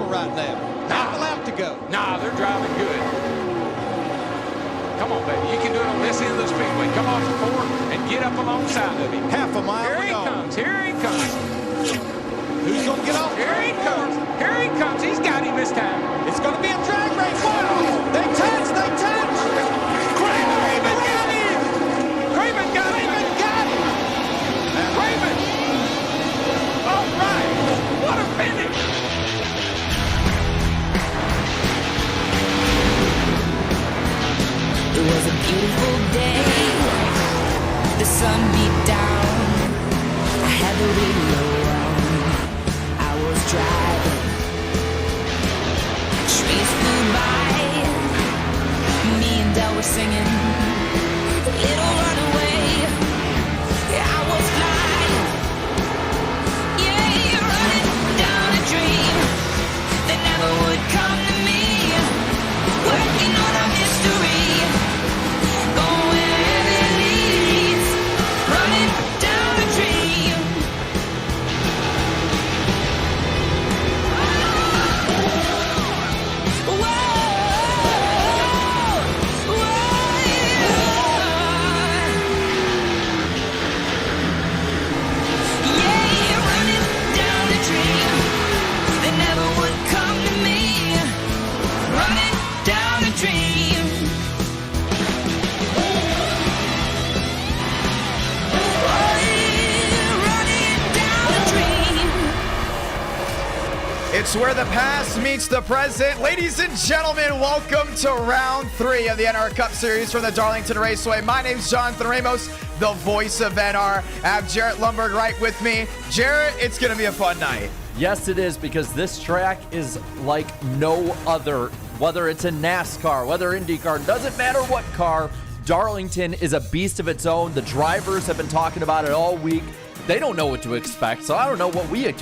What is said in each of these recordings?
right now. Half a lap to go. Nah, they're driving good. Come on, baby. You can do it on this end of the speedway. Come off the 4 and get up alongside of him. Half a mile Here to he go. comes. Here he comes. Who's going to get off? Here he comes. Here he comes. He's got him this time. It's going to be a drag race. Wow! They touch. They touch. Craven got him. Craven got him. And Craven. All right. What a finish. It was a beautiful day. The sun beat down. I had the radio on. I was driving. Trees flew by. Me and Del were singing. Little runaway. I was flying. Yeah, running down a dream that never would come to me. Working on a mystery. It's where the past meets the present. Ladies and gentlemen, welcome to round 3 of the NR Cup Series from the Darlington Raceway. My name's Jonathan Ramos, the voice of NR. I have Jarrett Lundberg right with me. Jarrett, it's going to be a fun night. Yes, it is, because this track is like no other. Whether it's a NASCAR, whether IndyCar, doesn't matter what car, Darlington is a beast of its own. The drivers have been talking about it all week. They don't know what to expect, so I don't know what we and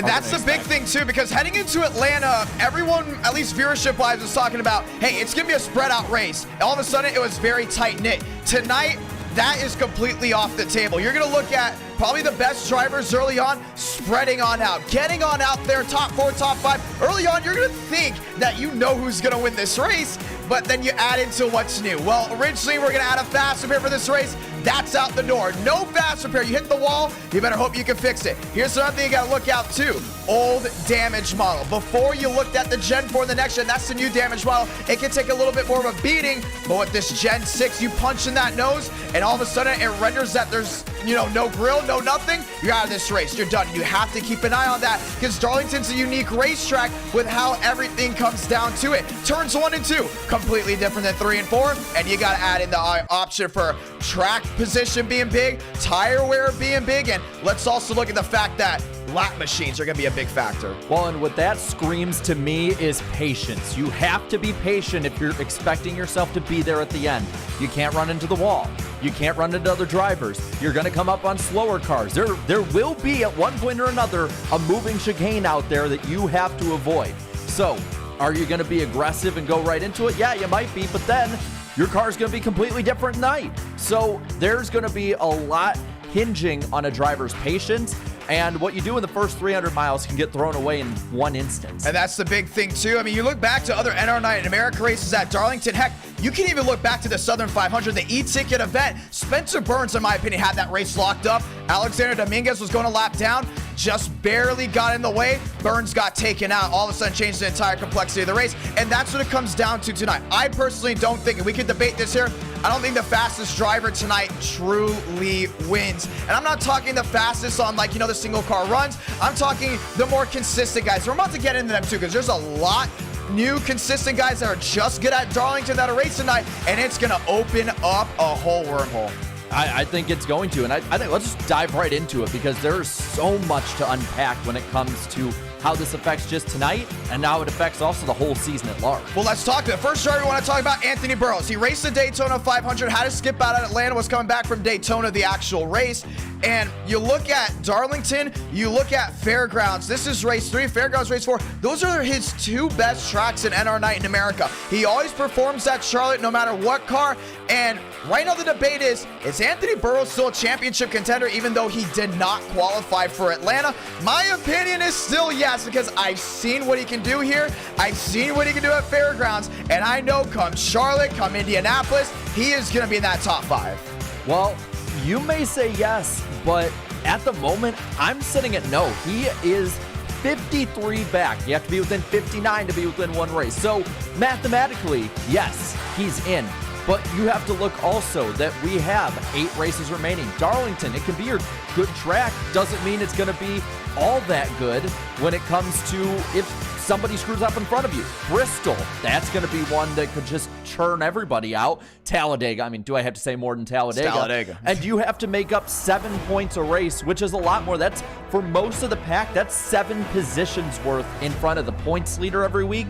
that's the big thing too, because heading into Atlanta, everyone, at least viewership-wise, was talking about, hey, it's gonna be a spread-out race. And all of a sudden, it was very tight-knit. Tonight, that is completely off the table. You're gonna look at probably the best drivers early on, spreading on out, getting on out there, top 4, top 5. Early on, you're gonna think that you know who's gonna win this race, but then you add into what's new. Well, originally, we're gonna add a fast repair for this race. That's out the door. No fast repair. You hit the wall, you better hope you can fix it. Here's another thing you gotta look out too. Old damaged model. Before you looked at the Gen 4 and the next gen, that's the new damaged model. It can take a little bit more of a beating, but with this Gen 6, you punch in that nose, and all of a sudden it renders that there's, no grill, no nothing. You're out of this race. You're done. You have to keep an eye on that, because Darlington's a unique racetrack with how everything comes down to it. Turns 1 and 2, completely different than 3 and 4, and you gotta add in the option for track position being big, tire wear being big, and let's also look at the fact that lap machines are going to be a big factor. Well, and what that screams to me is patience. You have to be patient if you're expecting yourself to be there at the end. You can't run into the wall. You can't run into other drivers. You're going to come up on slower cars. There will be at one point or another a moving chicane out there that you have to avoid. So, are you going to be aggressive and go right into it? Yeah, you might be, but then your car is going to be completely different night. So there's going to be a lot hinging on a driver's patience, and what you do in the first 300 miles can get thrown away in one instance. And that's the big thing too. I mean, you look back to other NR Night in America races at Darlington. Heck, you can even look back to the Southern 500, the eTicket event. Spencer Burns, in my opinion, had that race locked up. Alexander Dominguez was going to lap down, just barely got in the way. Burns got taken out. All of a sudden changed the entire complexity of the race. And that's what it comes down to tonight. I personally don't think, and we could debate this here, I don't think the fastest driver tonight truly wins. And I'm not talking the fastest on, like, the single car runs. I'm talking the more consistent guys. We're about to get into them too, because there's a lot new consistent guys that are just good at Darlington that are racing tonight, and it's going to open up a whole wormhole. I think it's going to, and I think let's just dive right into it, because there's so much to unpack when it comes to how this affects just tonight, and now it affects also the whole season at large. Well, let's talk. The first driver we want to talk about, Anthony Burrows. He raced the Daytona 500, had to skip out at Atlanta, was coming back from Daytona, the actual race. And you look at Darlington, you look at Fairgrounds. This is race 3, Fairgrounds race 4. Those are his 2 best tracks in NR Night in America. He always performs at Charlotte no matter what car. And right now the debate is Anthony Burrows still a championship contender even though he did not qualify for Atlanta? My opinion is still yes, because I've seen what he can do here. I've seen what he can do at Fairgrounds. And I know come Charlotte, come Indianapolis, he is going to be in that top 5. Well, you may say yes, but at the moment, I'm sitting at no. He is 53 back. You have to be within 59 to be within 1 race. So mathematically, yes, he's in. But you have to look also that we have 8 races remaining. Darlington, it can be your good track. Doesn't mean it's going to be all that good when it comes to if somebody screws up in front of you. Bristol, that's going to be one that could just churn everybody out. Talladega, I mean, do I have to say more than Talladega? It's Talladega. And you have to make up 7 points a race, which is a lot more. That's, for most of the pack, that's 7 positions worth in front of the points leader every week.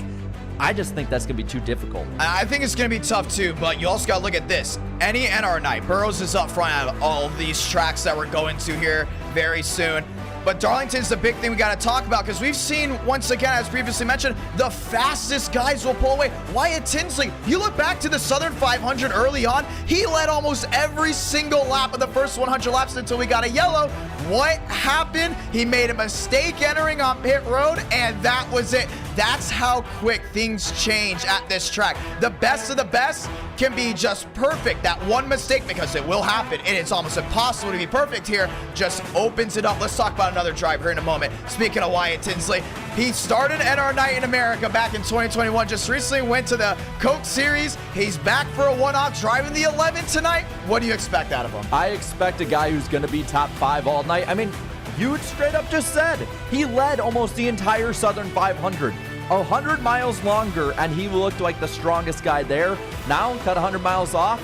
I just think that's going to be too difficult. I think it's going to be tough too, but you also got to look at this. Any NR night, Burrows is up front out of all of these tracks that we're going to here very soon. But Darlington's the big thing we got to talk about because we've seen, once again, as previously mentioned, the fastest guys will pull away. Wyatt Tinsley, you look back to the Southern 500 early on, he led almost every single lap of the first 100 laps until we got a yellow. What happened? He made a mistake entering on pit road, and that was it. That's how quick things change at this track. The best of the best can be just perfect. That one mistake, because it will happen, and it's almost impossible to be perfect here, just opens it up. Let's talk about another driver in a moment. Speaking of Wyatt Tinsley, he started NR Night in America back in 2021, just recently went to the Coke Series. He's back for a one-off, driving the 11 tonight. What do you expect out of him? I expect a guy who's going to be top 5 all night. I mean, you straight up just said he led almost the entire Southern 500. 100 miles longer, and he looked like the strongest guy there. Now, cut 100 miles off.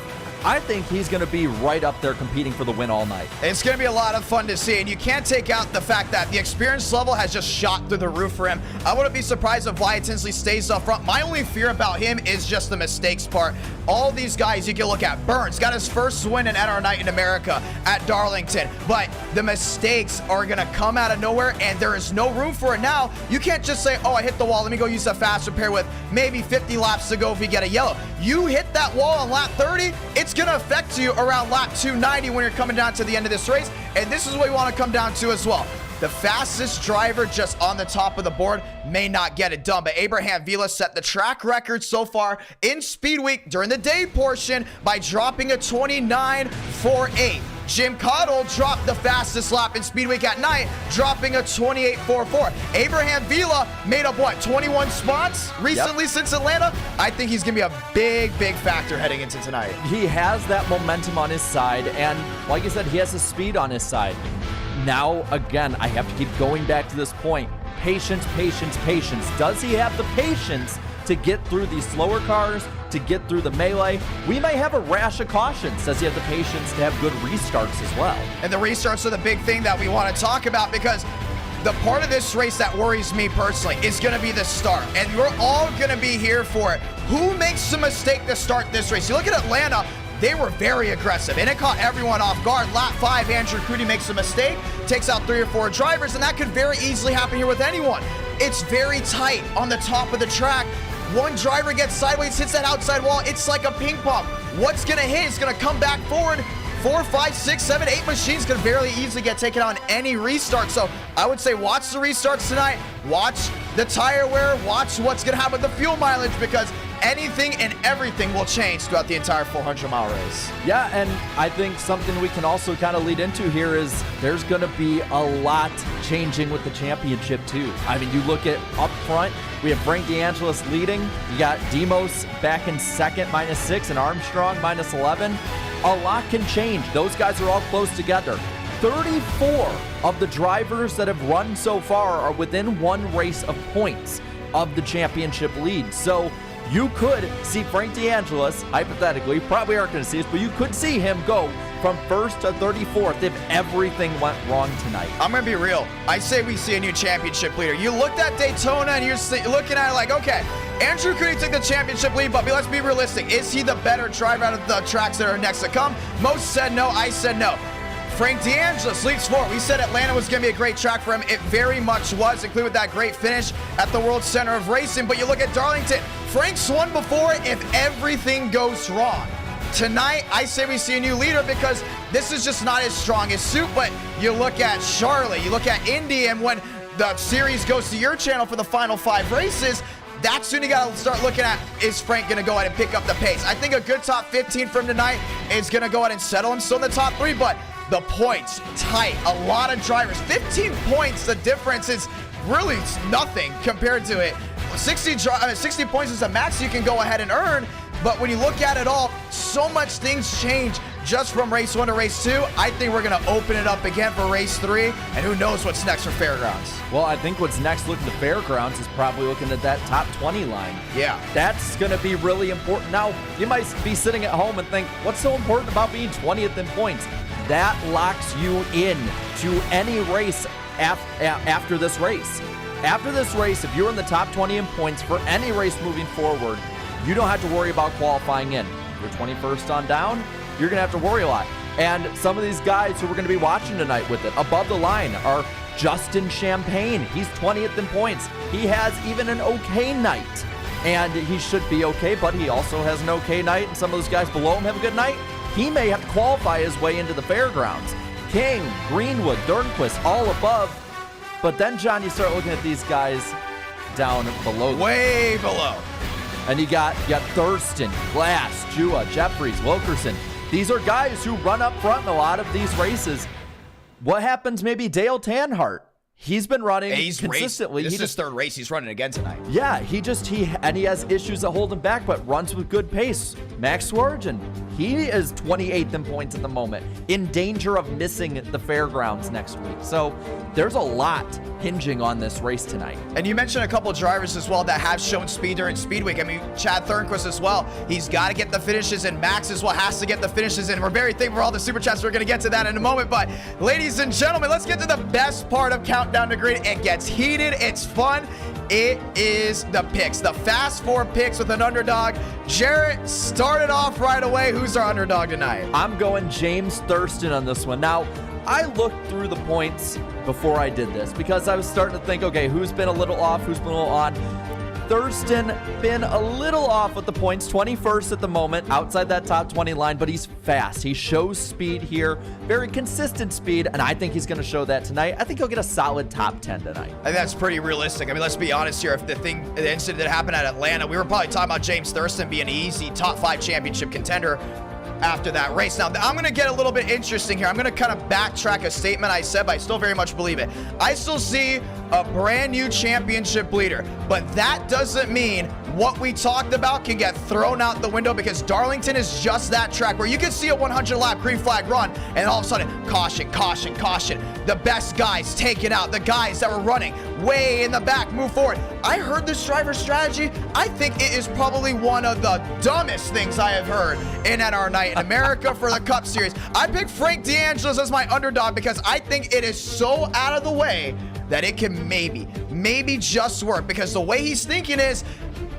I think he's going to be right up there competing for the win all night. It's going to be a lot of fun to see, and you can't take out the fact that the experience level has just shot through the roof for him. I wouldn't be surprised if Wyatt Tinsley stays up front. My only fear about him is just the mistakes part. All these guys you can look at. Burns got his first win in NR Night in America at Darlington, but the mistakes are going to come out of nowhere, and there is no room for it now. You can't just say, oh, I hit the wall, let me go use a fast repair with maybe 50 laps to go if we get a yellow. You hit that wall on lap 30, it's going to affect you around lap 290 when you're coming down to the end of this race, and this is what we want to come down to as well. The fastest driver just on the top of the board may not get it done, but Abraham Vila set the track record so far in Speed Week during the day portion by dropping a 29.48. Jim Cottle dropped the fastest lap in Speed Week at night, dropping a 28.44. Abraham Vila made up, what, 21 spots recently since Atlanta? I think he's going to be a big, big factor heading into tonight. He has that momentum on his side, and like I said, he has the speed on his side. Now, again, I have to keep going back to this point. Patience, patience, patience. Does he have the patience to get through these slower cars, to get through the melee? We may have a rash of cautions. Does he have the patience to have good restarts as well? And the restarts are the big thing that we want to talk about, because the part of this race that worries me personally is going to be the start, and we're all going to be here for it. Who makes the mistake to start this race? You look at Atlanta, they were very aggressive, and it caught everyone off guard. Lap 5, Andrew Crudy makes a mistake, takes out 3 or 4 drivers, and that could very easily happen here with anyone. It's very tight on the top of the track. One driver gets sideways, hits that outside wall. It's like a ping pong. What's going to hit is going to come back forward. 4, 5, 6, 7, 8 machines can very easily get taken on any restart. So I would say watch the restarts tonight. Watch the tire wear. Watch what's going to happen with the fuel mileage, because anything and everything will change throughout the entire 400-mile race. Yeah, and I think something we can also kind of lead into here is there's going to be a lot changing with the championship too. I mean, you look at up front, we have Frank DeAngelis leading. You got Demos back in second, -6, and Armstrong -11. A lot can change. Those guys are all close together. 34 of the drivers that have run so far are within 1 race of points of the championship lead. So you could see Frank DeAngelis, hypothetically, probably aren't going to see this, but you could see him go from 1st to 34th if everything went wrong tonight. I'm going to be real. I say we see a new championship leader. You looked at Daytona and you're looking at it like, okay, Andrew Crudy took the championship lead, but let's be realistic. Is he the better driver out of the tracks that are next to come? Most said no. I said no. Frank DeAngelis leads forward. We said Atlanta was going to be a great track for him. It very much was, including with that great finish at the World Center of Racing. But you look at Darlington. Frank's won before if everything goes wrong. Tonight, I say we see a new leader because this is just not his strongest suit. But you look at Charlotte, you look at Indy, and when the series goes to your channel for the final 5 races, that's when you got to start looking at, is Frank going to go ahead and pick up the pace? I think a good top 15 from tonight is going to go ahead and settle him still in the top 3, but the points, tight. A lot of drivers. 15 points, the difference is really nothing compared to it. 60 points is a max you can go ahead and earn, but when you look at it all, so much things change just from race 1 to race 2. I think we're going to open it up again for race 3, and who knows what's next for Fairgrounds. Well, I think what's next looking to Fairgrounds is probably looking at that top 20 line. Yeah. That's going to be really important. Now, you might be sitting at home and think, what's so important about being 20th in points? That locks you in to any race after this race. After this race, if you're in the top 20 in points for any race moving forward, you don't have to worry about qualifying in. You're 21st on down, you're going to have to worry a lot. And some of these guys who we're going to be watching tonight with it, above the line, are Justin Champagne. He's 20th in points. He has even an okay night. And he should be okay, but he also has an okay night. And some of those guys below him have a good night. He may have to qualify his way into the Fairgrounds. King, Greenwood, Dernquist, all above. But then, John, you start looking at these guys down below them. Way below. And you got Thurston, Glass, Jua, Jeffries, Wilkerson. These are guys who run up front in a lot of these races. What happens maybe Dale Tanhart? He's been running consistently. This is his 3rd race he's running again tonight. Yeah, he has issues that hold him back, but runs with good pace. Max Swergen, he is 28th in points at the moment, in danger of missing the Fairgrounds next week. So there's a lot hinging on this race tonight. And you mentioned a couple drivers as well that have shown speed during Speed Week. I mean, Chad Thornquist as well. He's got to get the finishes, and Max as well has to get the finishes. And we're very thankful for all the Super Chats. We're going to get to that in a moment. But ladies and gentlemen, let's get to the best part of Countdown to Grid. It gets heated. It's fun. It is the picks, the Fast 4 picks with an underdog. Jarrett, started off right away. Who's our underdog tonight? I'm going James Thurston on this one. Now, I looked through the points before I did this because I was starting to think, okay, who's been a little off, who's been a little on. Thurston been a little off with the points, 21st at the moment, outside that top 20 line, but he's fast. He shows speed here, very consistent speed, and I think he's going to show that tonight. I think he'll get a solid top 10 tonight. I think that's pretty realistic. I mean, let's be honest here. If the incident that happened at Atlanta, we were probably talking about James Thurston being an easy top 5 championship contender after that race. Now, I'm going to get a little bit interesting here. I'm going to kind of backtrack a statement I said, but I still very much believe it. I still see a brand new championship leader, but that doesn't mean what we talked about can get thrown out the window, because Darlington is just that track where you can see a 100-lap green flag run and all of a sudden, caution, caution, caution. The best guys taken out. The guys that were running way in the back move forward. I heard this driver strategy. I think it is probably one of the dumbest things I have heard in NR Night in America for the Cup Series. I picked Frank DeAngelis as my underdog because I think it is so out of the way that it can maybe just work, because the way he's thinking is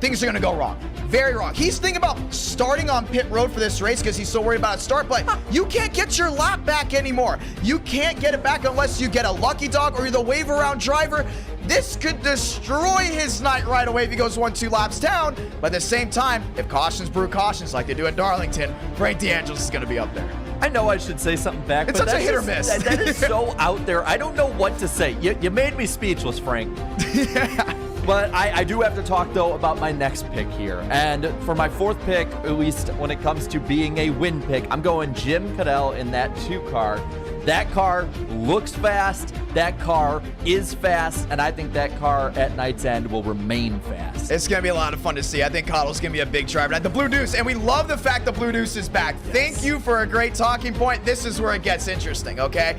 things are going to go wrong. Very wrong. He's thinking about starting on pit road for this race because he's so worried about a start, but you can't get your lap back anymore. You can't get it back unless you get a lucky dog or you're the wave around driver. This could destroy his night right away if he goes 1-2 laps down, but at the same time, if cautions brew cautions like they do at Darlington, Frank DeAngelis is going to be up there. I know I should say something back, it's but such that's a hit or miss. That is so out there. I don't know what to say. You made me speechless, Frank. Yeah. But I do have to talk, though, about my next pick here. And for my 4th pick, at least when it comes to being a win pick, I'm going Jim Cadell in that 2 car. That car looks fast. That car is fast. And I think that car at night's end will remain fast. It's going to be a lot of fun to see. I think Cottle's going to be a big driver. The Blue Deuce, and we love the fact the Blue Deuce is back. Yes. Thank you for a great talking point. This is where it gets interesting, okay?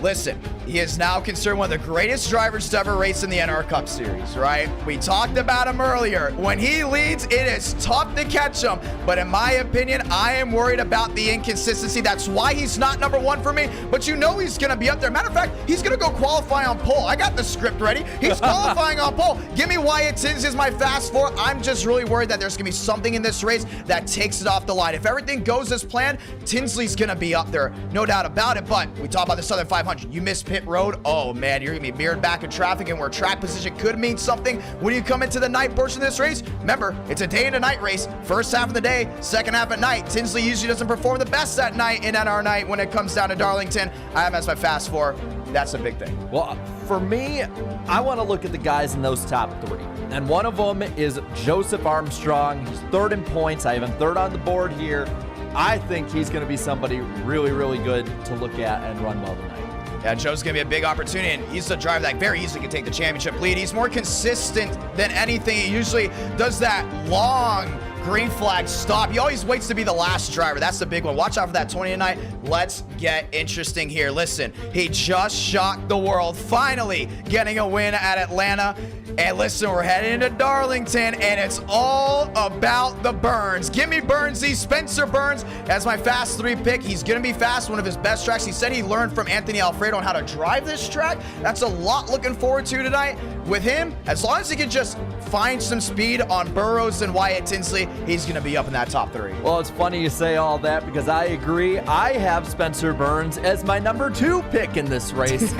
Listen, he is now considered one of the greatest drivers to ever race in the NR Cup Series, right? We talked about him earlier. When he leads, it is tough to catch him. But in my opinion, I am worried about the inconsistency. That's why he's not number one for me. But you know he's going to be up there. Matter of fact, he's going to go qualify on pole. I got the script ready. He's qualifying on pole. Give me Wyatt Tinsley as my fast four. I'm just really worried that there's going to be something in this race that takes it off the line. If everything goes as planned, Tinsley's going to be up there. No doubt about it. But we talk about the Southern 500. You miss pit road. Oh, man, you're going to be mirrored back in traffic, and where track position could mean something when you come into the night portion of this race. Remember, it's a day and a night race. First half of the day, second half at night. Tinsley usually doesn't perform the best at night in NR night when it comes down to Darlington. I have him as my fast four. That's a big thing. Well, for me, I want to look at the guys in those top three. And one of them is Joseph Armstrong. He's third in points. I have him third on the board here. I think he's going to be somebody really, really good to look at and run well tonight. Yeah, Joe's going to be a big opportunity, and he's a driver that very easily can take the championship lead. He's more consistent than anything. He usually does that long green flag stop. He always waits to be the last driver. That's the big one. Watch out for that 20 tonight. Let's get interesting here. Listen, he just shocked the world, finally getting a win at Atlanta. And listen, we're heading into Darlington, and it's all about the Burns. Give me Burnsy, Spencer Burns as my fast three pick. He's going to be fast, one of his best tracks. He said he learned from Anthony Alfredo on how to drive this track. That's a lot looking forward to tonight. With him, as long as he can just find some speed on Burrows and Wyatt Tinsley, he's going to be up in that top three. Well, it's funny you say all that because I agree. I have Spencer Burns as my number 2 pick in this race.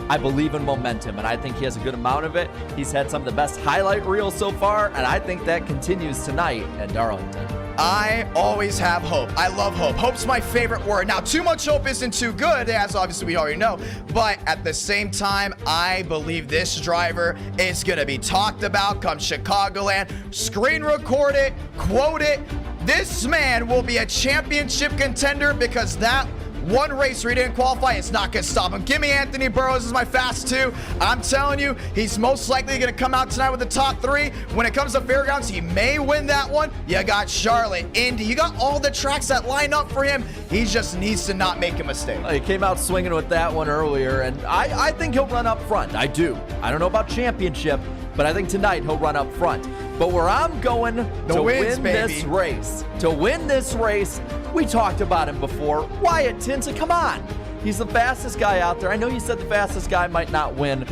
I believe in momentum, and I think he has a good amount of it. He's had some of the best highlight reels so far, and I think that continues tonight at Darlington. I always have hope. I love hope. Hope's my favorite word. Now, too much hope isn't too good, as obviously we already know, but at the same time, I believe this driver is going to be talked about come Chicagoland. Screen record it, quote it. This man will be a championship contender because that one race where he didn't qualify, it's not going to stop him. Give me Anthony Burrows as my fast 2. I'm telling you, he's most likely going to come out tonight with the top 3. When it comes to fairgrounds, he may win that one. You got Charlotte, Indy. You got all the tracks that line up for him. He just needs to not make a mistake. He came out swinging with that one earlier, and I think he'll run up front. I do. I don't know about championship, but I think tonight he'll run up front. But where I'm going to win this race, we talked about him before. Wyatt Tinsley, come on. He's the fastest guy out there. I know you said the fastest guy might not win,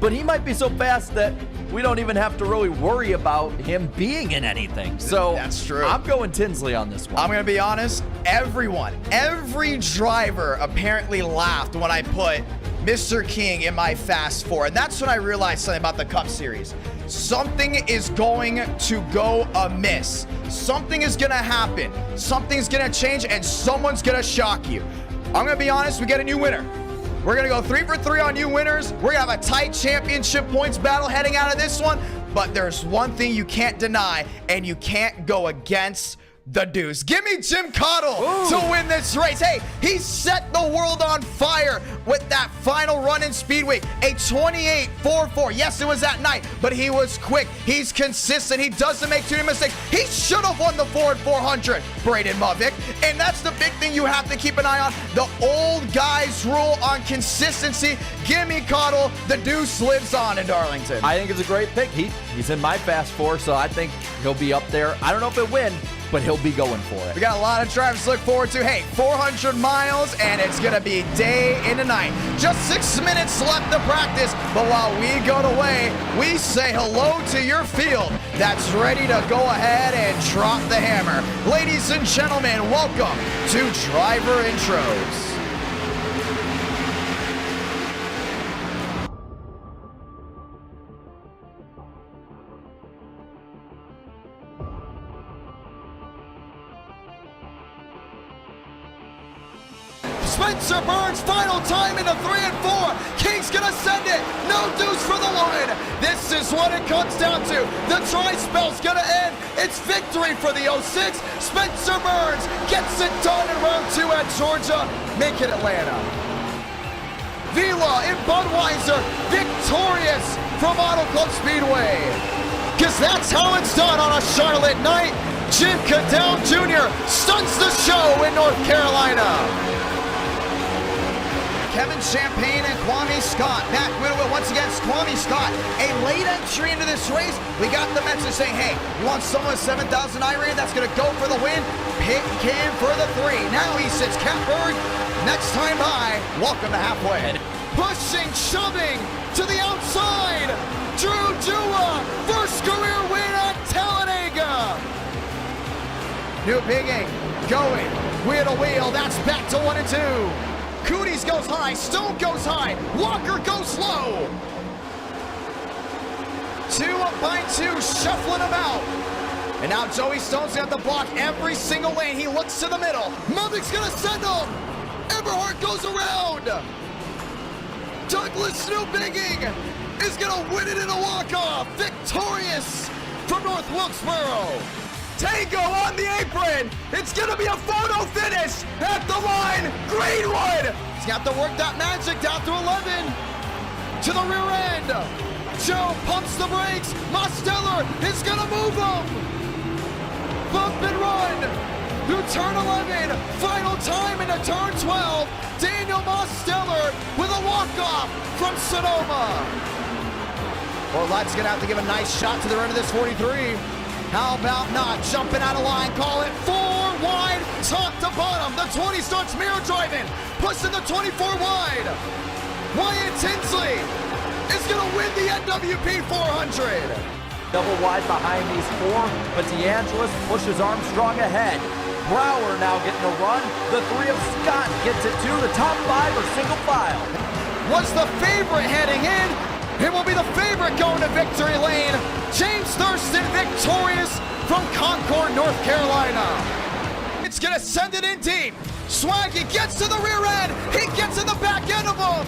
but he might be so fast that we don't even have to really worry about him being in anything. So that's true. I'm going Tinsley on this one. I'm going to be honest. Every driver apparently laughed when I put Mr. King in my fast 4. And that's when I realized something about the Cup Series. Something is going to go amiss. Something is going to happen. Something's going to change, and someone's going to shock you. I'm going to be honest. We get a new winner. We're going to go 3 for 3 on new winners. We're going to have a tight championship points battle heading out of this one. But there's one thing you can't deny, and you can't go against the Deuce. Give me Jim Cottle to win this race. Hey, he set the world on fire with that final run in Speedway. A 28.44. Yes, it was at night, but he was quick. He's consistent. He doesn't make too many mistakes. He should have won the Ford 400, Braden Mavick. And that's the big thing you have to keep an eye on. The old guys rule on consistency. Give me Cottle. The Deuce lives on in Darlington. I think it's a great pick. He's in my fast 4, so I think he'll be up there. I don't know if he'll win, but he'll be going for it. We got a lot of drivers to look forward to. Hey, 400 miles, and it's going to be day into night. Just 6 minutes left to practice, but while we go away, we say hello to your field that's ready to go ahead and drop the hammer. Ladies and gentlemen, welcome to Driver Intros. Spencer Burns, final time into 3 and 4. King's gonna send it. No Deuce for the win. This is what it comes down to. The tri-spell's gonna end. It's victory for the 06. Spencer Burns gets it done in round 2 at Georgia. Make it Atlanta. Vila and Budweiser victorious from Auto Club Speedway. Because that's how it's done on a Charlotte night. Jim Cadell Jr. stunts the show in North Carolina. Kevin Champagne and Kwame Scott. Back Whittle once again, Kwame Scott. A late entry into this race. We got the message saying, hey, you want someone with 7,000 iRating that's going to go for the win? Pick him for the 3. Now he sits Catberg. Next time by, welcome to halfway. Pushing, shoving to the outside. Drew Dua, first career win at Talladega. New Bigging going, wheel to wheel, that's back to 1 and 2. Cooties goes high, Stone goes high, Walker goes low. 2 up by 2, shuffling them out. And now Joey Stone's got to block every single lane. He looks to the middle. Mubik's gonna send him. Eberhard goes around. Douglas Newbigging is gonna win it in a walk-off. Victorious from North Wilkesboro. Tango on the apron. It's gonna be a photo finish at the line. Greenwood. He's got to work that magic down to 11. To the rear end. Joe pumps the brakes. Mosteller is gonna move him. Bump and run. Through turn 11. Final time into turn 12. Daniel Mosteller with a walk-off from Sonoma. Orlette's gonna have to give a nice shot to the end of this 43. How about not jumping out of line? Call it 4 wide, top to bottom. The 20 starts mirror driving, pushing the 24 wide. Wyatt Tinsley is gonna win the NWP 400. Double wide behind these 4, but DeAngelis pushes Armstrong ahead. Brower now getting a run. The 3 of Scott gets it to the top 5 or single file. Was the favorite heading in. It will be the favorite going to victory lane. James Thurston victorious from Concord, North Carolina. It's gonna send it in deep. Swaggy gets to the rear end. He gets in the back end of him.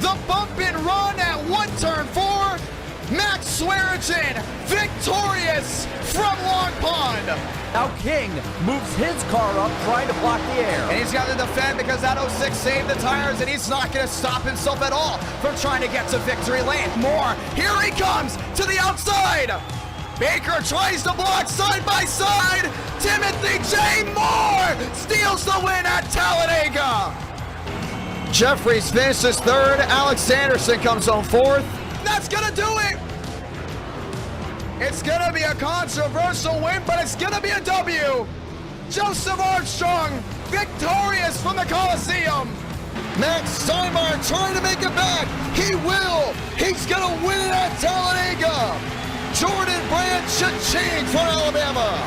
The bump and run at 1 turn 4. Max Swearigan victorious from Long Pond. Now King moves his car up trying to block the air. And he's got to defend because that 06 saved the tires, and he's not going to stop himself at all from trying to get to victory lane. Moore, here he comes to the outside. Baker tries to block side by side. Timothy J. Moore steals the win at Talladega. Jeffries finishes 3rd. Alex Anderson comes home 4th. That's going to do it. It's going to be a controversial win, but it's going to be a W. Joseph Armstrong, victorious from the Coliseum. Max Steinmeier trying to make it back. He will. He's going to win it at Talladega. Jordan Brandt cha-ching from Alabama.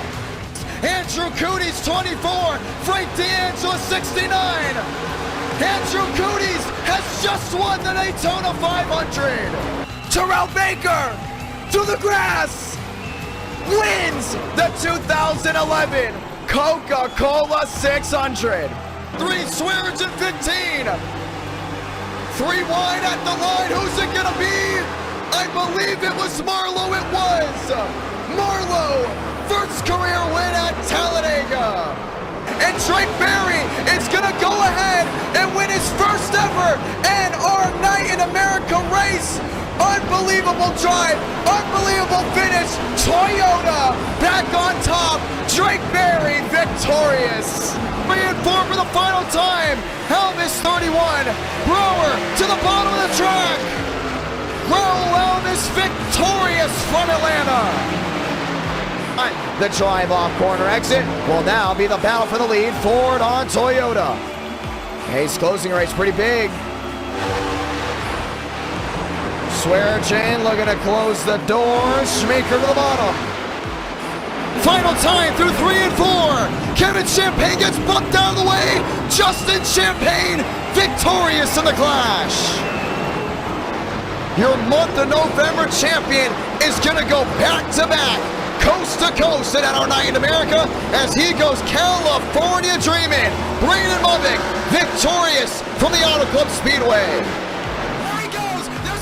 Andrew Cooties, 24. Frank D'Angelo, 69. Andrew Cooties has just won the Daytona 500. Terrell Baker, to the grass, wins the 2011 Coca-Cola 600. 3 Swearigan 15. 3 wide at the line. Who's it gonna be? I believe it was Marlowe. It was Marlowe, first career win at Talladega. And Drake Berry is gonna go ahead and win his first ever NR Night in America race. Unbelievable drive, unbelievable finish. Toyota back on top. Drake Berry victorious. 3 and 4 for the final time. Elvis 31. Brower to the bottom of the track. Raul Elvis victorious from Atlanta. The drive off corner exit will now be the battle for the lead. Ford on Toyota. Hayes closing race pretty big. Swearigan looking to close the door. Schmaker to the bottom. Final time through 3 and 4. Kevin Champagne gets bumped out of the way. Justin Champagne victorious in the clash. Your month of November champion is going to go back-to-back, coast-to-coast at our Night in America as he goes California dreaming. Brandon Mubik victorious from the Auto Club Speedway. There he goes. They're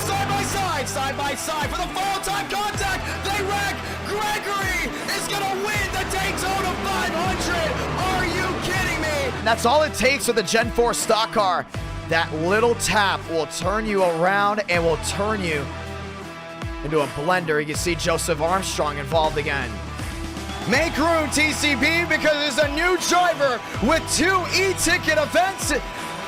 side by side for the full-time contact. They wreck. Gregory is going to win the Daytona 500. Are you kidding me? That's all it takes with the Gen 4 stock car. That little tap will turn you around and will turn you into a blender. You can see Joseph Armstrong involved again. Make room, TCB, because there's a new driver with 2 eTicket events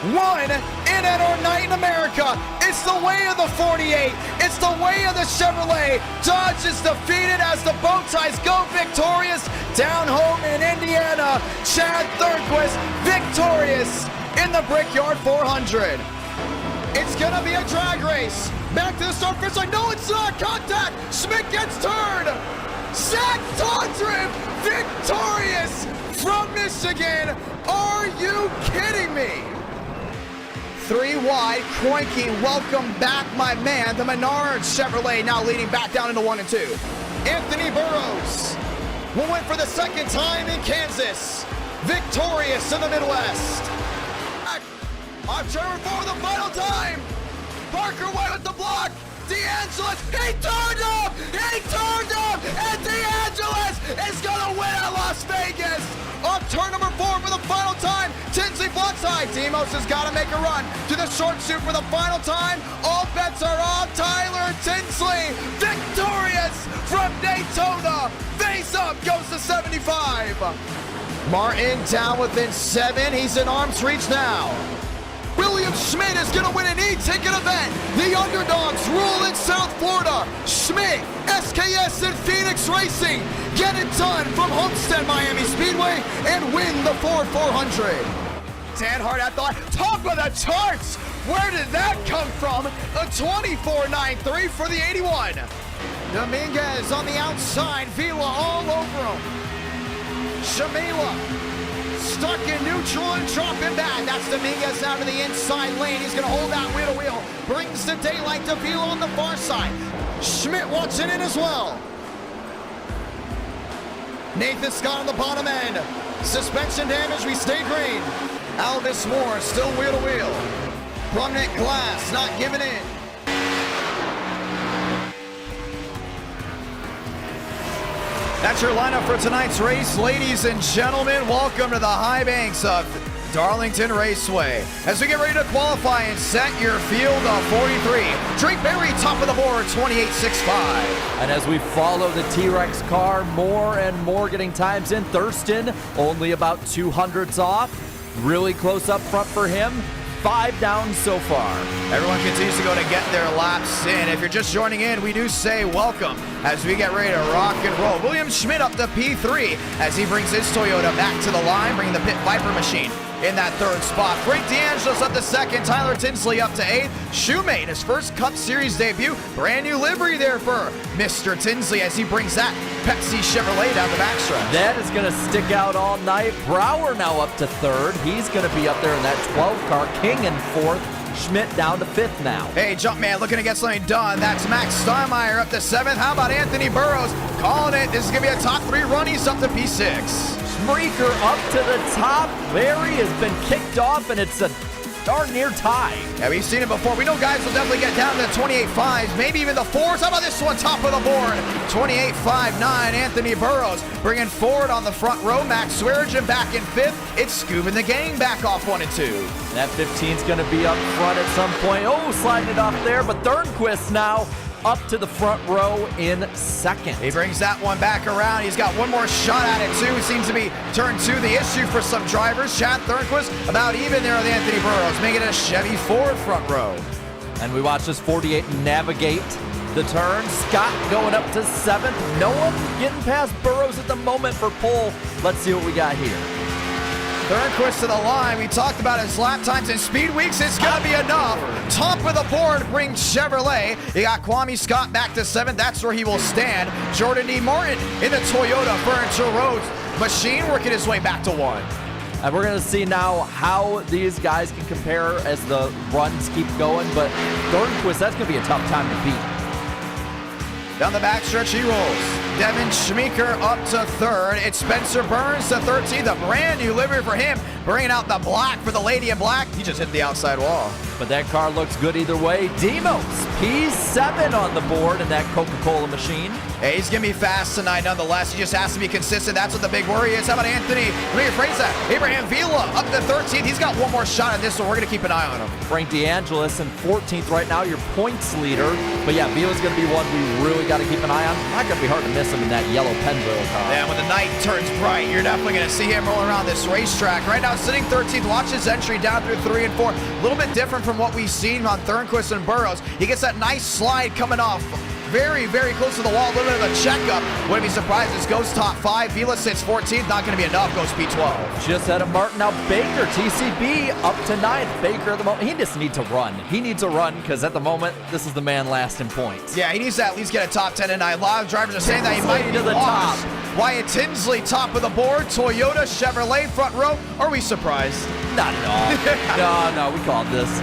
One in night in America. It's the way of the 48. It's the way of the Chevrolet. Dodge is defeated as the bow ties go victorious down home in Indiana. Chad Thornquist victorious in the Brickyard 400. It's gonna be a drag race. Back to the start finish line. No, it's not. Contact. Schmidt gets turned. Zach Tondrev victorious from Michigan. Are you kidding me? 3 wide. Kroenke, welcome back, my man. The Menard Chevrolet now leading back down into 1 and 2. Anthony Burrows will win for the second time in Kansas. Victorious in the Midwest. On turn 4 the final time. Parker White with the block. DeAngelis, he turned up! He turned up! And DeAngelis is gonna win at Las Vegas! On turn number 4 for the final time, Tinsley blockside. Demos has gotta make a run to the short chute for the final time. All bets are off. Tyler Tinsley, victorious from Daytona. Face up, goes to 75. Martin down within 7. He's in arm's reach now. William Schmidt is going to win an e-ticket event. The underdogs rule in South Florida. Schmidt, SKS and Phoenix Racing get it done from Homestead Miami Speedway and win the 400. Dan Hart, I thought, top of the charts. Where did that come from? A 24.93 for the 81. Dominguez on the outside. Vila all over him. Shamila stuck in neutral and dropping back. That's Dominguez out of the inside lane. He's going to hold that wheel to wheel. Brings the daylight to Vila on the far side. Schmidt watching in as well. Nathan Scott on the bottom end. Suspension damage, we stay green. Alvis Moore still wheel to wheel. Prominent glass not giving in. That's your lineup for tonight's race. Ladies and gentlemen, welcome to the high banks of Darlington Raceway. As we get ready to qualify and set your field of 43, Drake Berry top of the board, 28.65. And as we follow the T-Rex car, more and more getting times in. Thurston, only about 200s off. Really close up front for him. 5 down so far. Everyone continues to go to get their laps in. If you're just joining in, we do say welcome as we get ready to rock and roll. William Schmidt up to P3 as he brings his Toyota back to the line, bringing the Pit Viper machine in that 3rd spot. Frank DeAngelis up to 2nd. Tyler Tinsley up to 8th. Shoemate, his first Cup Series debut. Brand new livery there for Mr. Tinsley as he brings that Pepsi Chevrolet down the backstretch. That is going to stick out all night. Brower now up to 3rd. He's going to be up there in that 12 car. King in 4th. Schmidt down to 5th now. Hey, Jumpman looking to get something done. That's Max Steinmeier up to 7th. How about Anthony Burrows calling it? This is going to be a top 3 run. He's up to P6. Spreaker up to the top. Barry has been kicked off, and it's a darn near tie. Yeah, we've seen it before. We know guys will definitely get down to the 28.5s, maybe even the 4s. How about this one, top of the board? 28.59, Anthony Burrows bringing forward on the front row. Max Swearigan back in 5th. It's Scoob and the gang back off 1 and 2. That 15's going to be up front at some point. Oh, sliding it off there, but Thornquist now up to the front row in 2nd. He brings that one back around. He's got one more shot at it, too. It seems to be turn 2 the issue for some drivers. Chad Thornquist about even there with Anthony Burrows, making it a Chevy Ford front row. And we watch this 48 navigate the turn. Scott going up to 7th. No one getting past Burrows at the moment for pole. Let's see what we got here. Thornquist to the line. We talked about his lap times and speed weeks. It's going to be enough. Top of the board brings Chevrolet. You got Kwame Scott back to 7th. That's where he will stand. Jordan D. Martin in the Toyota Furniture Roads machine working his way back to 1. And we're going to see now how these guys can compare as the runs keep going. But Thornquist, that's going to be a tough time to beat. Down the backstretch he rolls. Devin Schmeeker up to 3rd. It's Spencer Burns to 13th. A brand new livery for him. Bringing out the black for the lady in black. He just hit the outside wall. But that car looks good either way. Demos, P7 on the board in that Coca-Cola machine. Hey, he's going to be fast tonight nonetheless. He just has to be consistent. That's what the big worry is. How about Anthony? Let me rephrase that. Abraham Vila up to 13th. He's got one more shot at this, so we're going to keep an eye on him. Frank DeAngelis in 14th right now, your points leader. But yeah, Vila's going to be one we really got to keep an eye on. Not going to be hard to miss him in that yellow Penville car. Yeah, when the night turns bright, you're definitely going to see him rolling around this racetrack. Right now, sitting 13th. Watch his entry down through 3 and 4. A little bit different from what we've seen on Thornquist and Burrows. He gets that nice slide coming off. Very, very close to the wall. A little bit of a checkup. Wouldn't be surprised. This goes top 5. Vila sits 14th. Not going to be enough. Goes P12. Just had a Martin. Now Baker, TCB, up to 9th. Baker at the moment. He just needs to run. He needs to run because at the moment, this is the man last in points. Yeah, he needs to at least get a top 10 tonight. A lot of drivers are saying that he might be to the top. Wyatt Tinsley, top of the board. Toyota, Chevrolet, front row. Are we surprised? Not at all. No, we called this.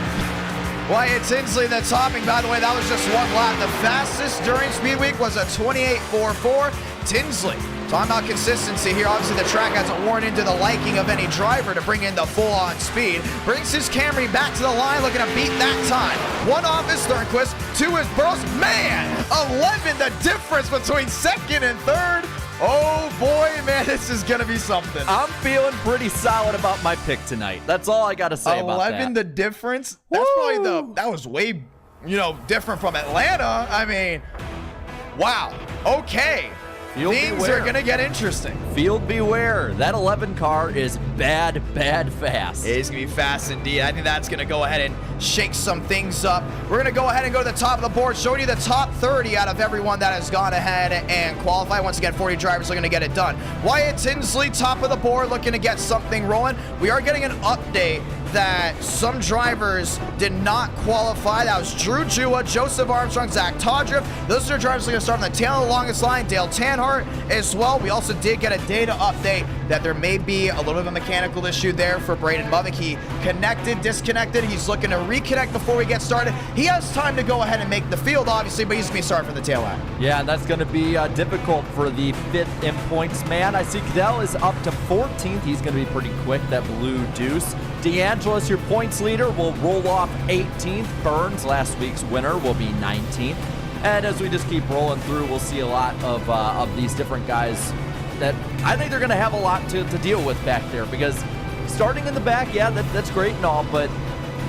Wyatt Tinsley, the topping, by the way, that was just one lap. The fastest during Speed Week was a 28.44. Tinsley, talking about consistency here. Obviously, the track hasn't worn into the liking of any driver to bring in the full-on speed. Brings his Camry back to the line, looking to beat that time. 1 off is Thornquist, 2 is Burrows. Man, 11, the difference between 2nd and 3rd. Oh boy, man, this is gonna be something. I'm feeling pretty solid about my pick tonight. That's all I gotta say about that. 11, the difference. That's probably that was way, different from Atlanta. I mean, wow. Okay. Things are gonna get interesting. Field beware. That 11 car is bad fast. It is gonna be fast indeed. I think that's gonna go ahead and shake some things up. We're gonna go ahead and go to the top of the board, showing you the top 30 out of everyone that has gone ahead and qualified. Once again, 40 drivers looking to get it done. Wyatt Tinsley, top of the board, looking to get something rolling. We are getting an update that some drivers did not qualify. That was Drew Jua, Joseph Armstrong, Zach Todriff. Those are drivers going to start on the tail of the longest line. Dale Tanhart as well. We also did get a data update that there may be a little bit of a mechanical issue there for Braden Bubbick. He connected, disconnected. He's looking to reconnect before we get started. He has time to go ahead and make the field, obviously, but he's going to be starting from the tail end. Yeah, and that's going to be difficult for the 5th in points man. I see Cadell is up to 14th. He's going to be pretty quick, that blue deuce. DeAngelis, your points leader, will roll off 18th. Burns, last week's winner, will be 19th. And as we just keep rolling through, we'll see a lot of these different guys that I think they're going to have a lot to deal with back there, because starting in the back, yeah, that's great and all, but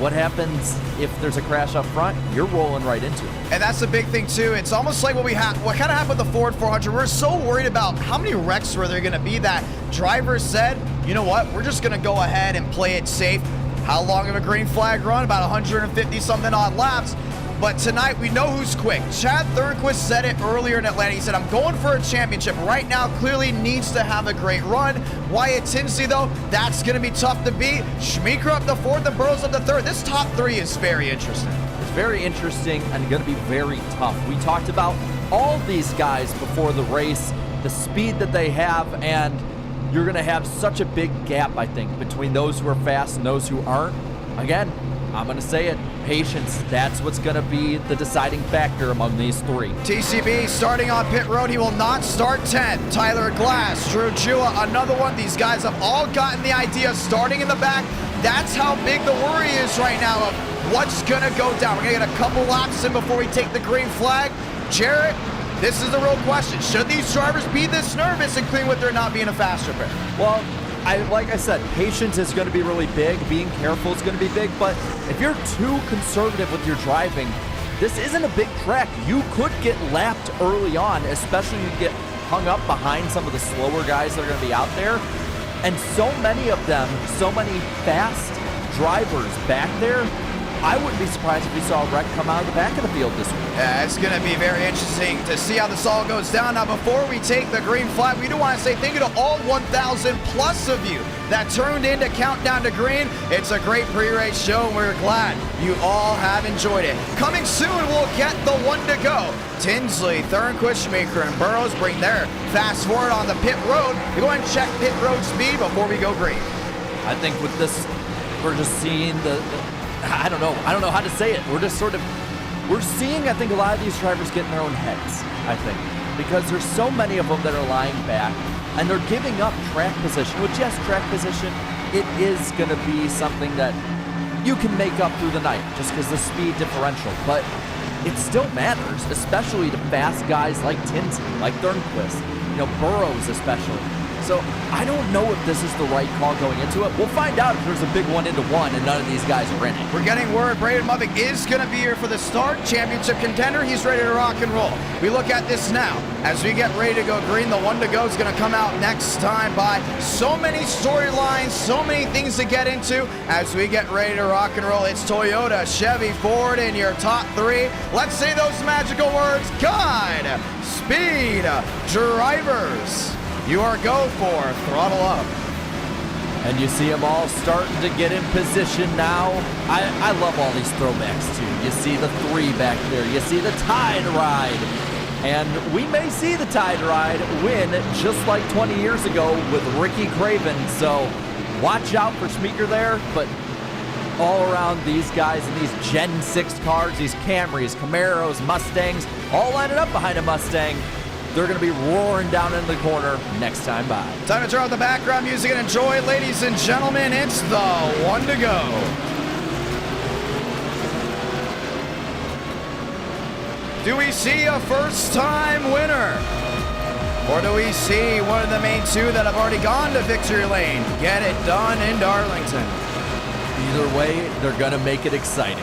what happens if there's a crash up front? You're rolling right into it. And that's the big thing, too. It's almost like what kind of happened with the Ford 400. We're so worried about how many wrecks were there going to be that drivers said, you know what, we're just going to go ahead and play it safe. How long of a green flag run? About 150-something odd laps. But tonight, we know who's quick. Chad Thornquist said it earlier in Atlanta. He said, I'm going for a championship. Right now, clearly needs to have a great run. Wyatt Tinsley, though, that's going to be tough to beat. Schmeeker up the 4th and Burrows up the 3rd. This top 3 is very interesting. It's very interesting and going to be very tough. We talked about all these guys before the race, the speed that they have, and you're going to have such a big gap, I think, between those who are fast and those who aren't. Again, I'm going to say it, patience. That's what's going to be the deciding factor among these 3. TCB starting on pit road. He will not start 10th. Tyler Glass, Drew Jua, another one. These guys have all gotten the idea of starting in the back. That's how big the worry is right now of what's going to go down. We're going to get a couple laps in before we take the green flag. Jarrett, this is the real question. Should these drivers be this nervous, including with there not being a faster pair? Well, like I said, patience is going to be really big. Being careful is going to be big. But if you're too conservative with your driving, this isn't a big track. You could get lapped early on, especially you get hung up behind some of the slower guys that are going to be out there. And so many of them, so many fast drivers back there, I wouldn't be surprised if we saw a wreck come out of the back of the field this week. Yeah, it's going to be very interesting to see how this all goes down. Now, before we take the green flag, we do want to say thank you to all 1,000 plus of you that tuned in to Countdown to Green. It's a great pre-race show, and we're glad you all have enjoyed it. Coming soon, we'll get the one to go. Tinsley, Thornquist, Schmeeker, and Burrows bring their fast forward on the pit road. We go ahead and check pit road speed before we go green. I think with this, we're just seeing I don't know how to say it. We're seeing, I think, a lot of these drivers get in their own heads, I think, because there's so many of them that are lying back and they're giving up track position, which, yes, track position, it is going to be something that you can make up through the night just because the speed differential, but it still matters, especially to fast guys like Tinsley, like Thornquist, Burrows especially. So I don't know if this is the right call going into it. We'll find out if there's a big 1-into-1 and none of these guys are in it. We're getting word Braden Mudvik is going to be here for the start. Championship contender. He's ready to rock and roll. We look at this now. As we get ready to go green, the 1 to go is going to come out next time by. So many storylines, so many things to get into as we get ready to rock and roll. It's Toyota, Chevy, Ford in your top 3. Let's say those magical words. Guide, speed, drivers. You are go for throttle up. And you see them all starting to get in position now. I love all these throwbacks too. You see the 3 back there. You see the Tide Ride. And we may see the Tide Ride win just like 20 years ago with Ricky Craven. So watch out for Schmeeker there. But all around these guys in these Gen 6 cars, these Camrys, Camaros, Mustangs, all lining up behind a Mustang. They're going to be roaring down into the corner next time by. Time to turn on the background music and enjoy, ladies and gentlemen. It's the 1 to go. Do we see a first-time winner? Or do we see one of the main 2 that have already gone to victory lane get it done in Darlington? Either way, they're going to make it exciting.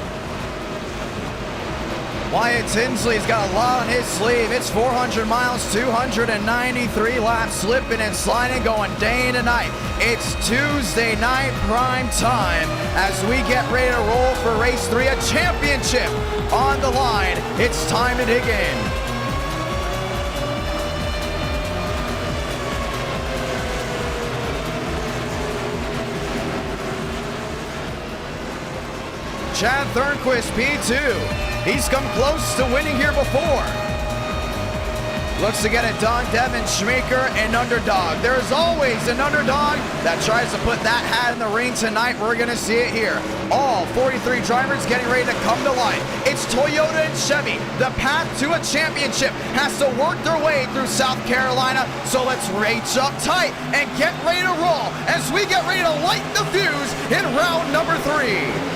Wyatt Tinsley's got a lot on his sleeve. It's 400 miles, 293 laps, slipping and sliding, going day and night. It's Tuesday night prime time as we get ready to roll for race 3, a championship on the line. It's time to dig in. Chad Thornquist, P2. He's come close to winning here before. Looks to get it done. Devin Schmeeker, an underdog. There's always an underdog that tries to put that hat in the ring tonight. We're going to see it here. All 43 drivers getting ready to come to life. It's Toyota and Chevy. The path to a championship has to work their way through South Carolina. So let's reach up tight and get ready to roll as we get ready to light the fuse in round number 3.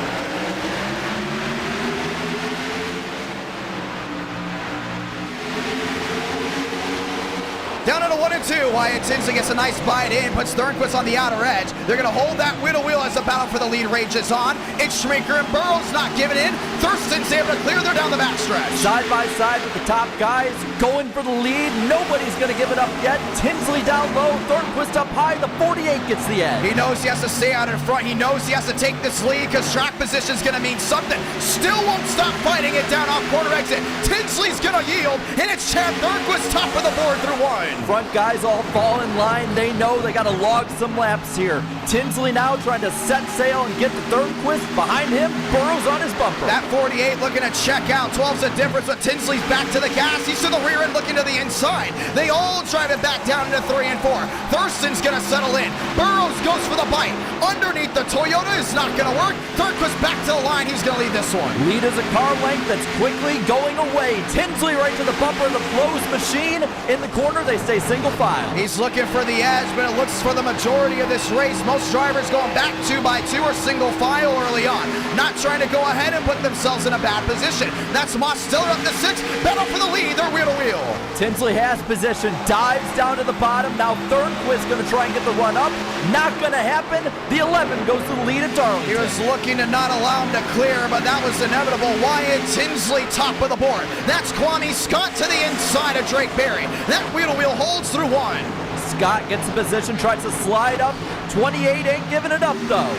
Down at a 1 and 2, Wyatt Tinsley gets a nice bite in, puts Thornquist on the outer edge. They're going to hold that wheel as the battle for the lead rages on. It's Schmeeker and Burrows not giving in. Thurston's able to clear there down the backstretch. Side by side with the top guys, going for the lead. Nobody's going to give it up yet. Tinsley down low, Thornquist up high. The 48 gets the edge. He knows he has to stay out in front. He knows he has to take this lead because track position is going to mean something. Still won't stop fighting it down off corner exit. Tinsley's going to yield, and it's Chad Thornquist top of the board through 1. Front guys all fall in line. They know they got to log some laps here. Tinsley now trying to set sail and get to Thornquist. Behind him, Burrows on his bumper. That 48 looking to check out. 12's the difference, but Tinsley's back to the gas. He's to the rear end looking to the inside. They all drive it back down into 3 and 4. Thurston's going to settle in. Burrows goes for the bite. Underneath the Toyota is not going to work. Thornquist back to the line. He's going to lead this one. Lead is a car length that's quickly going away. Tinsley right to the bumper of the closed machine. In the corner, they stay single file. He's looking for the edge, but it looks for the majority of this race. Most drivers going back 2 by 2 or single file early on. Not trying to go ahead and put themselves in a bad position. That's Mosteller up to 6. Battle for the lead. They're wheel to wheel. Tinsley has position. Dives down to the bottom. Now Thornquist going to try and get the run up. Not going to happen. The 11 goes to the lead at Darlington. He was looking to not allow him to clear, but that was inevitable. Wyatt Tinsley top of the board. That's Kwame Scott to the inside of Drake Berry. That wheel to wheel holds through 1. Scott gets in position, tries to slide up. 28 ain't giving it up though.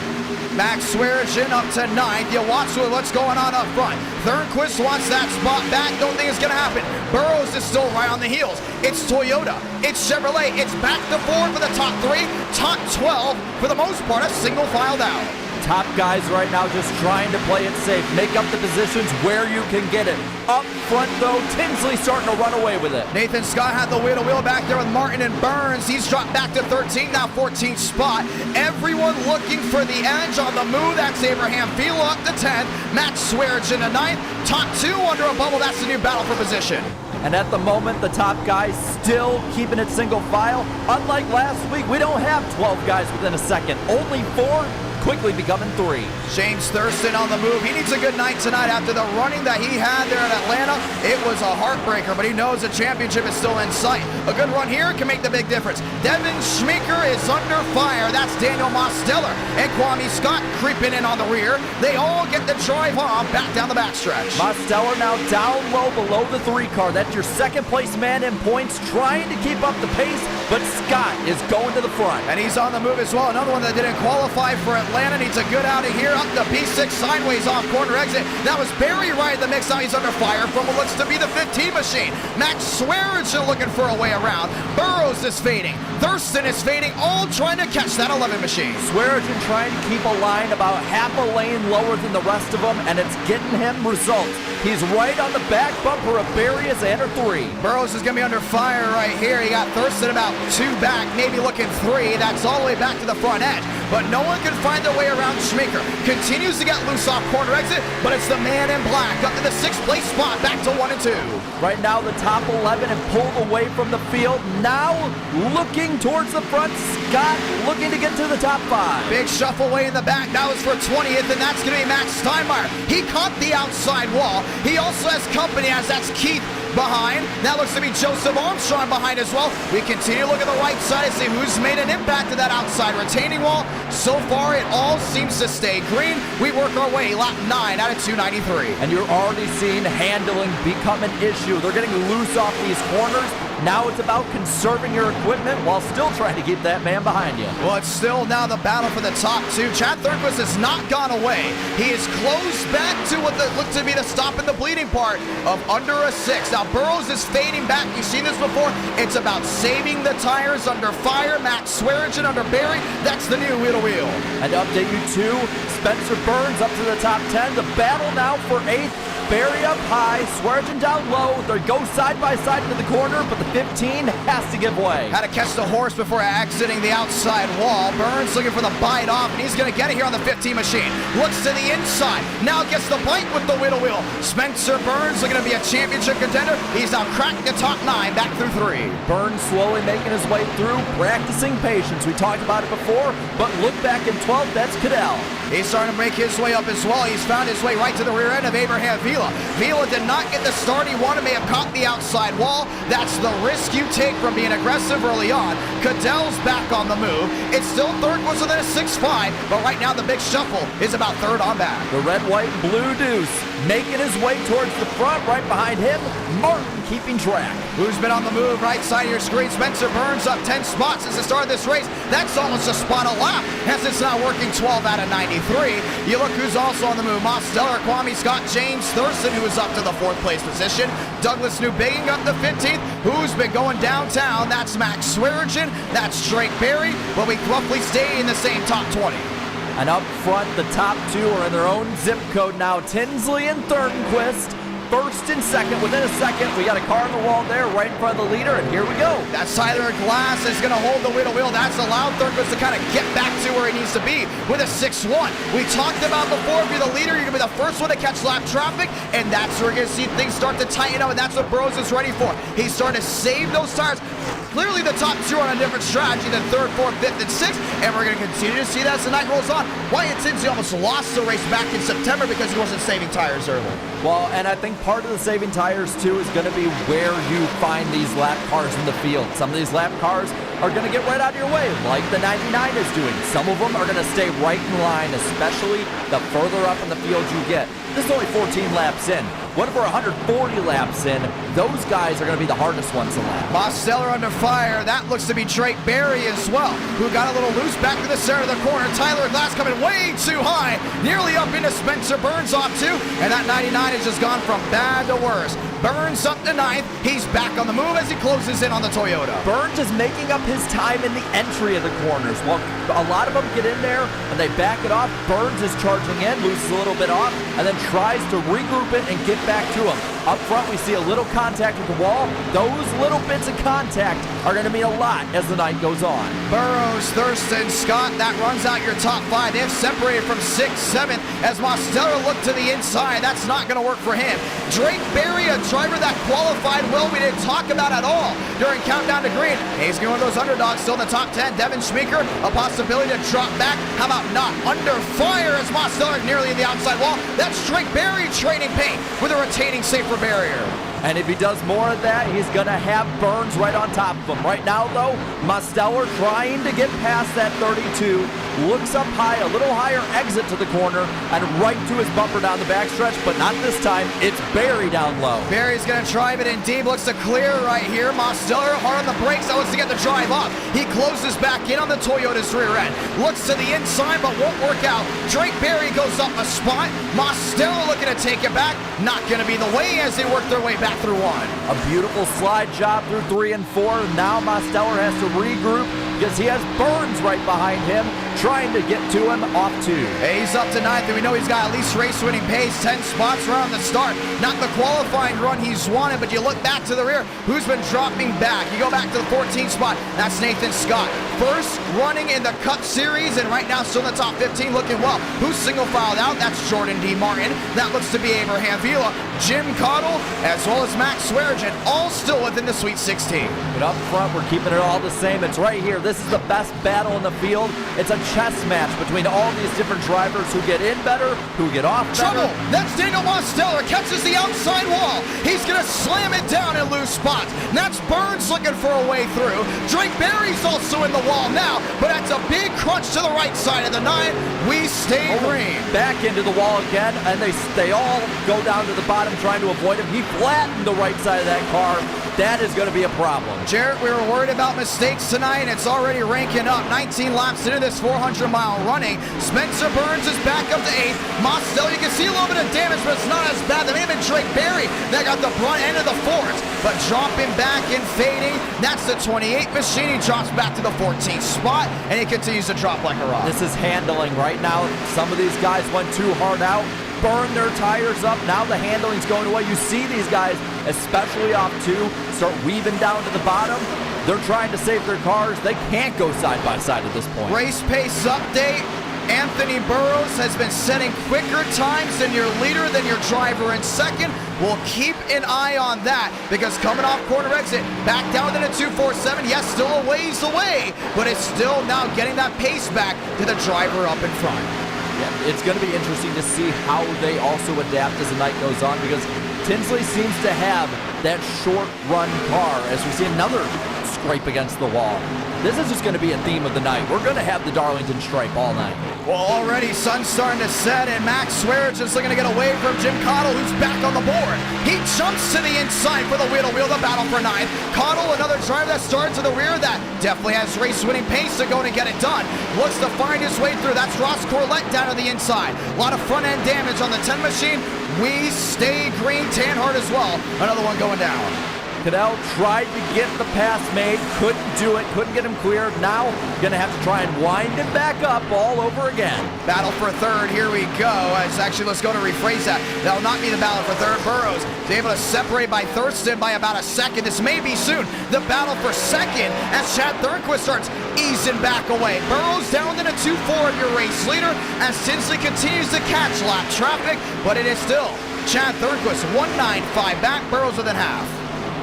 Max Swearigan up to 9th. You watch what's going on up front. Thornquist wants that spot back. Don't think it's going to happen. Burrows is still right on the heels. It's Toyota. It's Chevrolet. It's back to 4 for the top 3. Top 12, for the most part, a single filed out. Top guys right now just trying to play it safe. Make up the positions where you can get it. Up front, though, Tinsley starting to run away with it. Nathan Scott had the wheel to wheel back there with Martin and Burns. He's dropped back to 13, now 14th spot. Everyone looking for the edge on the move. That's Abraham Fila up to 10th. Max Swearigan to 9th. Top 2 under a bubble. That's the new battle for position. And at the moment, the top guys still keeping it single file. Unlike last week, we don't have 12 guys within a second. Only 4. quickly becoming 3. James Thurston on the move. He needs a good night tonight after the running that he had there in Atlanta. It was a heartbreaker, but he knows the championship is still in sight. A good run here can make the big difference. Devin Schmeeker is under fire. That's Daniel Mosteller and Kwame Scott creeping in on the rear. They all get the drive on back down the backstretch. Mosteller now down low below the 3 car. That's your second place man in points, trying to keep up the pace, but Scott is going to the front. And he's on the move as well. Another one that didn't qualify for Atlanta needs a good out of here. Up the P6 sideways off corner exit. That was Barry right in the mix. Now he's under fire from what looks to be the 15 machine. Max Swearinger looking for a way around. Burrows is fading. Thurston is fading, all trying to catch that 11 machine. Swearinger trying to keep a line about half a lane lower than the rest of them, and it's getting him results. He's right on the back bumper of Barry as they enter 3. Burrows is going to be under fire right here. You got Thurston about 2 back, maybe looking 3. That's all the way back to the front edge. But no one can find their way around Schmeeker. Continues to get loose off corner exit, but it's the man in black up to the 6th place spot, back to 1 and 2. Right now, the top 11 have pulled away from the field. Now, looking towards the front, Scott looking to get to the top 5. Big shuffle way in the back. That was for 20th, and that's going to be Max Steinmeier. He caught the outside wall. He also has company, as that's Keith behind. That looks to be Joseph Armstrong behind as well. We continue to look at the right side and see who's made an impact to that outside retaining wall. So far, it all seems to stay green. We work our way lap 9 out of 293. And you're already seeing handling become an issue. They're getting loose off these corners. Now it's about conserving your equipment while still trying to keep that man behind you. Well, it's still now the battle for the top 2. Chad Thurquist has not gone away. He is close back to what looked to be the stop in the bleeding part of under a 6. Now, Burrows is fading back. You've seen this before. It's about saving the tires under fire. Max Swearinger under Barry. That's the new wheel to wheel. And to update you too, Spencer Burns up to the top 10. The battle now for 8th. Barry up high, Swearinger down low. They go side by side into the corner, but the 15 has to give way. Had to catch the horse before exiting the outside wall. Burns looking for the bite off, and he's going to get it here on the 15 machine. Looks to the inside. Now gets the bite with the wheel to wheel. Spencer Burns looking to be a championship contender. He's now cracked the top 9 back through 3. Burns slowly making his way through, practicing patience. We talked about it before, but look back in 12th, that's Cadell. He's starting to make his way up as well. He's found his way right to the rear end of Abraham Vila. Vila did not get the start he wanted, may have caught the outside wall. That's the risk you take from being aggressive early on. Cadell's back on the move. It's still third, was within a 6-5, but right now the big shuffle is about third on back. The red, white, and blue deuce making his way towards the front. Right behind him, Martin keeping track. Who's been on the move? Right side of your screen. Spencer Burns up 10 spots since the start of this race. That's almost a spot a lap, as it's now working 12 out of 93. You look who's also on the move. Mosteller, Kwame Scott, James Thurston, who is up to the 4th place position. Douglas Newbigging up to 15th. Who's been going downtown? That's Max Swearinger. That's Drake Berry. But we roughly stay in the same top 20. And up front, the top 2 are in their own zip code now. Tinsley and Thornquist, first and second. Within a second, we got a car on the wall there right in front of the leader, and here we go. That Tyler Glass is going to hold the wheel to wheel. That's allowed Thornquist to kind of get back to where he needs to be with a 6-1. We talked about before, if you're the leader, you're going to be the first one to catch lap traffic, and that's where we're going to see things start to tighten up, and that's what Burrows is ready for. He's starting to save those tires. Clearly the top 2 are on a different strategy than 3rd, 4th, 5th, and 6th, and we're going to continue to see that as the night rolls on. Wyatt Tinsley almost lost the race back in September because he wasn't saving tires early. Well, and I think part of the saving tires, too, is going to be where you find these lap cars in the field. Some of these lap cars are going to get right out of your way, like the 99 is doing. Some of them are going to stay right in line, especially the further up in the field you get. This is only 14 laps in. What if we're 140 laps in? Those guys are going to be the hardest ones to lap. Mosteller under fire. That looks to be Drake Berry as well, who got a little loose back to the center of the corner. Tyler Glass coming way too high, nearly up into Spencer Burns off too, and that 99 has just gone from bad to worse. Burns up to 9th. He's back on the move as he closes in on the Toyota. Burns is making up his time in the entry of the corners. Well, a lot of them get in there and they back it off. Burns is charging in, loses a little bit off, and then tries to regroup it and get get back to him. Up front, we see a little contact with the wall. Those little bits of contact are going to mean a lot as the night goes on. Burrows, Thurston, Scott, that runs out your top 5. They've separated from 6th, 7th as Mosteller looked to the inside. That's not going to work for him. Drake Berry, a driver that qualified well, we didn't talk about at all during Countdown to Green. He's going to one of those underdogs still in the top 10. Devin Schmeeker, a possibility to drop back. How about not? Under fire as Mosteller nearly in the outside wall. That's Drake Berry trading paint with a retaining safer barrier. And if he does more of that, he's going to have Burns right on top of him. Right now, though, Mosteller trying to get past that 32, looks up high, a little higher exit to the corner, and right to his bumper down the backstretch, but not this time. It's Berry down low. Berry's going to drive it in deep, looks to clear right here. Mosteller hard on the brakes, that wants to get the drive up. He closes back in on the Toyota's rear end. Looks to the inside, but won't work out. Drake Berry goes up a spot. Mosteller looking to take it back. Not going to be the way as they work their way back through 1. A beautiful slide job through 3 and 4. Now Mosteller has to regroup because he has Burns right behind him, trying to get to him off 2. He's up to 9th, and we know he's got at least race-winning pace, 10 spots around the start. Not the qualifying run he's wanted, but you look back to the rear, who's been dropping back? You go back to the 14th spot, that's Nathan Scott. First running in the Cup Series, and right now still in the top 15, looking well. Who's single-filed out? That's Jordan D. Martin. That looks to be Abraham Vila, Jim Cottle, as well as Max Swearigan, all still within the Sweet 16. But up front, we're keeping it all the same. It's right here. This is the best battle in the field. It's a chess match between all these different drivers who get in better, who get off better. Trouble! That's Daniel Mosteller, catches the outside wall. He's gonna slam it down and lose spots. And that's Burns looking for a way through. Drake Berry's also in the wall now, but that's a big crunch to the right side of the 9. We stay green. Back into the wall again, and they all go down to the bottom trying to avoid him. He flattened the right side of that car. That is going to be a problem. Jarrett, we were worried about mistakes tonight, and it's already ranking up. 19 laps into this 400-mile running. Spencer Burns is back up to 8th. Mosteller, you can see a little bit of damage, but it's not as bad. There may have been Drake Berry that got the front end of the 4s, but dropping back and fading. That's the 28 machine. He drops back to the 14th spot, and he continues to drop like a rock. This is handling right now. Some of these guys went too hard out, burn their tires up. Now the handling's going away. You see these guys, especially off 2, start weaving down to the bottom. They're trying to save their cars. They can't go side by side at this point. Race pace update. Anthony Burrows has been setting quicker times than your leader, than your driver in second. We'll keep an eye on that because coming off corner exit, back down within a 2.47. Yes, still a ways away, but it's still now getting that pace back to the driver up in front. Yeah, it's going to be interesting to see how they also adapt as the night goes on because Tinsley seems to have that short run car as we see another scrape against the wall. This is just going to be a theme of the night. We're going to have the Darlington stripe all night. Well, already sun's starting to set, and Max Swearigan's looking to get away from Jim Cottle, who's back on the board. He jumps to the inside for the wheel-to-wheel, the battle for 9th. Cottle, another driver that starts to the rear, that definitely has race-winning pace to go and get it done. Looks to find his way through. That's Ross Corlett down to the inside. A lot of front-end damage on the 10 machine. We stay green. Tanhart as well. Another one going down. Cadell tried to get the pass made, couldn't do it, couldn't get him cleared. Now, gonna have to try and wind it back up all over again. Battle for 3rd, here we go. Let's go to rephrase that. That'll not be the battle for 3rd. Burrows is able to separate by Thurston by about a second. This may be soon the battle for 2nd as Chad Thornquist starts easing back away. Burrows down in a 2.4 of your race leader as Tinsley continues to catch lap traffic, but it is still Chad Thornquist 1.95 back, Burrows within half.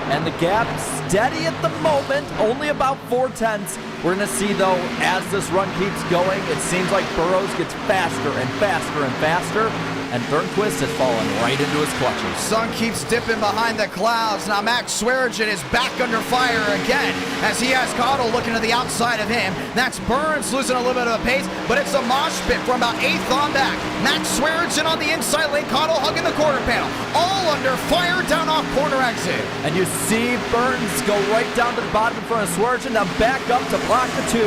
And the gap steady at the moment, only about 4/10. We're going to see, though, as this run keeps going, it seems like Burrows gets faster and faster and faster, and Thornquist has fallen right into his clutches. Sun keeps dipping behind the clouds. Now Max Swearigan is back under fire again as he has Cottle looking to the outside of him. That's Burns losing a little bit of the pace, but it's a mosh pit from about 8th on back. Max Swearigan on the inside lane, Cottle hugging the quarter panel. All under fire down off corner exit. And you see Burns go right down to the bottom in front of Swearigan, now back up to block the 2.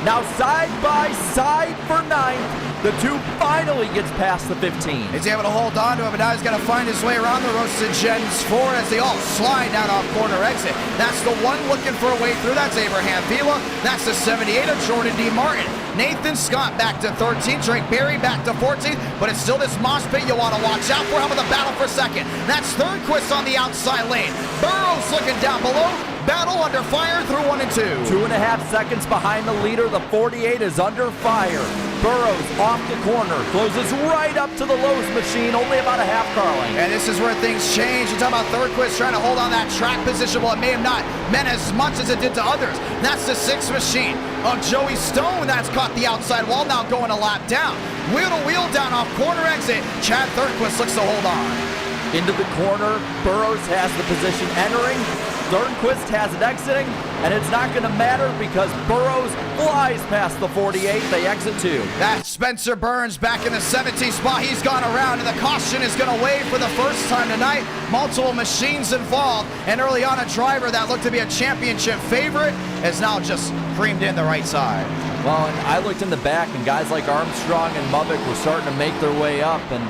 Now side by side for 9th. The 2 finally gets past the 15. He's able to hold on to him, but now he's got to find his way around the Roasted Gens 4 as they all slide down off corner exit. That's the one looking for a way through. That's Abraham Vila. That's the 78 of Jordan D. Martin. Nathan Scott back to 13th. Drake Berry back to 14th. But it's still this mosh pit you want to watch out for. How about the battle for second? That's Thornquist on the outside lane. Burrows looking down below. Battle under fire through 1 and 2. 2.5 seconds behind the leader. The 48 is under fire. Burrows off the corner, closes right up to the Lowe's machine, only about a half car length. And this is where things change. You're talking about Thornquist trying to hold on that track position. Well, it may have not meant as much as it did to others. That's the 6th machine of Joey Stone that's caught the outside wall, now going a lap down. Wheel to wheel down off corner exit. Chad Thornquist looks to hold on. Into the corner, Burrows has the position entering. Thornquist has it exiting, and it's not going to matter because Burrows flies past the 48. They exit 2. That's Spencer Burns back in the 17th spot. He's gone around, and the caution is going to wave for the first time tonight. Multiple machines involved, and early on a driver that looked to be a championship favorite is now just creamed in the right side. Well, and I looked in the back, and guys like Armstrong and Mubbock were starting to make their way up, and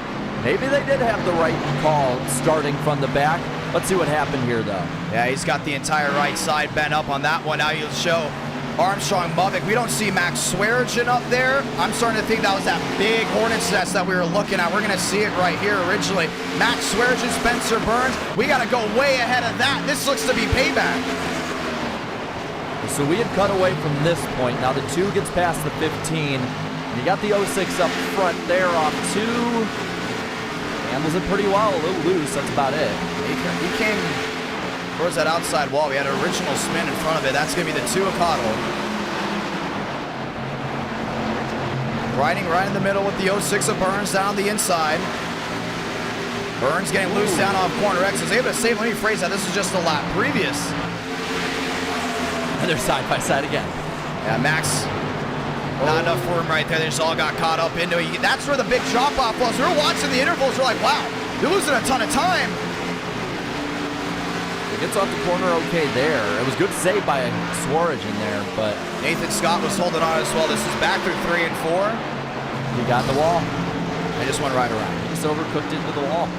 maybe they did have the right call starting from the back. Let's see what happened here, though. Yeah, he's got the entire right side bent up on that one. Now you'll show Armstrong Mubbock. We don't see Max Swearigan up there. I'm starting to think that was that big Hornet's nest that we were looking at. We're going to see it right here originally. Max Swearigan, Spencer Burns. We got to go way ahead of that. This looks to be payback. So we had cut away from this point. Now the 2 gets past the 15. You got the 06 up front there off 2. Handles it pretty well, a little loose, that's about it. He came towards that outside wall. We had an original spin in front of it. That's going to be the 2 of Cottle. Riding right in the middle with the 06 of Burns down the inside. Burns getting loose down off corner X. Is able to save. Let me phrase that. This is just the lap previous. And they're side by side again. Yeah, Max. Not enough for him right there. They just all got caught up into it. That's where the big drop-off was. We were watching the intervals. We're like, wow, you're losing a ton of time. It gets off the corner okay there. It was good save by Swearigan there, but Nathan Scott was holding on as well. This is back through 3 and 4. he got the wall. They just went right around. Just overcooked into the wall.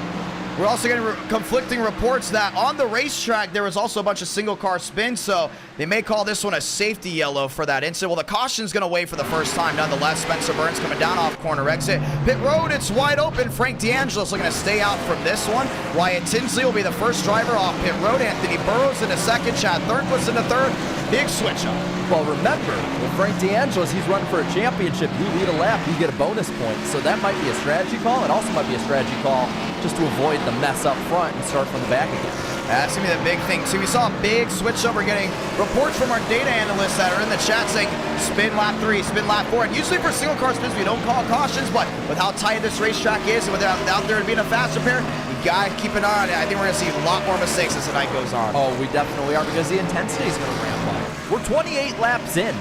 We're also getting conflicting reports that on the racetrack there was also a bunch of single car spins, so they may call this one a safety yellow for that incident. Well, the caution's going to wave for the first time nonetheless. Spencer Burns coming down off corner exit. Pit road, it's wide open. Frank D'Angelo's looking to stay out from this one. Wyatt Tinsley will be the first driver off pit road. Anthony Burrows in the second. Chad Thornquist in the third. Big switch up. Well, remember, with Frank D'Angelo's, he's running for a championship. You lead a lap, you get a bonus point. So that might be a strategy call. It also might be a strategy call just to avoid the mess up front and start from the back again. That's going to be the big thing, too. We saw a big switch up. We're getting reports from our data analysts that are in the chat saying spin lap 3, spin lap 4. And usually for single car spins, we don't call cautions, but with how tight this racetrack is and without there being a faster pair, you got to keep an eye on it. I think we're going to see a lot more mistakes as the night goes on. Oh, we definitely are, because the intensity is going to ramp up. We're 28 laps in.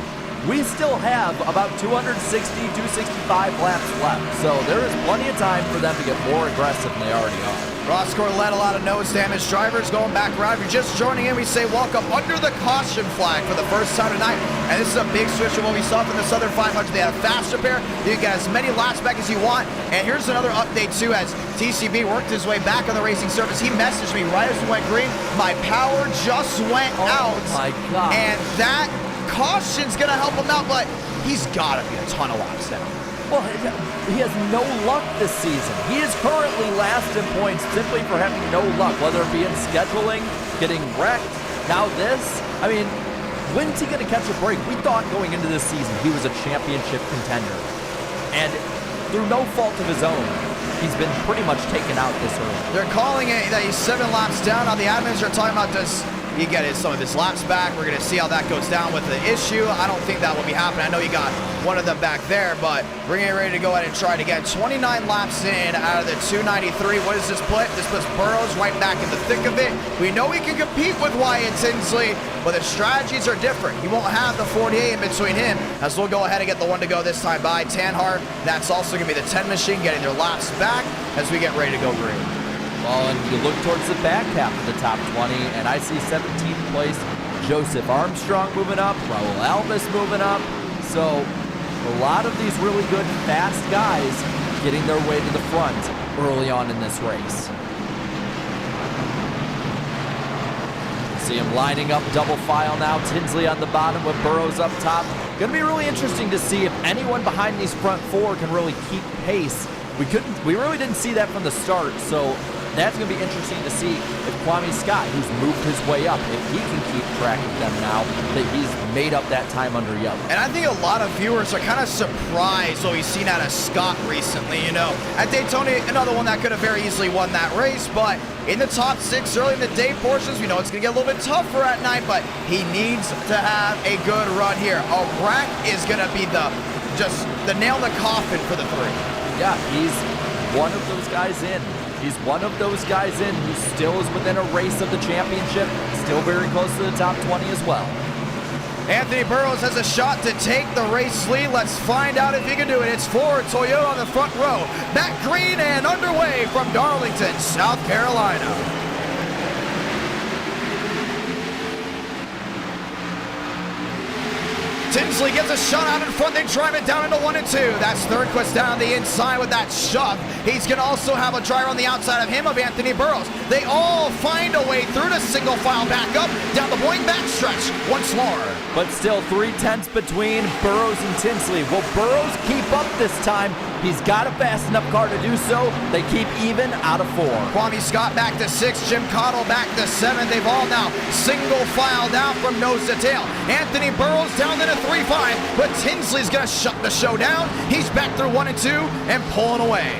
We still have about 260, 265 laps left. So there is plenty of time for them to get more aggressive than they already are. Ross Corlett, a lot of nose damage. Drivers going back around. If you're just joining in, we say welcome under the caution flag for the first time tonight. And this is a big switch from what we saw from the Southern 500. They had a faster pair. You can get as many laps back as you want. And here's another update, too, as TCB worked his way back on the racing surface. He messaged me right as we went green. My power just went out. Oh, my God. And that caution's going to help him out, but he's got to be a ton of laps down. Well, he has no luck this season. He is currently last in points simply for having no luck, whether it be in scheduling, getting wrecked, now this. I mean, when's he going to catch a break? We thought going into this season he was a championship contender. And through no fault of his own, he's been pretty much taken out this early. They're calling it that he's 7 laps down. Now the admins are talking about this. He get some of his laps back. We're going to see how that goes down with the issue. I don't think that will be happening. I know you got one of them back there, but we're getting ready to go ahead and try it again. 29 laps in out of the 293. What does this put? This puts Burrows right back in the thick of it. We know he can compete with Wyatt Tinsley, but the strategies are different. He won't have the 48 in between him, as we'll go ahead and get the one to go this time by Tanhart. That's also going to be the 10 machine getting their laps back as we get ready to go green. Well, and you look towards the back half of the top 20, and I see 17th place Joseph Armstrong moving up, Raul Alvis moving up, So a lot of these really good, fast guys getting their way to the front early on in this race. See him lining up double file now. Tinsley on the bottom with Burrows up top. Going to be really interesting to see if anyone behind these front four can really keep pace. We really didn't see that from the start, so that's going to be interesting to see if Kwame Scott, who's moved his way up, if he can keep track of them now that he's made up that time under yellow. And I think a lot of viewers are kind of surprised what we've seen out of Scott recently. You know, at Daytona, another one that could have very easily won that race, but in the top 6 early in the day portions, we know it's going to get a little bit tougher at night, but he needs to have a good run here. A wreck is going to be the nail in the coffin for the 3. Yeah, he's one of those guys in. He's one of those guys in who still is within a race of the championship, still very close to the top 20 as well. Anthony Burrows has a shot to take the race lead. Let's find out if he can do it. It's Ford Toyota on the front row. Back green and underway from Darlington, South Carolina. Tinsley gets a shot out in front. They drive it down into 1 and 2. That's Thornquist down the inside with that shove. He's going to also have a driver on the outside of him, of Anthony Burrows. They all find a way through to single file back up, down the point backstretch once more. But still 3/10 between Burrows and Tinsley. Will Burrows keep up this time? He's got a fast enough car to do so. They keep even out of 4. Kwame Scott back to 6. Jim Cottle back to 7. They've all now single filed out from nose to tail. Anthony Burrows down into 3-5, but Tinsley's going to shut the show down. He's back through 1 and 2 and pulling away.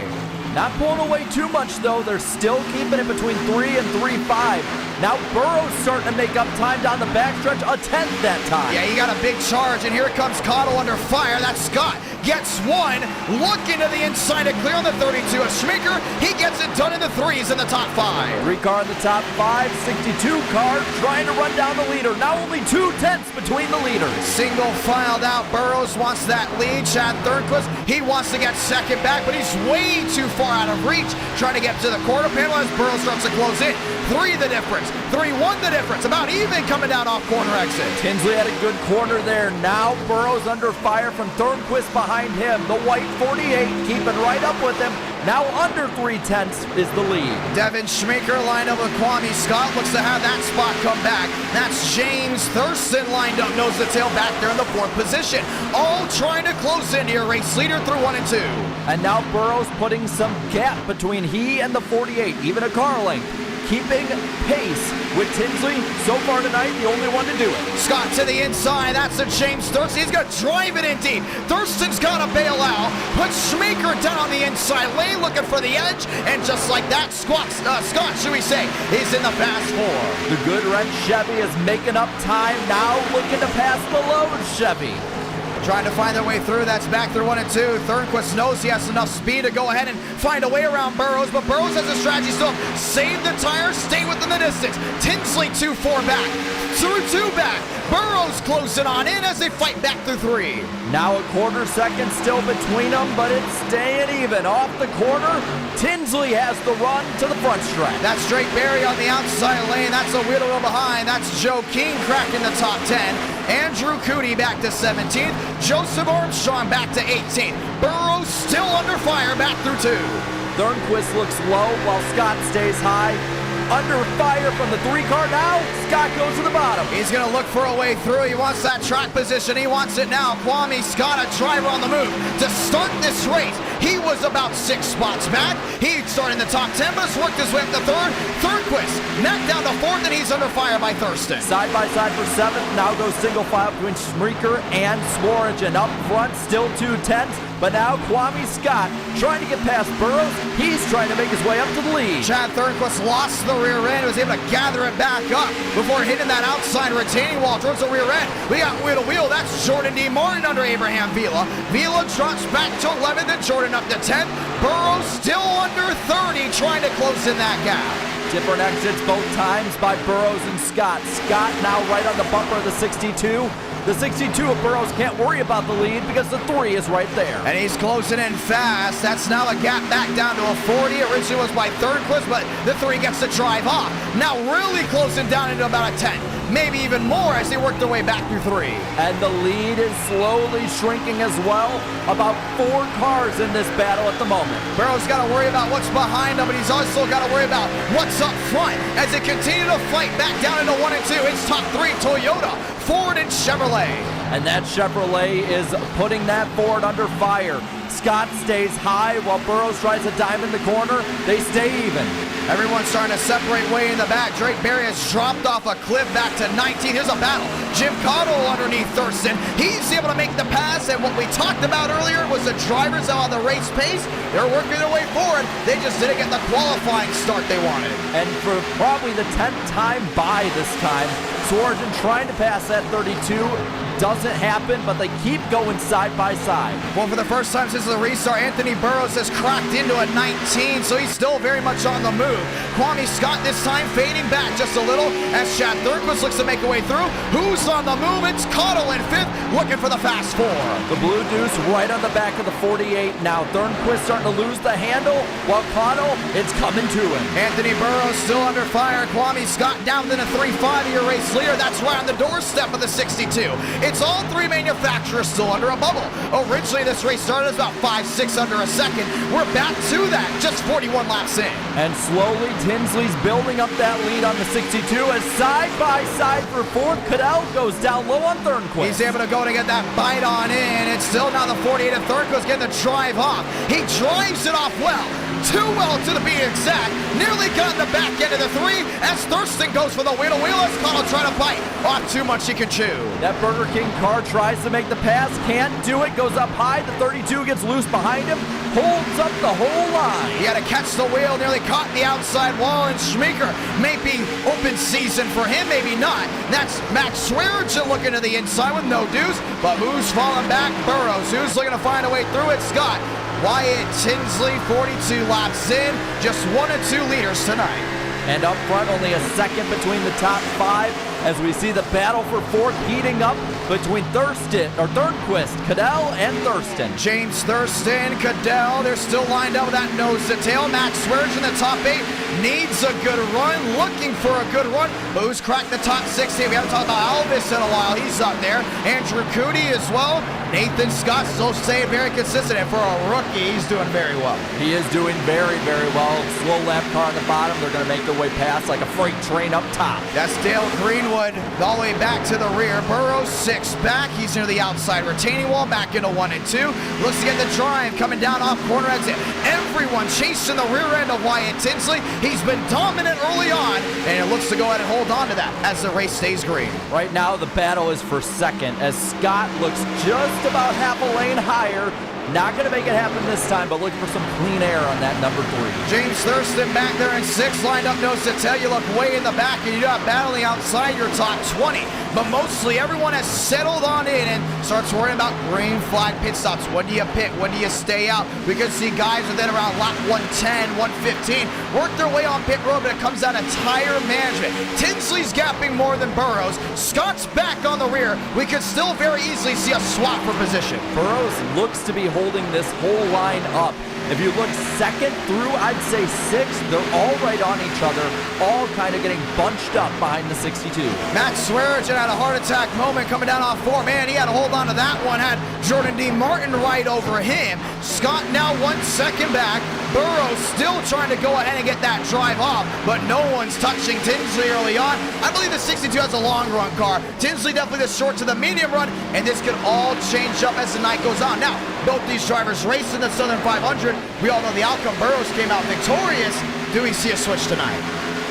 Not pulling away too much, though. They're still keeping it between 3 and 3-5. Now Burrows starting to make up time down the backstretch, a 10th that time. Yeah, he got a big charge, and here comes Cottle under fire. That's Scott. Gets 1, looking to the inside to clear on the 32 of Schmeeker. He gets it done in the 3s in the top 5. 3 car in the top 5, 62 car trying to run down the leader. Now only 2/10 between the leaders. Single filed out. Burrows wants that lead. Chad Thornquist, he wants to get second back, but he's way too far out of reach. Trying to get to the quarter panel as Burrows starts to close in. 3 the difference. 3-1 the difference. About even coming down off corner exit. Tinsley had a good corner there. Now Burrows under fire from Thornquist behind him. The white 48 keeping right up with him. Now under 3/10 is the lead. Devin Schmeeker lined up with Kwame Scott. Looks to have that spot come back. That's James Thurston lined up nose to tail back there in the 4th position. All trying to close in your race leader through 1 and 2. And now Burrows putting some gap between he and the 48, even a car length. Keeping pace with Tinsley so far tonight, the only one to do it. Scott to the inside. That's a James Thurston. He's going to drive it in deep. Thurston's got to bail out. Put Schmeeker down on the inside lane looking for the edge. And just like that, Scott, should we say, is in the fast 4. The good red Chevy is making up time now, looking to pass the load Chevy. Trying to find their way through. That's back through 1 and 2. Thornquist knows he has enough speed to go ahead and find a way around Burrows, but Burrows has a strategy still. Save the tires, stay within the distance. Tinsley 2-4 back, through 2 back. Burrows closing on in as they fight back through 3. Now a quarter second still between them, but it's staying even. Off the corner, Tinsley has the run to the front stretch. That's Drake Berry on the outside lane. That's a wheel behind. That's Joe King cracking the top 10. Andrew Cootie back to 17th. Joseph Armstrong back to 18th. Burrows still under fire back through 2. Thornquist looks low while Scott stays high. Under fire from the 3 car now. Scott goes to the bottom. He's going to look for a way through. He wants that track position. He wants it now. Kwame Scott, a driver on the move to start this race. He was about 6 spots back. He started in the top 10, but has worked his way up to 3rd. Thornquist knocked down to 4th, and he's under fire by Thurston. Side by side for 7th. Now goes single file between Schmeeker and Swarage. Up front, still 2/10. But now Kwame Scott trying to get past Burrows. He's trying to make his way up to the lead. Chad Thornquist lost the rear end, was able to gather it back up before hitting that outside retaining wall towards the rear end. We got wheel to wheel. That's Jordan D. Martin under Abraham Vila. Vila drops back to 11th and Jordan up to 10th. Burrows still under 30, trying to close in that gap. Different exits both times by Burrows and Scott. Scott now right on the bumper of the 62. The 62 of Burrows can't worry about the lead because the 3 is right there. And he's closing in fast. That's now a gap back down to a 40. Originally was by Thornquist, but the 3 gets to drive off. Now really closing down into about a 10. maybe even more as they work their way back through 3. And the lead is slowly shrinking as well. About 4 cars in this battle at the moment. Burrow's got to worry about what's behind him, but he's also got to worry about what's up front as they continue to fight back down into 1 and 2. It's top 3, Toyota, Ford, and Chevrolet. And that Chevrolet is putting that Ford under fire. Scott stays high while Burrows tries to dive in the corner. They stay even. Everyone's starting to separate way in the back. Drake Berry has dropped off a cliff back to 19. Here's a battle. Jim Cottle underneath Thurston. He's able to make the pass, and what we talked about earlier was the drivers out on the race pace. They're working their way forward. They just didn't get the qualifying start they wanted. And for probably the 10th time by this time, Swarjan trying to pass that 32. Doesn't happen, but they keep going side by side. Well, for the first time since the restart, Anthony Burrows has cracked into a 19, so he's still very much on the move. Kwame Scott this time fading back just a little as Chad Thurquist looks to make a way through. Who's on the move? It's Cottle in 5th, looking for the fast 4. The Blue Deuce right on the back of the 48 now. Thornquist starting to lose the handle, while Cottle, it's coming to him. Anthony Burrows still under fire. Kwame Scott down to the 3-5-year race leader. That's right on the doorstep of the 62. It's all 3 manufacturers still under a bubble. Originally, this race started as about 5-6 under a second. We're back to that, just 41 laps in. And slowly, Tinsley's building up that lead on the 62 as side by side for 4th. Cadell goes down low on Thornquist. He's able to go to get that bite on in. It's still now the 48 of Thornquist getting the drive off. He drives it off well. Too well to be exact. Nearly got in the back end of the 3 as Thurston goes for the wheel-to-wheel as Cottle trying to bite off too much he can chew. That Burger King car tries to make the pass, can't do it, goes up high. The 32 gets loose behind him, holds up the whole line. He had to catch the wheel, nearly caught the outside wall, and Schmeeker may be open season for him, maybe not. That's Max Swearengin looking to the inside with no dues, but who's falling back? Burrows. Who's looking to find a way through it? Scott. Wyatt Tinsley, 42 laps in, just 1 or 2 leaders tonight. And up front, only a second between the top 5 as we see the battle for 4th heating up between Thornquist, Cadell, and Thurston. James Thurston, Cadell, they're still lined up with that nose to tail. Max Swearengin in the top 8 needs a good run, looking for a good run. But who's cracked the top 16? We haven't talked about Elvis in a while. He's up there. Andrew Cootie as well. Nathan Scott still staying very consistent, and for a rookie, he's doing very well. He is doing very, very well. Slow lap car on the bottom. They're going to make their way past like a freight train up top. That's Dale Greenwood all the way back to the rear. Burrows 6 back. He's near the outside retaining wall, back into 1 and 2. Looks to get the drive coming down off corner exit. Everyone chasing the rear end of Wyatt Tinsley. He's been dominant early on, and it looks to go ahead and hold on to that as the race stays green. Right now, the battle is for 2nd as Scott looks just about half a lane higher. Not going to make it happen this time, but looking for some clean air on that number 3. James Thurston back there in 6, lined up nose to tail. You look way in the back, and you're not battling outside your top 20. But mostly everyone has settled on in and starts worrying about green flag pit stops. When do you pit? When do you stay out? We could see guys within around lap 110, 115 work their way on pit road, but it comes down to tire management. Tinsley's gapping more than Burrows. Scott's back on the rear. We could still very easily see a swap for position. Burrows looks to be holding this whole line up. If you look 2nd through, I'd say 6th, they're all right on each other, all kind of getting bunched up behind the 62. Max Swearengin had a heart attack moment coming down off 4. Man, he had to hold on to that one. Had Jordan D. Martin right over him. Scott now 1 second back. Burrows still trying to go ahead and get that drive off, but no one's touching Tinsley early on. I believe the 62 has a long run car. Tinsley definitely the short to the medium run, and this could all change up as the night goes on. Now, both these drivers racing the Southern 500. We all know the outcome. Burrows came out victorious. Do we see a switch tonight?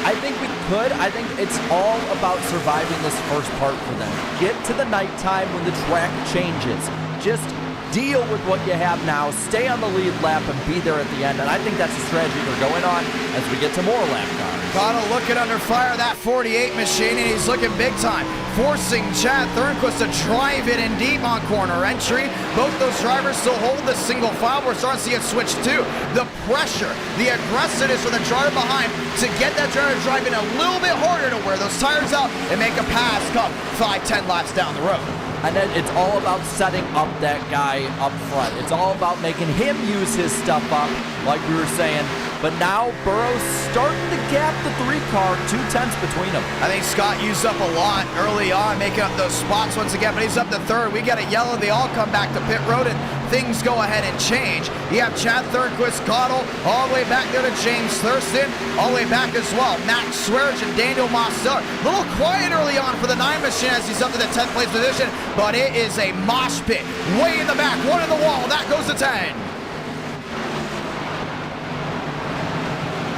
I think we could. I think it's all about surviving this first part for them. Get to the nighttime when the track changes. Just deal with what you have now, stay on the lead lap, and be there at the end. And I think that's the strategy they're going on as we get to more lap cars. Cottle looking under fire, that 48 machine, and he's looking big time, forcing Chad Thornquist to drive it in deep on corner entry. Both those drivers still hold the single file. We're starting to see it switch too. The pressure, the aggressiveness for the driver behind to get that driver driving a little bit harder to wear those tires out and make a pass come 5-10 laps down the road. And then it's all about setting up that guy up front. It's all about making him use his stuff up, like we were saying. But now Burrows starting to gap the 3 car, 2/10 between them. I think Scott used up a lot early on, making up those spots once again, but he's up to 3rd. We got a yellow. They all come back to pit road, and things go ahead and change. You have Chad Thurnquist, Cottle, all the way back there to James Thurston, all the way back as well. Max Swearge and Daniel Mosteller. A little quiet early on for the 9 machine as he's up to the 10th place position, but it is a mosh pit. Way in the back, one in the wall. That goes to 10.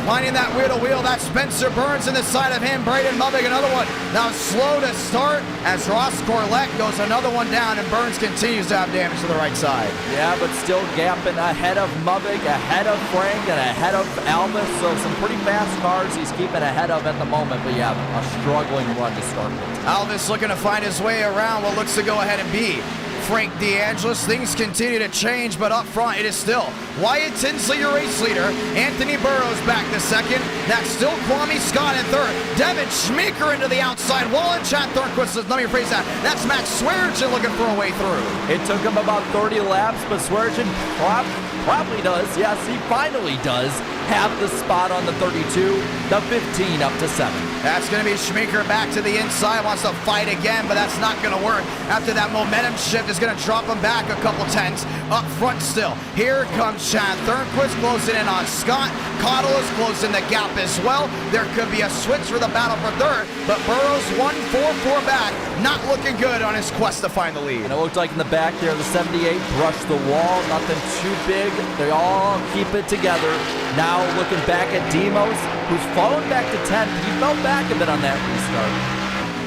Finding that wheel to wheel, that's Spencer Burns in the side of him. Braden Mubig, another one. Now slow to start as Ross Corlett goes another one down, and Burns continues to have damage to the right side. Yeah, but still gapping ahead of Mubig, ahead of Frank, and ahead of Alvis. So some pretty fast cars he's keeping ahead of at the moment. But yeah, a struggling run to start with. Alvis looking to find his way around what looks to go ahead and be Frank DeAngelis. Things continue to change, but up front it is still Wyatt Tinsley, your race leader. Anthony Burrows back to 2nd. That's still Kwame Scott in 3rd. Devin Schmeeker into the outside wall, and Chad Thurnquist, let me rephrase that. That's Max Swearengin looking for a way through. It took him about 30 laps, but Swearengin probably does. Yes, he finally does have the spot on the 32, the 15 up to 7. That's going to be Schmeeker back to the inside, wants to fight again, but that's not going to work. After that momentum shift is going to drop him back a couple tenths. Up front still. Here comes Chad Thurnquist closing in on Scott. Cottle is closing the gap as well. There could be a switch for the battle for 3rd, but Burrows 1-4-4 back. Not looking good on his quest to find the lead. And it looked like in the back there, the 78 brushed the wall. Nothing too big. They all keep it together. Now looking back at Demos, who's fallen back to 10th. He fell back a bit on that restart.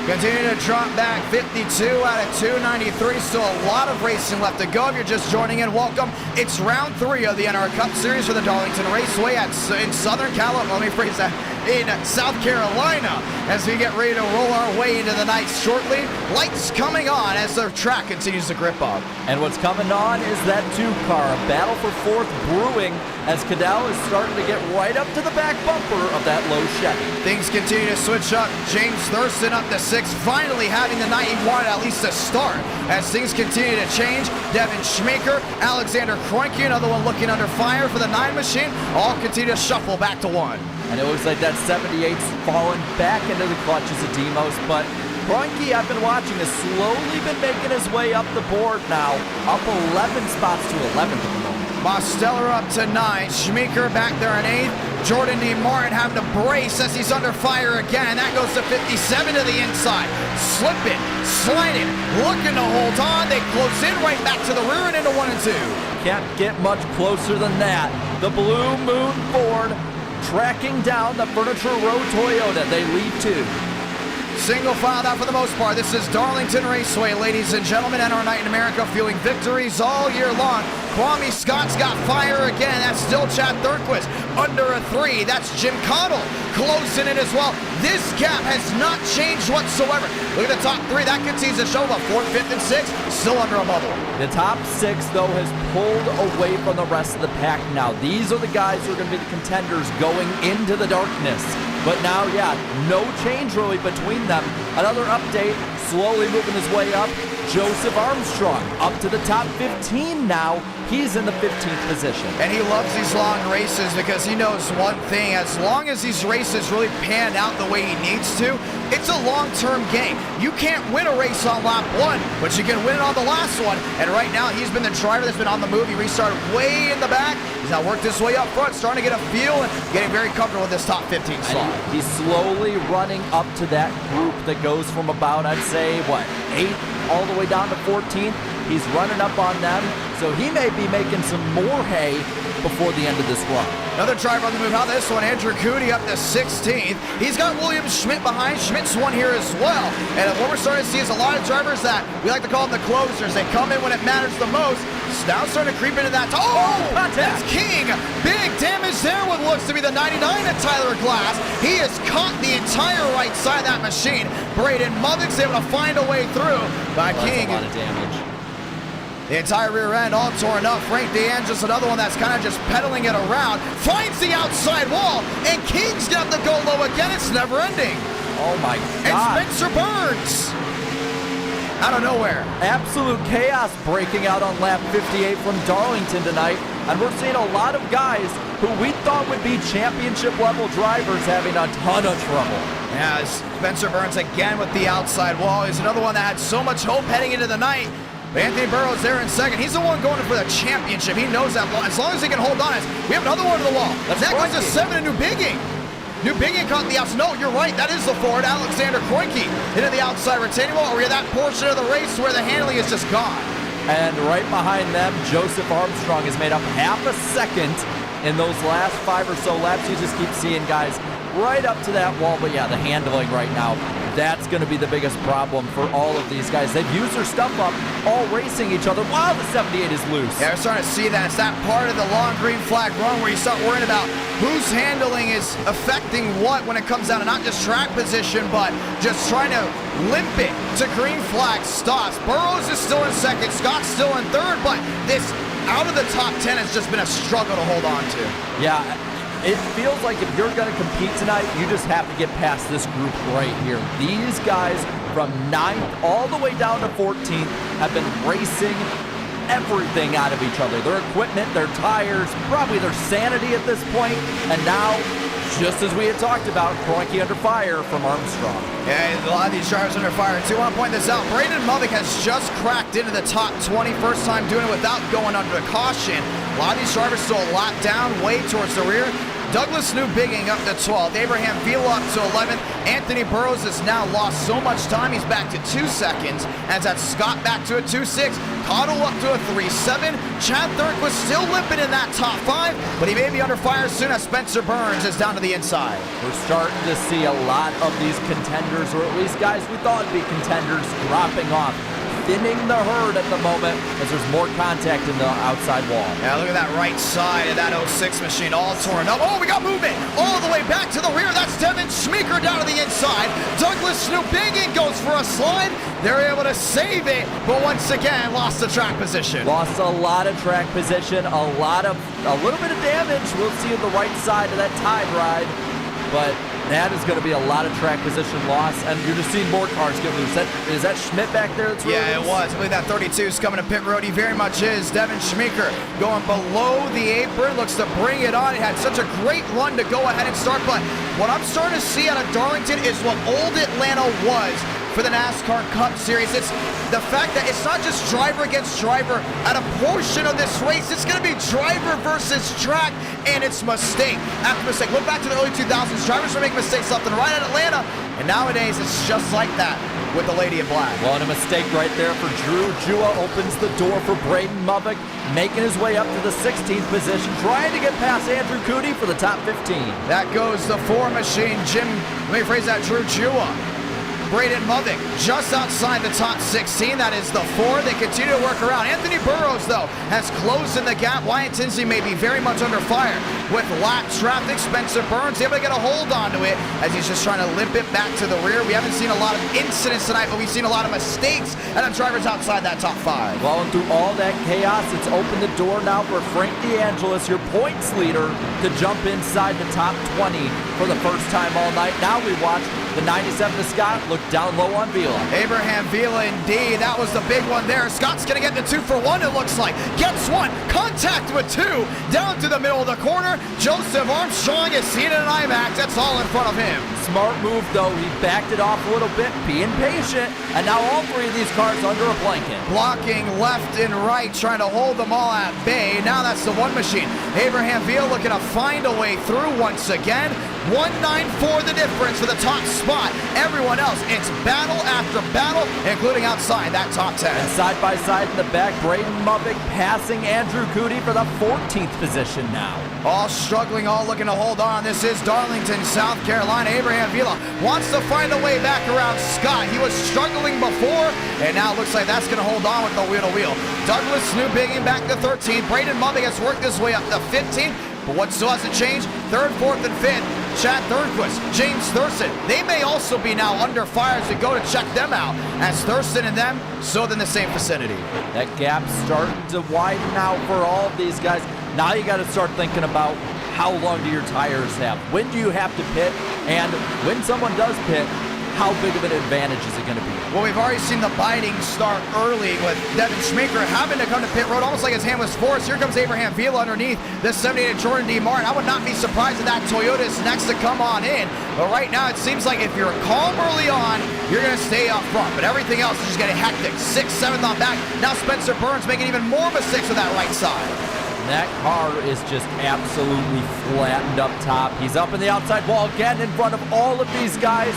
Continue to drop back, 52 out of 293. Still a lot of racing left to go. If you're just joining in, welcome. It's round 3 of the NR Cup Series for the Darlington Raceway in Southern California. Let me phrase that. In South Carolina, as we get ready to roll our way into the night shortly. Lights coming on as the track continues to grip up. And what's coming on is that 2 car. A battle for 4th brewing as Cadell is starting to get right up to the back bumper of that low Chevy. Things continue to switch up. James Thurston up to 6th, finally having the night he wanted at least to start. As things continue to change, Devin Schmeeker, Alexander Kroenke, another one looking under fire for the 9 machine, all continue to shuffle back to 1. And it looks like that 78's fallen back into the clutches of Demos, but Kroenke, I've been watching, has slowly been making his way up the board now, up 11 spots to 11th at the moment. Mosteller up to 9, Schmeeker back there in 8th. Jordan D. Martin having to brace as he's under fire again. That goes to 57 to the inside. Slipping, sliding, looking to hold on. They close in right back to the rear and into 1 and 2. Can't get much closer than that. The Blue Moon Ford tracking down the Furniture Row Toyota. They lead 2. Single file out for the most part. This is Darlington Raceway, ladies and gentlemen, and our night in America, fueling victories all year long. Kwame Scott's got fire again. That's still Chad Thurnquist. Under a 3, that's Jim Cottle closing in as well. This gap has not changed whatsoever. Look at the top 3. That continues to show up 4th, 5th, and 6th. Still under a bubble. The top 6, though, has pulled away from the rest of the pack now. These are the guys who are going to be the contenders going into the darkness. But now, yeah, no change really between them. Another update, slowly moving his way up. Joseph Armstrong up to the top 15 now. He's in the 15th position. And he loves these long races because he knows one thing. As long as these races really pan out the way he needs to, it's a long-term game. You can't win a race on lap 1, but you can win it on the last one. And right now, he's been the driver that's been on the move. He restarted way in the back. He's now worked his way up front, starting to get a feel and getting very comfortable with this top 15 slot. He's slowly running up to that group that goes from about, I'd say, 8th all the way down to 14th. He's running up on them, so he may be making some more hay before the end of this run. Another driver on the move. How this one? Andrew Cootie up to 16th. He's got William Schmidt behind. Schmidt's one here as well. And what we're starting to see is a lot of drivers that we like to call them the closers. They come in when it matters the most. Now starting to creep into that. That's King. Big damage there. What looks to be the 99 at Tyler Glass. He has caught the entire right side of that machine. Braden Mubig's able to find a way through. By King. That's a lot of damage. The entire rear end all torn up. Frank DeAngelis, another one that's kind of just pedaling it around. Finds the outside wall, and King's got to go low again. It's never ending. Oh my God. And Spencer Burns. out of nowhere. Absolute chaos breaking out on lap 58 from Darlington tonight. And we're seeing a lot of guys who we thought would be championship level drivers having a ton of trouble. Yeah, Spencer Burns again with the outside wall. He's another one that had so much hope heading into the night. But Anthony Burrows there in second. He's the one going for the championship. He knows that as long as he can hold on. We have another one to the wall. That goes to 7 to New Bigging. New Bigging caught the outside. No, you're right. That is the Ford. Alexander Kroenke into the outside retaining wall. We're at that portion of the race where the handling is just gone. And right behind them, Joseph Armstrong has made up half a second in those last 5 or so laps. You just keep seeing guys right up to that wall. But yeah, the handling right now, that's going to be the biggest problem for all of these guys. They've used their stuff up, all racing each other while the 78 is loose. Yeah, we're starting to see that. It's that part of the long green flag run where you start worrying about whose handling is affecting what when it comes down to not just track position, but just trying to limp it to green flag stops. Burrows is still in second, Scott's still in third, but this out of the top 10 has just been a struggle to hold on to. Yeah. It feels like if you're going to compete tonight, you just have to get past this group right here. These guys from 9th all the way down to 14th have been racing everything out of each other. Their equipment, their tires, probably their sanity at this point. And now, just as we had talked about, Kroenke under fire from Armstrong. Yeah, a lot of these drivers under fire too. I want to point this out. Braden Mulvick has just cracked into the top 20. First time doing it without going under caution. A lot of these drivers still a lot down, way towards the rear. Douglas New Bigging up to 12th. Abraham Vila up to 11th. Anthony Burrows has now lost so much time. He's back to 2 seconds. As that Scott back to a 2.6. Cottle up to a 3.7. Chad Thurk was still limping in that top 5, but he may be under fire soon as Spencer Burns is down to the inside. We're starting to see a lot of these contenders, or at least guys we thought would be contenders, dropping off. Thinning the herd at the moment as there's more contact in the outside wall. Yeah, look at that right side of that 06 machine all torn up. Oh, we got movement all the way back to the rear. That's Devin Schmeeker down to the inside. Douglas New Bigging goes for a slide. They're able to save it, but once again, lost the track position. Lost a lot of track position, a little bit of damage. We'll see on the right side of that tide ride, but that is going to be a lot of track position loss, and you're just seeing more cars get loose. Is that Schmidt back there? That's really it was. I believe that 32 is coming to pit road. He very much is. Devin Schmeeker going below the apron, looks to bring it on. He had such a great run to go ahead and start, but what I'm starting to see out of Darlington is what old Atlanta was for the NASCAR Cup Series. It's the fact that it's not just driver against driver at a portion of this race. It's going to be driver versus track, and it's mistake after mistake. Look back to the early 2000s. Drivers were making mistakes left and right at Atlanta, and nowadays it's just like that with the Lady in Black. Well, and a mistake right there for Drew Jua opens the door for Braden Mulvick, making his way up to the 16th position, trying to get past Andrew Cootie for the top 15. That goes the 4 machine. Let me phrase that, Drew Jua. Braden Mulvick just outside the top 16. That is the 4. They continue to work around. Anthony Burrows, though, has closed in the gap. Wyatt Tinsley may be very much under fire with lap traffic. Spencer Burns able to get a hold onto it as he's just trying to limp it back to the rear. We haven't seen a lot of incidents tonight, but we've seen a lot of mistakes and drivers outside that top 5. Well, and through all that chaos, it's opened the door now for Frank DeAngelis, your points leader, to jump inside the top 20 for the first time all night. Now we watch the 97 to Scott look down low on Vila. Abraham Vila, indeed. That was the big one there. Scott's going to get the 2 for 1, it looks like. Gets 1. Contact with 2. Down to the middle of the corner. Joseph Armstrong is seen in an IMAX. That's all in front of him. Smart move, though. He backed it off a little bit, being patient. And now all 3 of these cars under a blanket. Blocking left and right, trying to hold them all at bay. Now that's the 1 machine. Abraham Vila looking to find a way through once again. 194 the difference for the top spot. Everyone else, it's battle after battle, including outside that top 10. And side by side in the back, Braden Mulvick passing Andrew Cootie for the 14th position now. All struggling, all looking to hold on. This is Darlington, South Carolina. Abraham Vila wants to find a way back around Scott. He was struggling before, and now it looks like that's going to hold on with the wheel-to-wheel. Douglas New Bigging back to 13th. Braden Mulvick has worked his way up to 15th. But what still hasn't changed, 3rd, 4th, and 5th, Chad Thurquist, James Thurston, they may also be now under fire as we go to check them out, as Thurston and them still in the same vicinity. That gap's starting to widen out for all of these guys. Now you got to start thinking about how long do your tires have? When do you have to pit? And when someone does pit, how big of an advantage is it going to be? Well, we've already seen the biting start early with Devin Schmaker having to come to pit road almost like his hand was forced. Here comes Abraham Vila underneath the 78 Jordan D. Martin. I would not be surprised if that Toyota is next to come on in. But right now, it seems like if you're calm early on, you're going to stay up front. But everything else is just getting hectic. 6th, 7th on back. Now Spencer Burns making even more mistakes with that right side. That car is just absolutely flattened up top. He's up in the outside wall again in front of all of these guys.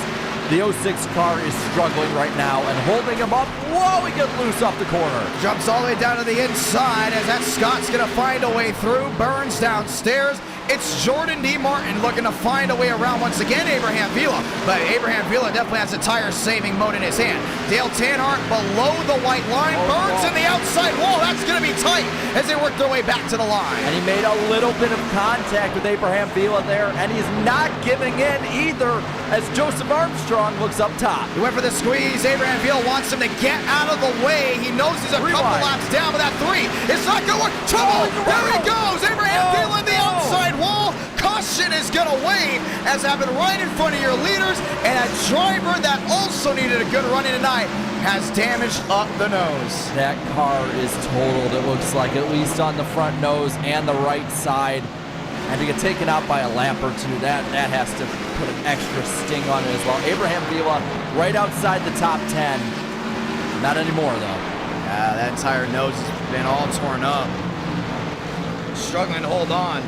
The 06 car is struggling right now and holding him up. Whoa, he gets loose off the corner. Jumps all the way down to the inside as that Scott's going to find a way through. Burns downstairs. It's Jordan D. Martin looking to find a way around once again Abraham Vila. But Abraham Vila definitely has a tire-saving mode in his hand. Dale Tanhart below the white line. Burns in the outside wall. That's going to be tight as they work their way back to the line. And he made a little bit of contact with Abraham Vila there, and he's not giving in either as Joseph Armstrong looks up top. He went for the squeeze. Abraham Vila wants him to get out of the way. He knows he's a couple laps down with that 3. It's not going to work. Trouble. There he goes. Abraham Vila in the outside wall. Caution is going to wave as happened right in front of your leaders, and a driver that also needed a good run in tonight has damaged up the nose. That car is totaled, it looks like, at least on the front nose and the right side. And to get taken out by a lap or two, that has to put an extra sting on it as well. Abraham Vila right outside the top 10. Not anymore, though. Yeah, that entire nose has been all torn up. Struggling to hold on.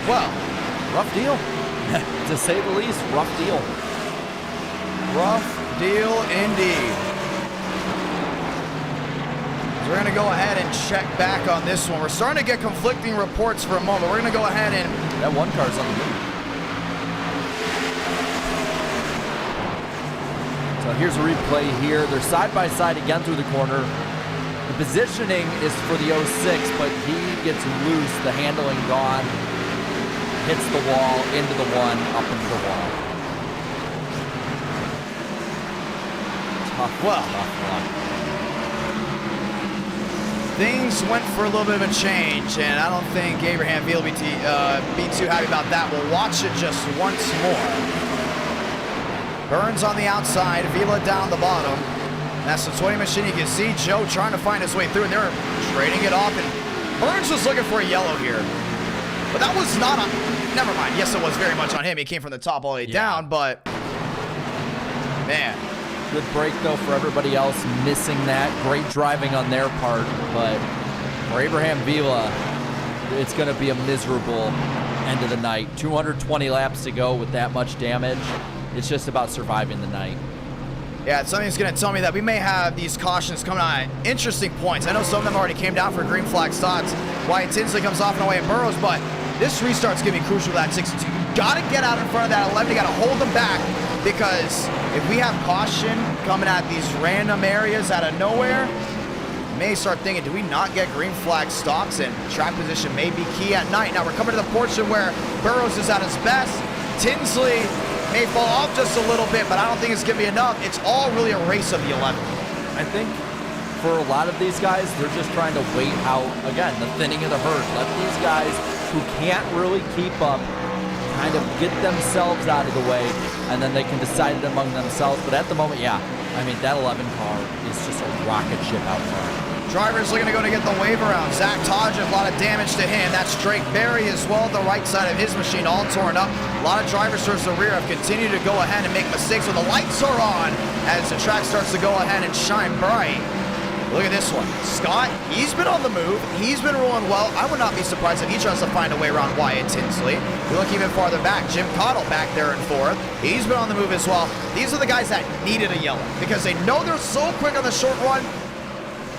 Well, rough deal. To say the least, rough deal. Rough deal indeed. So we're going to go ahead and check back on this one. We're starting to get conflicting reports for a moment. We're going to go ahead and... That one car's on the move. So here's a replay here. They're side by side again through the corner. The positioning is for the 06, but he gets loose, the handling gone. Hits the wall, into the 1, up into the wall. Tough luck. Things went for a little bit of a change, and I don't think Abraham Vila will be too happy about that. We'll watch it just once more. Burns on the outside, Vila down the bottom. That's the 20 machine. You can see Joe trying to find his way through, and they're trading it off, and Burns was looking for a yellow here. But that was not on... Never mind. Yes, it was very much on him. He came from the top all the way down, but... Man. Good break, though, for everybody else missing that. Great driving on their part, but for Abraham Vila, it's going to be a miserable end of the night. 220 laps to go with that much damage. It's just about surviving the night. Yeah, something's going to tell me that we may have these cautions coming on at interesting points. I know some of them already came down for green flag starts. Wyatt Tinsley comes off and away at Burrows, but this restart's going to be crucial for that 62. You got to get out in front of that 11. You got to hold them back, because if we have caution coming at these random areas out of nowhere, you may start thinking, do we not get green flag stops? And track position may be key at night. Now we're coming to the portion where Burrows is at his best. Tinsley may fall off just a little bit, but I don't think it's going to be enough. It's all really a race of the 11. I think for a lot of these guys, they're just trying to wait out, again, the thinning of the herd. Let these guys who can't really keep up kind of get themselves out of the way, and then they can decide it among themselves. But at the moment, yeah, I mean, that 11 car is just a rocket ship out front. Drivers looking to go to get the wave around. Zach Todge, a lot of damage to him. That's Drake Berry as well. The right side of his machine all torn up. A lot of drivers towards the rear have continued to go ahead and make mistakes when the lights are on as the track starts to go ahead and shine bright. Look at this one. Scott, he's been on the move. He's been rolling well. I would not be surprised if he tries to find a way around Wyatt Tinsley. You look even farther back. Jim Cottle back there in 4th. He's been on the move as well. These are the guys that needed a yellow because they know they're so quick on the short run.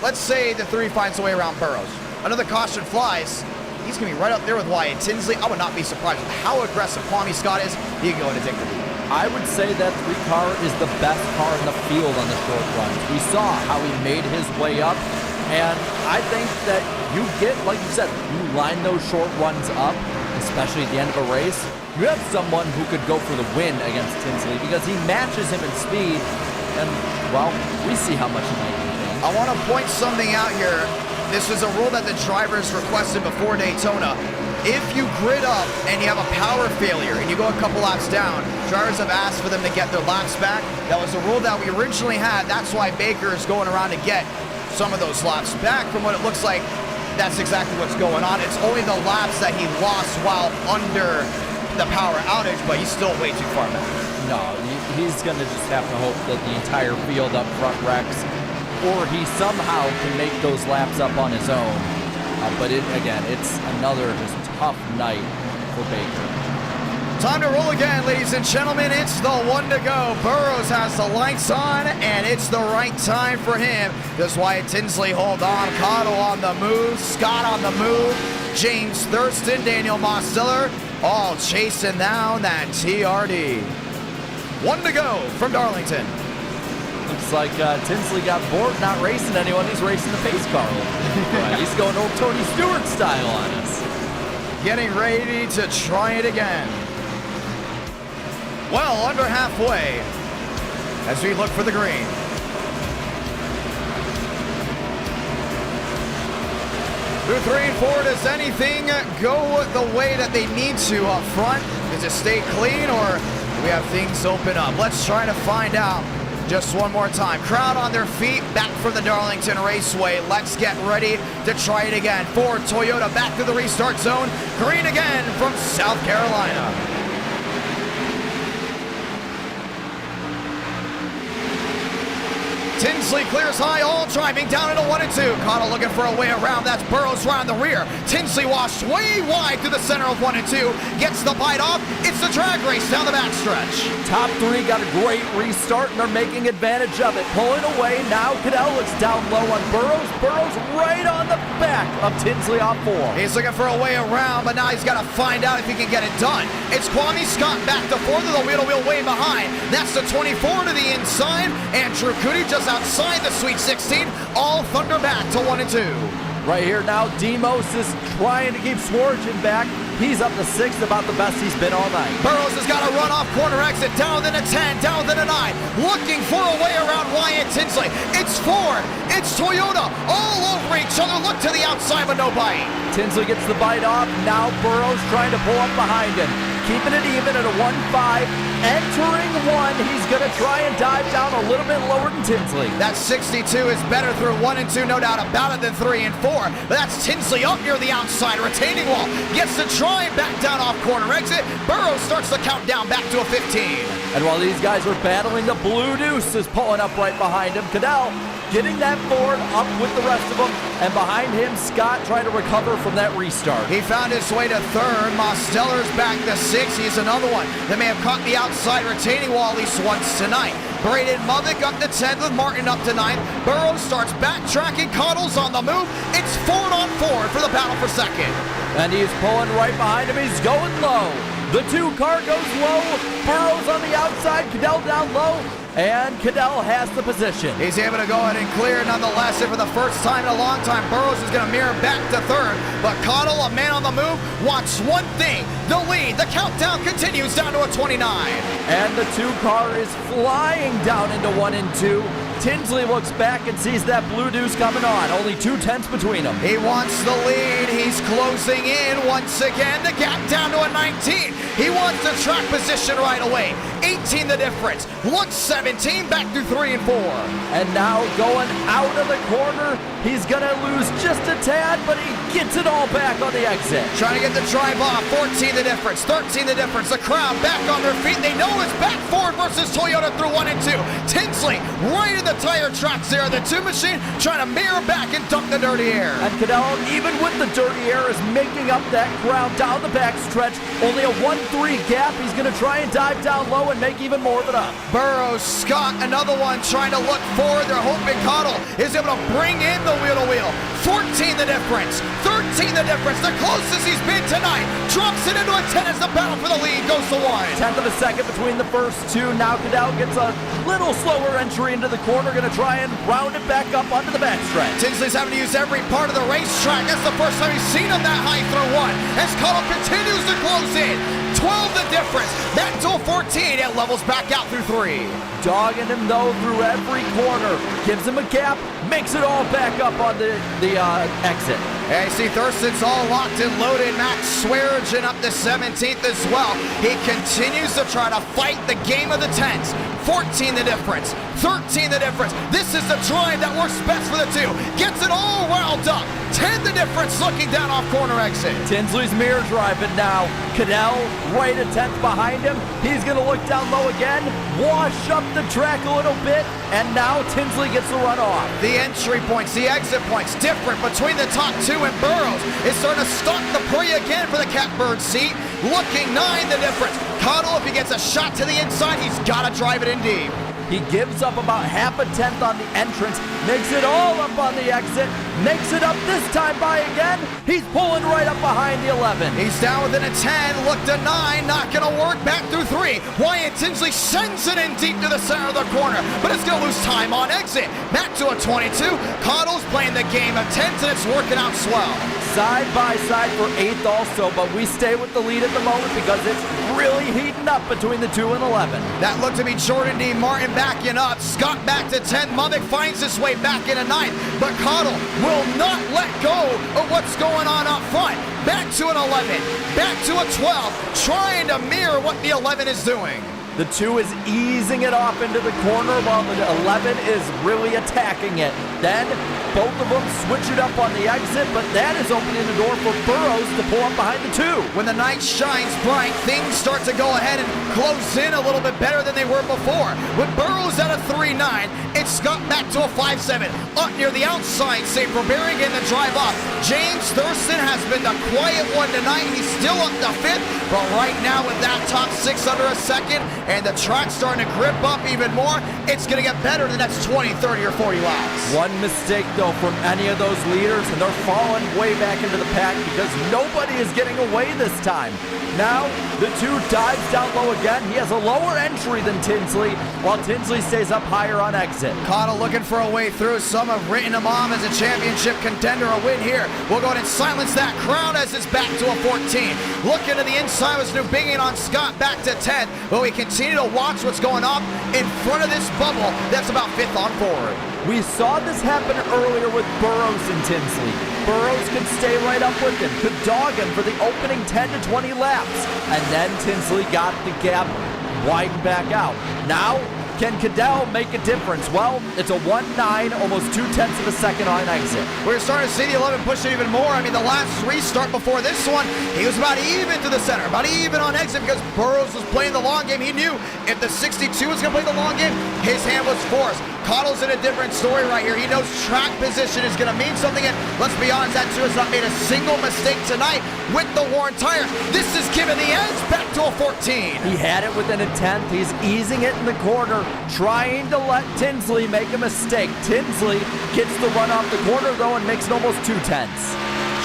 Let's say the 3 finds a way around Burrows. Another caution flies. He's going to be right up there with Wyatt Tinsley. I would not be surprised with how aggressive Kwame Scott is. He can go into take the lead. I would say that 3 car is the best car in the field on the short runs. We saw how he made his way up, and I think that you get, like you said, you line those short runs up, especially at the end of a race, you have someone who could go for the win against Tinsley because he matches him in speed, and, well, we see how much he might do. I want to point something out here. This is a rule that the drivers requested before Daytona. if you grid up and you have a power failure and you go a couple laps down, drivers have asked for them to get their laps back. That was a rule that we originally had. That's why Baker is going around to get some of those laps back. From what it looks like, that's exactly what's going on. It's only the laps that he lost while under the power outage, but he's still way too far back. No, he's going to just have to hope that the entire field up front wrecks, or he somehow can make those laps up on his own. But again, it's another just tough night for Baker. Time to roll again, ladies and gentlemen. It's the one to go. Burrows has the lights on, and it's the right time for him. Just Wyatt Tinsley, hold on. Cottle on the move. Scott on the move. James Thurston, Daniel Mosteller, all chasing down that TRD. One to go from Darlington. Looks like Tinsley got bored not racing anyone. He's racing the pace car. He's going old Tony Stewart style on us. Getting ready to try it again. Well, under halfway as we look for the green. Through 3 and 4, does anything go the way that they need to up front? Does it stay clean, or do we have things open up? Let's try to find out just one more time. Crowd on their feet, back from the Darlington Raceway. Let's get ready to try it again. Ford, Toyota, back to the restart zone. Green again from South Carolina. Tinsley clears high, all driving down into 1 and 2. Cottle looking for a way around. That's Burrows right on the rear. Tinsley washed way wide through the center of 1 and 2. Gets the bite off. It's the drag race down the backstretch. Top 3 got a great restart, and they're making advantage of it. Pulling away, now Cadell looks down low on Burrows. Burrows right on the back of Tinsley on 4. He's looking for a way around, but now he's got to find out if he can get it done. It's Kwame Scott back to 4 to the wheel-to-wheel way behind. That's the 24 to the inside. Andrew Cootie just outside the Sweet 16. All Thunder back to 1 and 2. Right here now, Demos is trying to keep Swartgen back. He's up to 6th, about the best he's been all night. Burrows has got a run-off corner exit, down then a 10, down then a 9. Looking for a way around Wyatt Tinsley. It's Ford, it's Toyota, all over each other. Look to the outside, but no bite. Tinsley gets the bite off. Now Burrows trying to pull up behind him. Keeping it even at a 1-5. Entering 1, he's going to try and dive down a little bit lower than Tinsley. That 62 is better through 1 and 2, no doubt about it, than 3 and 4. But that's Tinsley up near the outside retaining wall. Gets the drive back down off corner exit. Burrows starts the countdown back to a 15. And while these guys are battling, the Blue Deuce is pulling up right behind him. Cadell getting that Ford up with the rest of them. And behind him, Scott trying to recover from that restart. He found his way to 3rd. Mosteller's back to 6. He's another one that may have caught the outside retaining wall at least once tonight. Braden Movick up to 10th with Martin up to 9th. Burrows starts backtracking. Cottle's on the move. It's Ford on Ford for the battle for 2nd. And he's pulling right behind him. He's going low. The 2 car goes low. Burrows on the outside. Cadell down low. And Cadell has the position. He's able to go ahead and clear nonetheless. And for the first time in a long time, Burrows is going to mirror back to 3rd. But Cottle, a man on the move, wants one thing: the lead. The countdown continues down to a 29. And the 2 car is flying down into 1 and 2. Tinsley looks back and sees that Blue Deuce coming on. Only 2/10 between them. He wants the lead. He's closing in once again. The gap down to a 19. He wants the track position right away. 18 the difference. Looks 17 back through 3 and 4. And now going out of the corner. He's going to lose just a tad, but he gets it all back on the exit. Trying to get the drive off. 14 the difference. 13 the difference. The crowd back on their feet. They know it's back Ford versus Toyota through 1 and 2. Tinsley right in the tire tracks there. The 2 machine trying to mirror back and dump the dirty air. And Cadell, even with the dirty air, is making up that ground down the back stretch. Only a 1-3 gap. He's going to try and dive down low and make even more of it up. Burrows, Scott, another one trying to look forward. They're hoping Cottle is able to bring in the wheel-to-wheel. 14 the difference. 13 the difference. The closest he's been tonight. Drops it into a 10 as the battle for the lead goes to 1. 10th of a second between the first 2. Now Cadell gets a little slower entry into the corner. Going to try and round it back up onto the backstretch. Tinsley's having to use every part of the racetrack. That's the first time he's seen him that high through 1. As Cottle continues to close in. 12 the difference. Back to a 14. It levels back out through 3. Dogging him though through every corner. Gives him a gap. Makes it all back up on the exit. And you see Thurston's all locked and loaded. Max Swearengin up to 17th as well. He continues to try to fight the game of the 10s. 14 the difference. 13 the difference. This is the drive that works best for the two. Gets it all wound up. 10 the difference looking down off corner exit. Tinsley's mirror driving now. Cadell right a 10th behind him. He's going to look down low again. Wash up the track a little bit. And now Tinsley gets the run off. The entry points, the exit points, different between the top two, and Burrows is starting to stalk the prey again for the catbird seat. Looking 9 the difference. Cottle, if he gets a shot to the inside, he's got to drive it in deep. He gives up about half a 10th on the entrance, makes it all up on the exit, makes it up this time by again. He's pulling right up behind the 11. He's down within a 10, look to 9, not gonna work, back through 3. Wyatt Tinsley sends it in deep to the center of the corner, but it's gonna lose time on exit. Back to a 22, Cottle's playing the game of 10s and it's working out swell. Side by side for 8th also, but we stay with the lead at the moment because it's really heating up between the 2 and 11. That looked to be Jordan D. Martin backing up. Scott back to 10. Mummick finds his way back into 9th, but Cottle will not let go of what's going on up front. Back to an 11, back to a 12, trying to mirror what the 11 is doing. The 2 is easing it off into the corner while the 11 is really attacking it. Then both of them switch it up on the exit, but that is opening the door for Burrows to pull up behind the 2. When the night shines bright, things start to go ahead and close in a little bit better than they were before. With Burrows at a 3-9, it's Scott back to a 5-7. Up near the outside, St. Robert in the drive up. James Thurston has been the quiet one tonight. He's still up to 5th, but right now with that top 6 under a second, and the track's starting to grip up even more, it's going to get better in the next 20, 30, or 40 laps. One mistake, though, from any of those leaders, and they're falling way back into the pack because nobody is getting away this time. Now, the 2 dives down low again. He has a lower entry than Tinsley, while Tinsley stays up higher on exit. Cottle looking for a way through. Some have written him off as a championship contender. A win here. We'll go ahead and silence that crowd as it's back to a 14. Looking to the inside was Newbingen on Scott back to 10th, but we continue to watch what's going on in front of this bubble that's about 5th on forward. We saw this happen earlier with Burrows and Tinsley. Burrows could stay right up with him, could dog him for the opening 10 to 20 laps, and then Tinsley got the gap widened back out. Now, can Cadell make a difference? Well, it's a 1-9, almost 0.2 of a second on exit. We're starting to see the 11 push it even more. I mean, the last restart before this one, he was about even to the center, about even on exit because Burrows was playing the long game. He knew if the 62 was going to play the long game, his hand was forced. Cottle's in a different story right here. He knows track position is going to mean something, and let's be honest, that too has not made a single mistake tonight with the worn tires. This is giving the edge back to a 14. He had it within a 10th. He's easing it in the corner, trying to let Tinsley make a mistake. Tinsley gets the run off the corner, though, and makes it almost 0.2.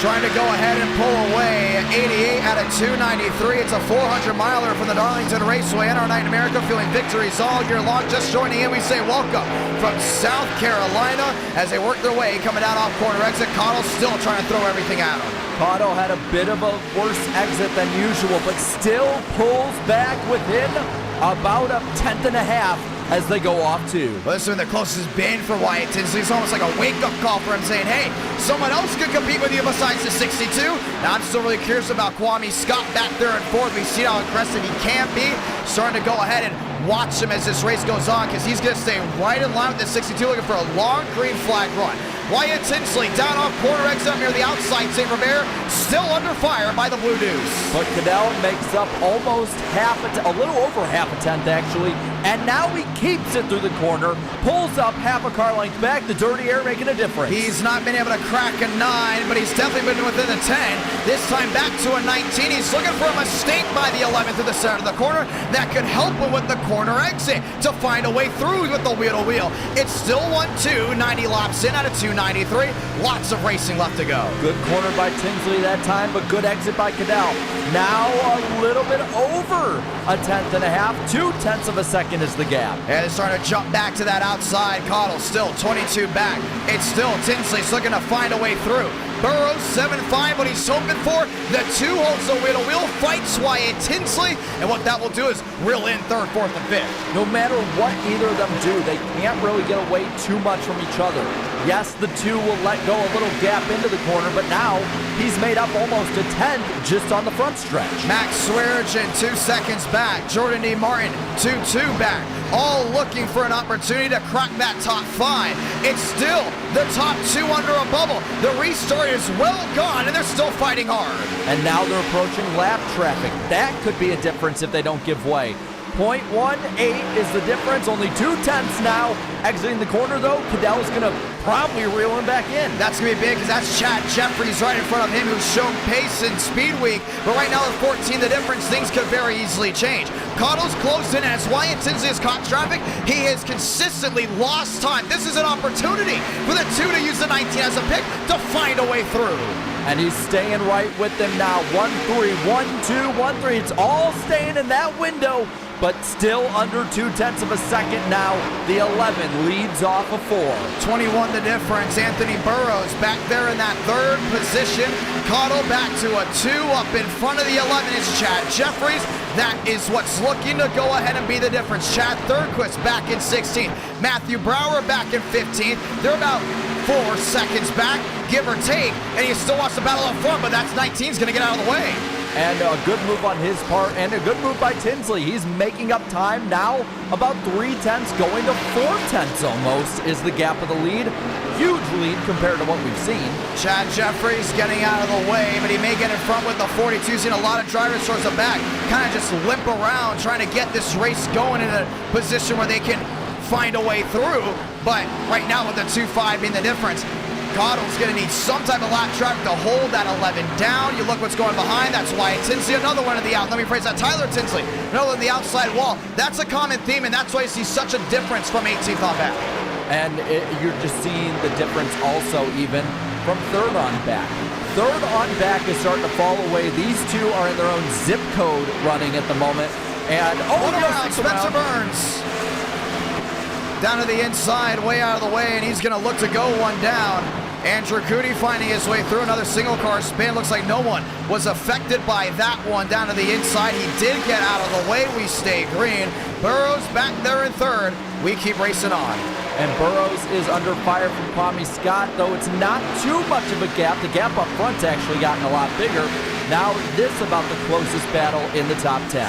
Trying to go ahead and pull away. 88 out of 293. It's a 400-miler from the Darlington Raceway in our night in America, feeling victories all year long. Just joining in, we say welcome from South Carolina as they work their way coming down off corner exit. Cottle still trying to throw everything at him. Cottle had a bit of a worse exit than usual, but still pulls back within about a 10th and a half as they go off 2. Well, this is the closest been for Wyatt Tinsley. It's almost like a wake-up call for him saying, hey, someone else could compete with you besides the 62. Now, I'm still really curious about Kwame Scott back there in 4th. We see how aggressive he can be. Starting to go ahead and watch him as this race goes on because he's going to stay right in line with the 62, looking for a long green flag run. Wyatt Tinsley down off corner exit near the outside. St. Robert still under fire by the Blue Deuce. But Cadell makes up almost a little over half a 10th actually, and now he keeps it through the corner, pulls up half a car length back. The dirty air making a difference. He's not been able to crack a 9, but he's definitely been within the 10. This time back to a 19. He's looking for a mistake by the 11th to the center of the corner that could help him with the corner exit to find a way through with the wheel-to-wheel. It's still 1-2, 90 laps in out of 293. Lots of racing left to go. Good corner by Tinsley that time, but good exit by Cadell. Now a little bit over a 10th and a half. 0.2 of a second is the gap. And it's starting to jump back to that outside. Cottle still 22 back. It's still Tinsley's looking to find a way through. Burrows 7-5. What he's hoping for, the 2 holds the wheel, fights Wyatt Tinsley, and what that will do is reel in 3rd, 4th, and 5th. No matter what either of them do, they can't really get away too much from each other. Yes, the 2 will let go a little gap into the corner, but now he's made up almost a 10th just on the front stretch. Max Swearigan 2 seconds back. Jordan E. Martin 2-2 back. All looking for an opportunity to crack that top 5. It's still the top 2 under a bubble. The restart is well gone, and they're still fighting hard. And now they're approaching lap traffic. That could be a difference if they don't give way. 0.18 is the difference, only 2/10 now. Exiting the corner, though, Cadell's going to probably reel him back in. That's going to be big, because that's Chad Jeffries right in front of him, who's shown pace in Speed Week. But right now, with 14 the difference, things could very easily change. Cotto's close in, and as Wyatt Tinsley has caught traffic, he has consistently lost time. This is an opportunity for the 2 to use the 19 as a pick to find a way through. And he's staying right with them now. 1-3, 1-2, 1-3. It's all staying in that window, but still under 0.2 of a second now. The 11 leads off of 4. 21 the difference. Anthony Burrows back there in that 3rd position. Cotto back to a 2. Up in front of the 11 is Chad Jeffries. That is what's looking to go ahead and be the difference. Chad Thurquist back in 16th. Matthew Brower back in 15th. They're about 4 seconds back, give or take, and he still wants to battle up front, but that's 19's going to get out of the way. And a good move on his part, and a good move by Tinsley. He's making up time now. About 0.3 going to 0.4 almost is the gap of the lead. Huge lead compared to what we've seen. Chad Jeffries getting out of the way, but he may get in front with the 42. Seen a lot of drivers towards the back, kind of just limp around, trying to get this race going in a position where they can find a way through. But right now with the 2.5 being the difference, Cottle's going to need some type of lap traffic to hold that 11 down. You look what's going behind. That's Wyatt Tinsley. Another one of the out. Let me phrase that. Tyler Tinsley. Another on the outside wall. That's a common theme, and that's why you see such a difference from 18th on back. And you're just seeing the difference also even from 3rd on back. 3rd on back is starting to fall away. These 2 are in their own zip code running at the moment. And one around, Spencer Burns. Down to the inside, way out of the way, and he's going to look to go one down. Andrew Cooney finding his way through another single car spin. Looks like no one was affected by that one down to the inside. He did get out of the way. We stay green. Burrows back there in 3rd. We keep racing on. And Burrows is under fire from Kwame Scott, though it's not too much of a gap. The gap up front's actually gotten a lot bigger. Now this about the closest battle in the top 10.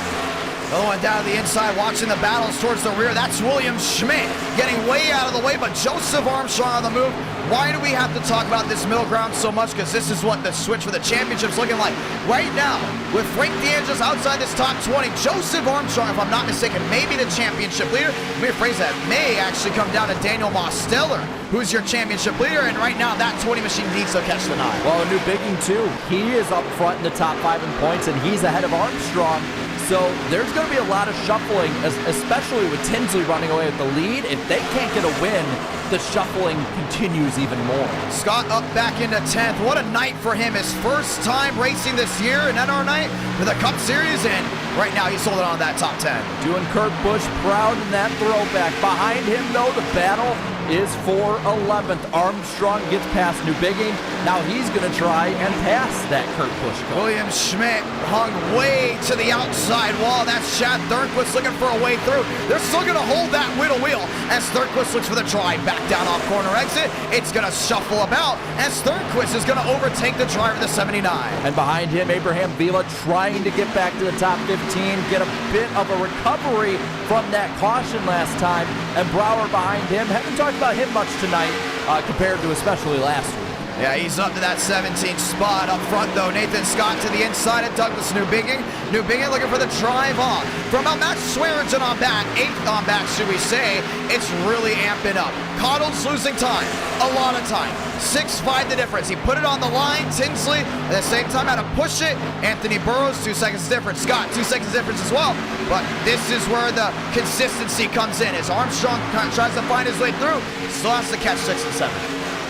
Another one down to the inside, watching the battles towards the rear. That's William Schmidt getting way out of the way, but Joseph Armstrong on the move. Why do we have to talk about this middle ground so much? Because this is what the switch for the championship's looking like. Right now, with Frank DeAngelis outside this top 20, Joseph Armstrong, if I'm not mistaken, may be the championship leader. Let me rephrase that. May actually come down to Daniel Mosteller, who's your championship leader, and right now that 20 machine needs to catch the 9. Well, a new bigging too. He is up front in the top 5 in points, and he's ahead of Armstrong. So there's going to be a lot of shuffling, especially with Tinsley running away with the lead. If they can't get a win, the shuffling continues even more. Scott up back into 10th. What a night for him. His first time racing this year in NR night with a Cup Series, and right now he's holding on to that top 10. Doing Kurt Busch proud in that throwback. Behind him, though, the battle is for 11th. Armstrong gets past New Bigging. Now he's going to try and pass that Kurt Busch car. William Schmidt hung way to the outside wall. That's Chad Thurquist looking for a way through. They're still going to hold that wheel as Thurquist looks for the drive back down off corner exit. It's going to shuffle about as Thurquist is going to overtake the driver of the 79. And behind him, Abraham Vila trying to get back to the top 15, get a bit of a recovery from that caution last time. And Brower behind him. Haven't talked about him much tonight compared to especially last week. Yeah, he's up to that 17th spot. Up front, though, Nathan Scott to the inside of Douglas New Bigging. New Bigging looking for the drive off. From about Matt Swearigan on back, 8th on back, should we say, it's really amping up. Cottle's losing time, a lot of time. 6.5 the difference. He put it on the line. Tinsley, at the same time, had to push it. Anthony Burrows, 2 seconds difference. Scott, 2 seconds difference as well. But this is where the consistency comes in. As Armstrong tries to find his way through, still has to catch 6 and 7.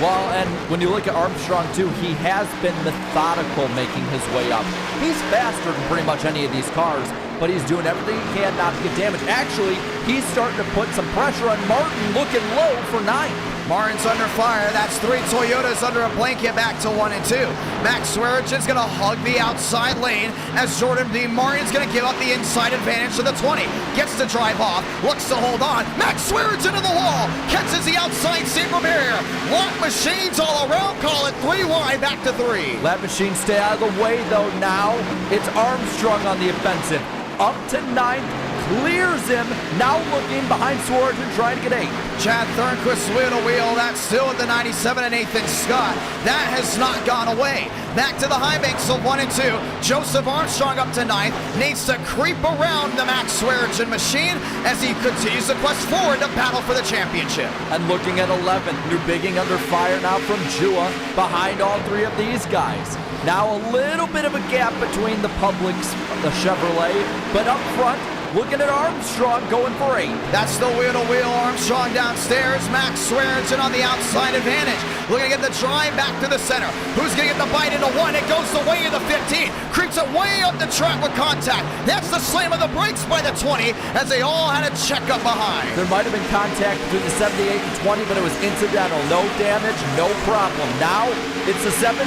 Well, and when you look at Armstrong, too, he has been methodical making his way up. He's faster than pretty much any of these cars, but he's doing everything he can not to get damaged. Actually, he's starting to put some pressure on Martin, looking low for 9th. Martin's under fire. That's 3 Toyotas under a blanket back to 1 and 2. Max Swearigen's going to hug the outside lane as Jordan D. Martin's going to give up the inside advantage to the 20. Gets to drive off, looks to hold on. Max Swearigen into the wall, catches the outside safer barrier. Lap machines all around, call it 3 wide, back to 3. Lap machines stay out of the way though. Now it's Armstrong on the offensive. Up to 9th, clears him. Now looking behind Swearigen, trying to get 8. Chad Thornquist wheel to wheel. That's still at the 97 and Nathan Scott. That has not gone away. Back to the high banks of 1 and 2. Joseph Armstrong up to 9th. Needs to creep around the Max Swearigen machine as he continues to press forward to battle for the championship. And looking at 11th, New Bigging under fire now from Jua behind all 3 of these guys. Now a little bit of a gap between the Publix, the Chevrolet, but up front, looking at Armstrong going for 8. That's the wheel-to-wheel. Armstrong downstairs. Max Swearigen on the outside advantage. Looking to get the drive back to the center. Who's going to get the bite into 1? It goes the way of the 15. Creeps it way up the track with contact. That's the slam of the brakes by the 20 as they all had a check up behind. There might have been contact between the 78 and 20, but it was incidental. No damage, no problem. Now it's the 78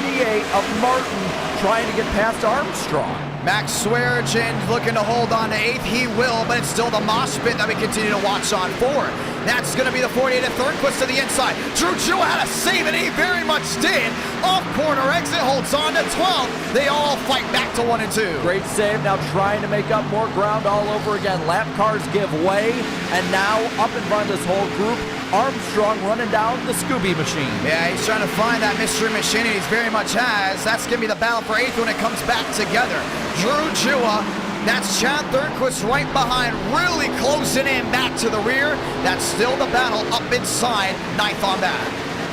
of Martin trying to get past Armstrong. Max Swearigen looking to hold on to 8th. He will, but it's still the mosh pit that we continue to watch on forward. That's going to be the 48 of Thornquist to the inside. Drew Jua had a save, and he very much did. Off corner exit, holds on to 12. They all fight back to 1 and 2. Great save, now trying to make up more ground all over again. Lap cars give way, and now up in front of this whole group, Armstrong running down the Scooby machine. Yeah, he's trying to find that mystery machine, and he's very much has. That's going to be the battle for 8th when it comes back together. Drew Jua, that's Chad Thornquist right behind, really closing in back to the rear. That's still the battle up inside, 9th on back.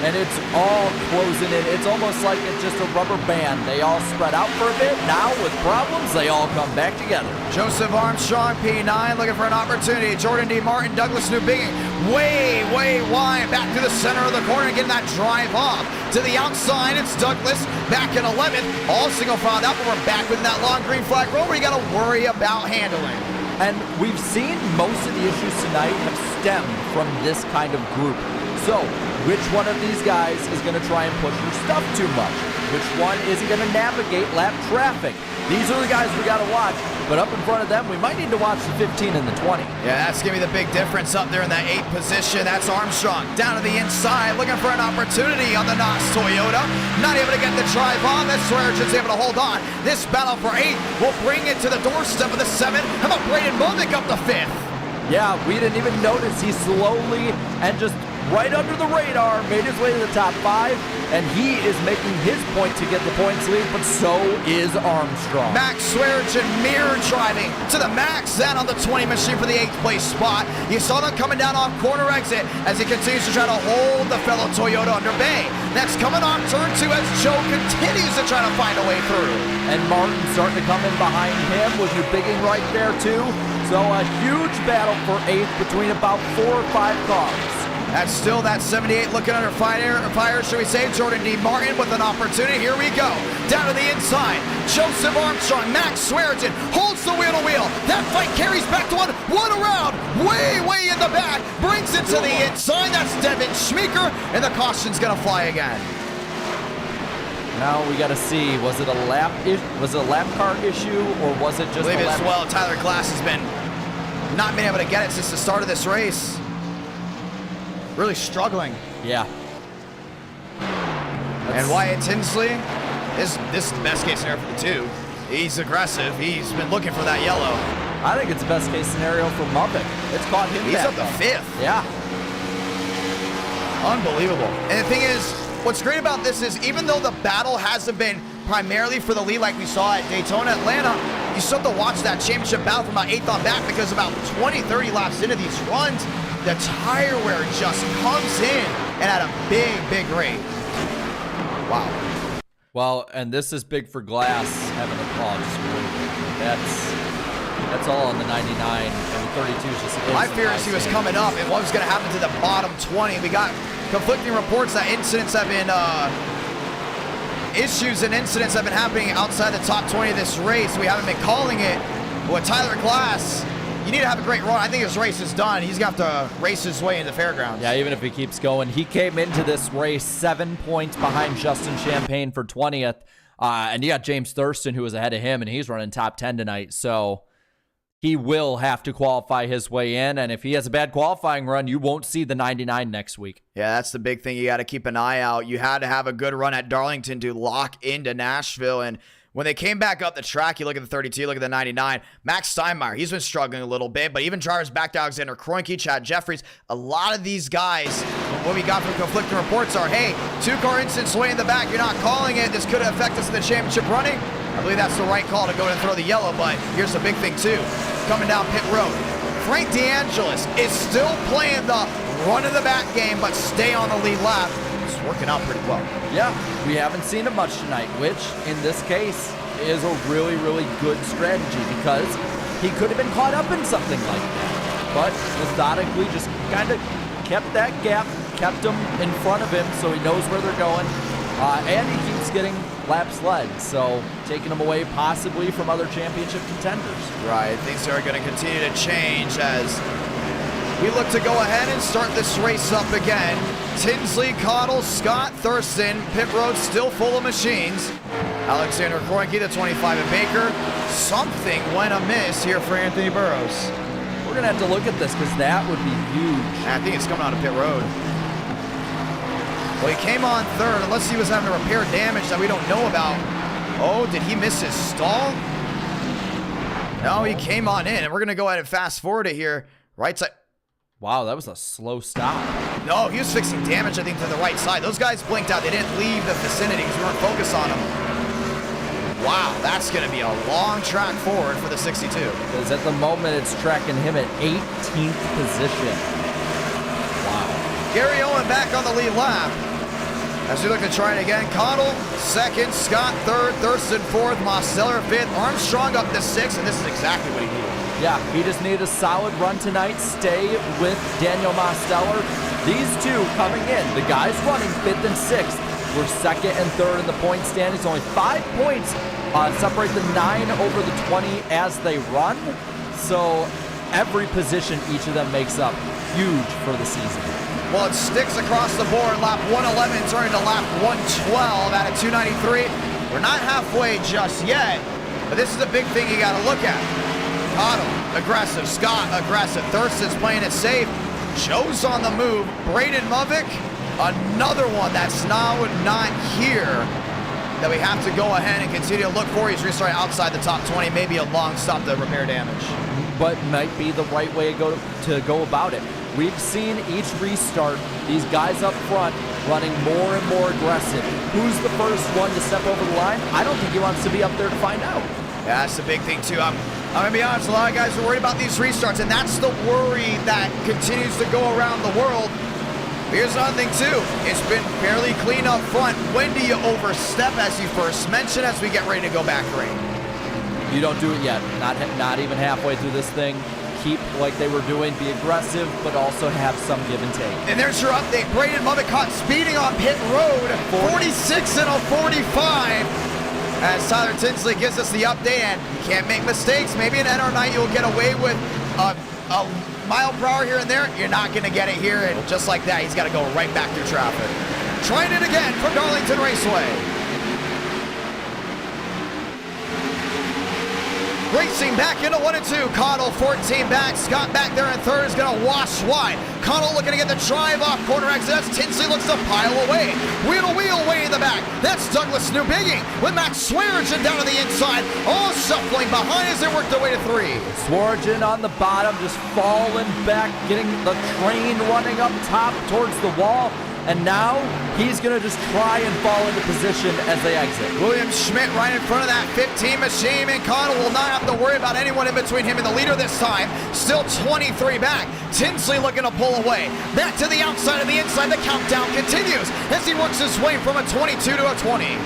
And it's all closing in. It's almost like it's just a rubber band. They all spread out for a bit. Now with problems, they all come back together. Joseph Armstrong, P9, looking for an opportunity. Jordan D. Martin, Douglas New Bigging, way wide, back to the center of the corner, getting that drive off. To the outside, it's Douglas, back in 11th. All single filed out, but we're back with that long green flag roll where you got to worry about handling. And we've seen most of the issues tonight have stemmed from this kind of group. So, which one of these guys is going to try and push your stuff too much? Which one isn't going to navigate lap traffic? These are the guys we got to watch, but up in front of them, we might need to watch the 15 and the 20. Yeah, that's going to be the big difference up there in that 8th position. That's Armstrong down to the inside, looking for an opportunity on the NOS Toyota. Not able to get the drive on. That's Swearigen's able to hold on. This battle for 8th will bring it to the doorstep of the 7. How about Braden Modick up to 5th? Yeah, we didn't even notice. He slowly and just right under the radar made his way to the top 5, and he is making his point to get the points lead, but so is Armstrong. Max Swearigen mirror driving to the max, then on the 20 machine for the 8th place spot. You saw them coming down off corner exit as he continues to try to hold the fellow Toyota under bay. That's coming on turn 2 as Joe continues to try to find a way through. And Martin starting to come in behind him with New Bigging right there too. So a huge battle for 8th between about 4 or 5 cars. That's still that 78 looking under fire, should we say. Jordan D. Martin with an opportunity. Here we go. Down to the inside. Joseph Armstrong, Max Swearigen holds the wheel-to-wheel. That fight carries back to one around. Way in the back. Brings it to the inside. That's Devin Schmeeker. And the caution's going to fly again. Now we got to see, was it a lap car issue, or was it just I believe a as well. Tyler Glass has been not been able to get it since the start of this race. Really struggling. Yeah. And Wyatt Tinsley, this is the best case scenario for the 2. He's aggressive. He's been looking for that yellow. I think it's the best case scenario for Muppet. It's caught him. He's up to 5th. Yeah. Unbelievable. And the thing is, what's great about this is even though the battle hasn't been primarily for the lead like we saw at Daytona, Atlanta, you still have to watch that championship battle from about 8th on back, because about 20, 30 laps into these runs, the tire wear just comes in and at a big rate. Wow. Well, and this is big for Glass having a call. That's all on the 99, and the 32 is just. My fear is he was coming up, and what was going to happen to the bottom 20? We got conflicting reports that incidents have been issues and incidents have been happening outside the top 20 of this race. We haven't been calling it. But with Tyler Glass, you need to have a great run. I think his race is done. He's got to race his way into fairgrounds. Yeah, even if he keeps going. He came into this race 7 points behind Justin Champagne for 20th. And you got James Thurston, who was ahead of him, and he's running top 10 tonight. So he will have to qualify his way in. And if he has a bad qualifying run, you won't see the 99 next week. Yeah, that's the big thing. You got to keep an eye out. You had to have a good run at Darlington to lock into Nashville. And when they came back up the track, you look at the 32, look at the 99. Max Steinmeier, he's been struggling a little bit, but even drivers back to Alexander Kroenke, Chad Jeffries, a lot of these guys, what we got from conflicting reports are, hey, 2-car incidents way in the back, you're not calling it, this could affect us in the championship running. I believe that's the right call to go and throw the yellow, but here's the big thing too. Coming down pit road, Frank DeAngelis is still playing the run in the back game, but stay on the lead lap. It's working out pretty well. Yeah, we haven't seen him much tonight, which in this case is a really, really good strategy because he could have been caught up in something like that. But methodically just kind of kept that gap, kept him in front of him so he knows where they're going. And he keeps getting laps led, so taking him away possibly from other championship contenders. Right, things are going to continue to change as we look to go ahead and start this race up again. Tinsley, Cottle, Scott, Thurston, pit road still full of machines. Alexander Kroenke, the 25 at Baker. Something went amiss here for Anthony Burroughs. We're going to have to look at this because that would be huge. I think it's coming out of pit road. Well, he came on third, unless he was having to repair damage that we don't know about. Oh, did he miss his stall? No, he came on in, and we're going to go ahead and fast forward it here. Right side. Wow, that was a slow stop. No, he was fixing damage, I think, to the right side. Those guys blinked out. They didn't leave the vicinity because we weren't focused on them. Wow, that's going to be a long track forward for the 62. Because at the moment, it's tracking him at 18th position. Wow. Gary Owen back on the lead lap. As we look to try it again, Cottle second, Scott third, Thurston fourth, Mosteller fifth, Armstrong up to sixth, and this is exactly what he needed. Yeah, he just needed a solid run tonight, stay with Daniel Mosteller. These two coming in, the guys running fifth and sixth, were second and third in the point standings. Only 5 points separate the 9 over the 20 as they run. So every position each of them makes up huge for the season. Well, it sticks across the board. Lap 111 turning to lap 112 out of 293. We're not halfway just yet, but this is a big thing you got to look at. Cottle, aggressive. Scott, aggressive. Thurston's playing it safe. Joe's on the move. Braden Movick, another one that's now not here that we have to go ahead and continue to look for. He's restarting outside the top 20, maybe a long stop to repair damage. But might be the right way to go about it. We've seen each restart, these guys up front running more and more aggressive. Who's the first one to step over the line? I don't think he wants to be up there to find out. Yeah, that's the big thing, too. I'm going to be honest, a lot of guys are worried about these restarts, and that's the worry that continues to go around the world. But here's another thing, too. It's been fairly clean up front. When do you overstep, as you first mentioned, as we get ready to go back green? You don't do it yet. Not even halfway through this thing. Keep like they were doing, be aggressive, but also have some give and take. And there's your update. Braden Movick caught speeding on pit road, 46 and a 45. As Tyler Tinsley gives us the update, and you can't make mistakes. Maybe in NR night you'll get away with a mile per hour here and there. You're not going to get it here, and just like that, he's got to go right back through traffic. Trying it again from Darlington Raceway. Racing back into 1 and 2. Cottle 14 back. Scott back there in third is going to wash wide. Cottle looking to get the drive off corner exit. As Tinsley looks to pile away. Wheel to wheel way in the back. That's Douglas Newbigging with Max Swearinger down to the inside. All shuffling behind as they work their way to 3. Swearinger on the bottom, just falling back, getting the train running up top towards the wall. And now he's going to just try and fall into position as they exit. William Schmidt right in front of that 15 machine, and Cottle will not have to worry about anyone in between him and the leader this time. Still 23 back. Tinsley looking to pull away. Back to the outside of the inside. The countdown continues as he works his way from a 22 to a 20.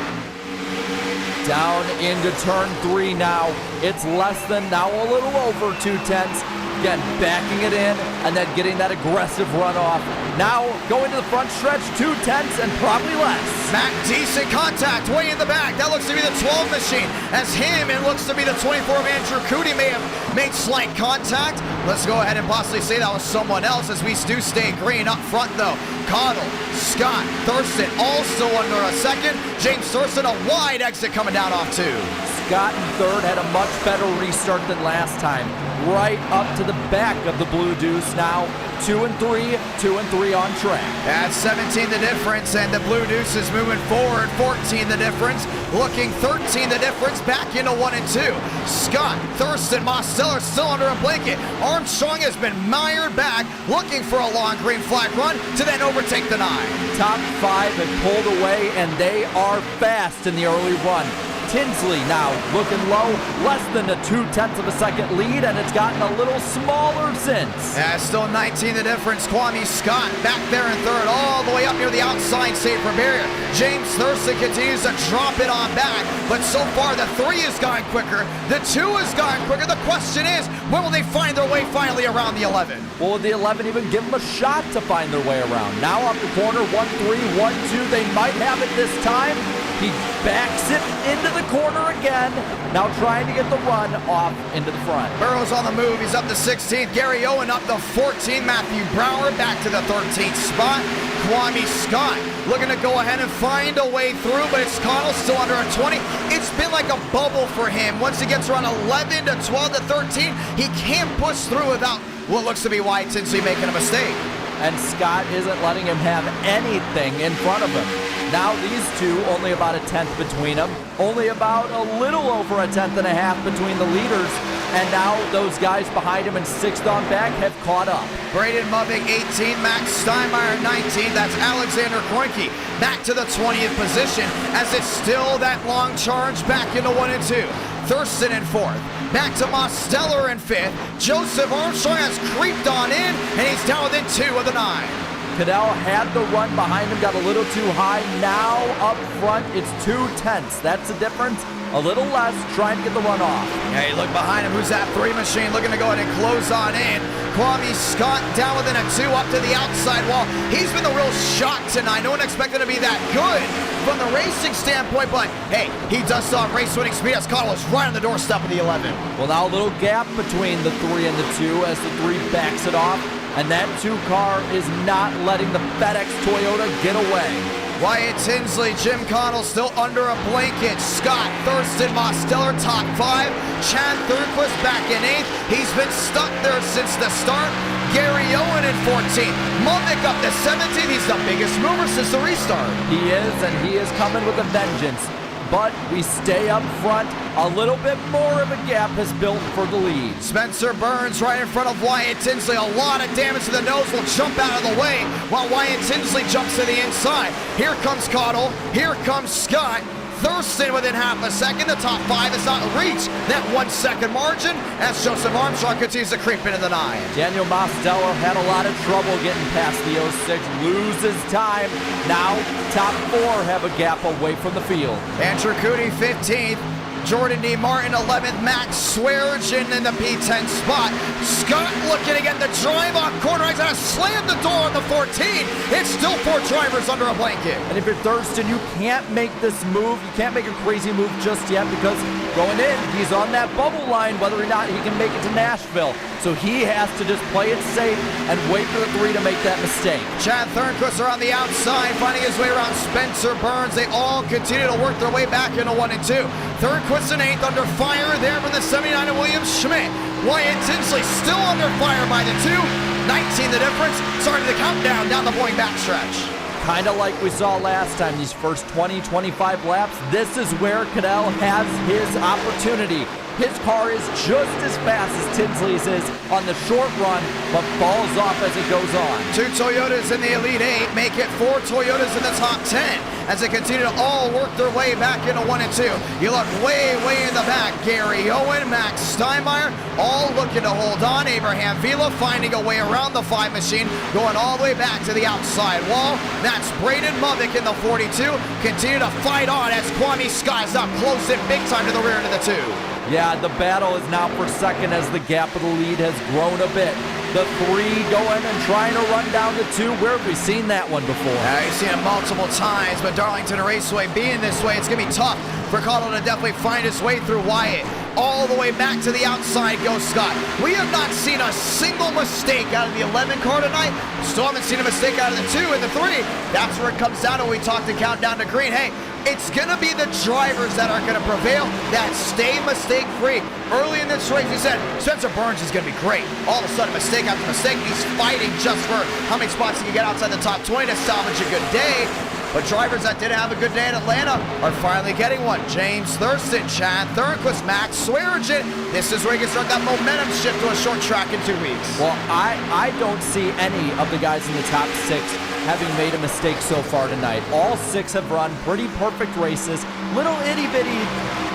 Down into turn 3 now. It's less than, now a little over 2 tenths. again, backing it in and then getting that aggressive runoff. Now going to the front stretch, 2/10 and probably less. Matt, decent contact way in the back. That looks to be the 12 machine. As him, it looks to be the 24 of Andrew Cootie may have made slight contact. Let's go ahead and possibly say that was someone else as we do stay green up front though. Cottle, Scott, Thurston also under a second. James Thurston, a wide exit coming down off two. Scott in third had a much better restart than last time. Right up to the back of the Blue Deuce now. 2 and 3, 2 and 3 on track. That's 17 the difference, and the Blue Deuce is moving forward. 14 the difference, looking 13 the difference, back into 1 and 2. Scott, Thurston, Mosteller still under a blanket. Armstrong has been mired back, looking for a long green flag run to then overtake the 9. Top 5 have pulled away, and they are fast in the early run. Tinsley now looking low, less than a 2/10 of a second lead, and it's gotten a little smaller since. Yeah, still 19 the difference. Kwame Scott back there in third, all the way up near the outside save for barrier. James Thurston continues to drop it on back, but so far the 3 has gone quicker, the 2 has gone quicker. The question is, when will they find their way finally around the 11? Will the 11 even give them a shot to find their way around? Now up the corner, 1-3, 1-2, they might have it this time. He backs it into the corner again, now trying to get the run off into the front. Burrow's on the move, he's up to 16th. Gary Owen up to 14. Matthew Brower back to the 13th spot. Kwame Scott looking to go ahead and find a way through, but it's Connell still under a 20. It's been like a bubble for him. Once he gets around 11 to 12 to 13, he can't push through without what looks to be Wyatt Tinsley making a mistake. And Scott isn't letting him have anything in front of him. Now these two, only about a 10th between them, only about a little over a 10th and a half between the leaders, and now those guys behind him in 6th on back have caught up. Braden Mubig 18, Max Steinmeier 19, that's Alexander Kroenke back to the 20th position as it's still that long charge back into 1 and 2. Thurston in 4th. Back to Mosteller in 5th. Joseph Armstrong has creeped on in, and he's down within 2 of the 9. Cadell had the run behind him, got a little too high. Now up front, it's 2/10. That's the difference. A little less, trying to get the run off. Hey, look behind him. Who's that 3 machine looking to go ahead and close on in? Kwame Scott down within a 2 up to the outside wall. He's been the real shock tonight. No one expected to be that good from the racing standpoint, but hey, he does still have race-winning speed as Cottle is right on the doorstep of the 11. Well, now a little gap between the 3 and the 2 as the 3 backs it off, and that 2 car is not letting the FedEx Toyota get away. Wyatt Tinsley, Jim Connell still under a blanket. Scott, Thurston, Mosteller, top 5. Chad Thornquist back in 8th. He's been stuck there since the start. Gary Owen in 14th. Mulvick up to 17th. He's the biggest mover since the restart. He is, and he is coming with a vengeance. But we stay up front. A little bit more of a gap has built for the lead. Spencer Burns right in front of Wyatt Tinsley. A lot of damage to the nose, will jump out of the way while Wyatt Tinsley jumps to the inside. Here comes Cottle. Here comes Scott. Thurston within half a second. The top 5 has not reached that 1 second margin as Joseph Armstrong continues to creep into the 9. Daniel Mosteller had a lot of trouble getting past the 06, loses time. Now top 4 have a gap away from the field. Andrew Cootie 15th. Jordan D. Martin 11th. Max Sweargen in the P10 spot. Scott looking to get the drive on corner. He's going to slam the door on the 14. It's still 4 drivers under a blanket. And if you're Thurston, you can't make this move. You can't make a crazy move just yet because going in, he's on that bubble line, whether or not he can make it to Nashville. So he has to just play it safe and wait for the 3 to make that mistake. Chad Thornquist are on the outside, finding his way around Spencer Burns. They all continue to work their way back into 1 and 2. Thornquist in 8th, under fire there from the 79 of William Schmidt. Wyatt Tinsley still under fire by the 2. 19 the difference. Starting the countdown down the point backstretch. Kind of like we saw last time, these first 20-25 laps, this is where Cadell has his opportunity. His car is just as fast as Tinsley's is on the short run, but falls off as it goes on. 2 Toyotas in the Elite 8 make it 4 Toyotas in the top 10 as they continue to all work their way back into 1 and 2. You look way in the back. Gary Owen, Max Steinmeier, all looking to hold on. Abraham Vila finding a way around the 5 machine, going all the way back to the outside wall. That's Braden Mubig in the 42. Continue to fight on as Kwame Scott's up close in big time to the rear end of the 2. Yeah, the battle is now for second as the gap of the lead has grown a bit. The 3 going and trying to run down the 2. Where have we seen that one before? Yeah, you've seen it multiple times, but Darlington Raceway being this way, it's going to be tough for Cottle to definitely find his way through Wyatt. All the way back to the outside goes Scott. We have not seen a single mistake out of the 11 car tonight. Still haven't seen a mistake out of the 2 and the 3. That's where it comes down to when we talk to Countdown to Green. Hey, it's going to be the drivers that are going to prevail, that stay mistake-free. Early in this race, we said Spencer Burns is going to be great. All of a sudden, mistake after mistake, he's fighting just for how many spots he can get outside the top 20 to salvage a good day. But drivers that didn't have a good day in Atlanta are finally getting one. James Thurston, Chad Thornquist, Max Swearinger. This is where you can start that momentum shift to a short track in 2 weeks. Well, I don't see any of the guys in the top 6 having made a mistake so far tonight. All 6 have run pretty perfect races. Little itty-bitty,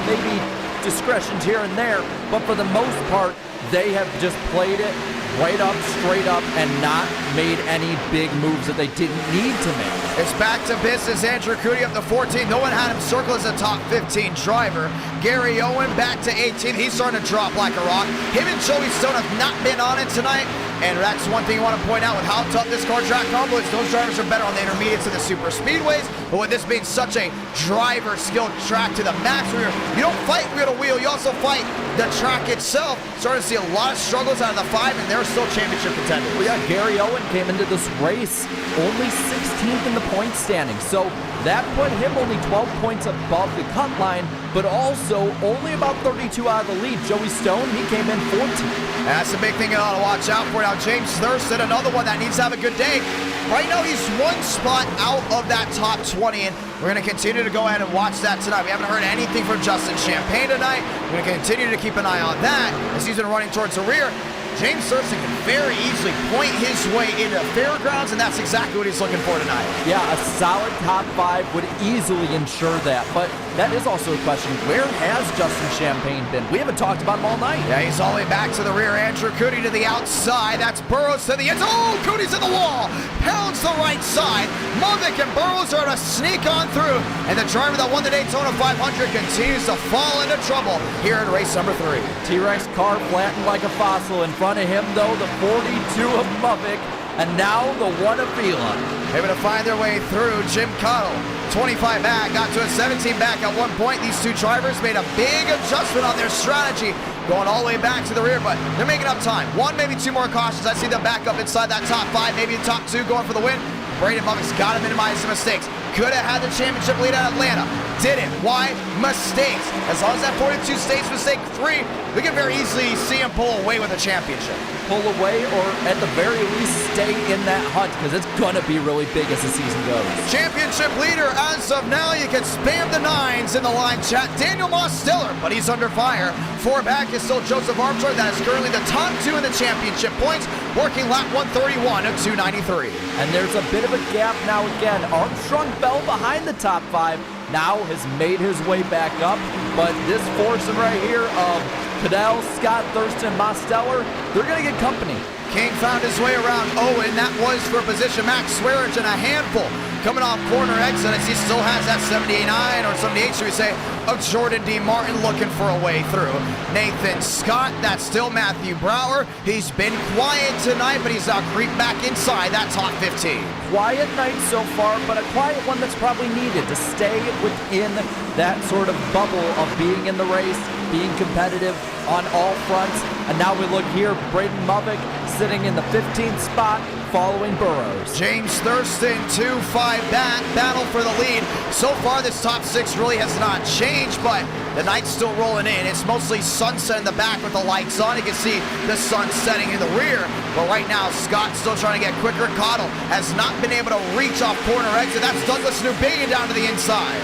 maybe discretions here and there, but for the most part, they have just played it right up, straight up, and not made any big moves that they didn't need to make. It's back to business. Andrew Cootie up to 14. No one had him circle as a top 15 driver. Gary Owen back to 18. He's starting to drop like a rock. Him and Joey Stone have not been on it tonight. And that's one thing you want to point out with how tough this car track combo is. Those drivers are better on the intermediates and the super speedways. But with this being such a driver skilled track to the max, where you don't fight wheel to wheel, you also fight the track itself. Starting to see a lot of struggles out of the 5, and they're still championship contenders. Well, yeah, Gary Owen came into this race only 16th in the point standing. So that put him only 12 points above the cut line, but also only about 32 out of the lead. Joey Stone, he came in 14th. That's the big thing you ought to watch out for. Now, James Thurston, another one that needs to have a good day. Right now, he's 1 spot out of that top 20, and we're going to continue to go ahead and watch that tonight. We haven't heard anything from Justin Champagne tonight. We're going to continue to keep an eye on that as he's been running towards the rear. James Thurston can very easily point his way into fairgrounds, and that's exactly what he's looking for tonight. Yeah, a solid top 5 would easily ensure that, but that is also a question. Where has Justin Champagne been? We haven't talked about him all night. Yeah, he's all the way back to the rear. Andrew Cootie to the outside. That's Burrows to the end. Oh, Cootie's in the wall. Pounds the right side. Movick and Burrows are to sneak on through, and the driver that won the Daytona 500 continues to fall into trouble here in race number 3. T-Rex car flattened like a fossil. In front of him, though, the 42 of Movick, and now the 1 of Vila. Able to find their way through. Jim Cottle, 25 back, got to a 17 back at one point. These 2 drivers made a big adjustment on their strategy, going all the way back to the rear, but they're making up time. 1, maybe 2 more cautions. I see them back up inside that top 5, maybe the top 2 going for the win. Braden Movick's got to minimize the mistakes. Could have had the championship lead at Atlanta. Didn't. Why? Mistakes. As long as that 42 stays mistake-free, we can very easily see him pull away with a championship. Pull away, or at the very least stay in that hunt, because it's going to be really big as the season goes. Championship leader as of now. You can spam the 9s in the line chat. Daniel Moss-Stiller, but he's under fire. 4 back is still Joseph Armstrong. That is currently the top 2 in the championship points, working lap 131 of 293. And there's a bit of a gap now again. Armstrong fell behind the top 5, now has made his way back up, but this foursome right here of Cadell, Scott, Thurston, Moss-Stiller, they're going to get company. King found his way around Owen. That was for position. Max Swearinger and a handful coming off corner exit as he still has that 79 or 78, should we say, of Jordan D. Martin looking for a way through. Nathan Scott, that's still Matthew Brower. He's been quiet tonight, but he's now creeped back inside that top 15. Quiet night so far, but a quiet one that's probably needed to stay within that sort of bubble of being in the race, being competitive on all fronts. And now we look here, Braden Movick sitting in the 15th spot, following Burrows. James Thurston, 2-5 back, battle for the lead. So far, this top 6 really has not changed, but the night's still rolling in. It's mostly sunset in the back with the lights on. You can see the sun setting in the rear, but right now, Scott's still trying to get quicker. Cottle has not been able to reach off corner exit. That's Douglas Nubian down to the inside.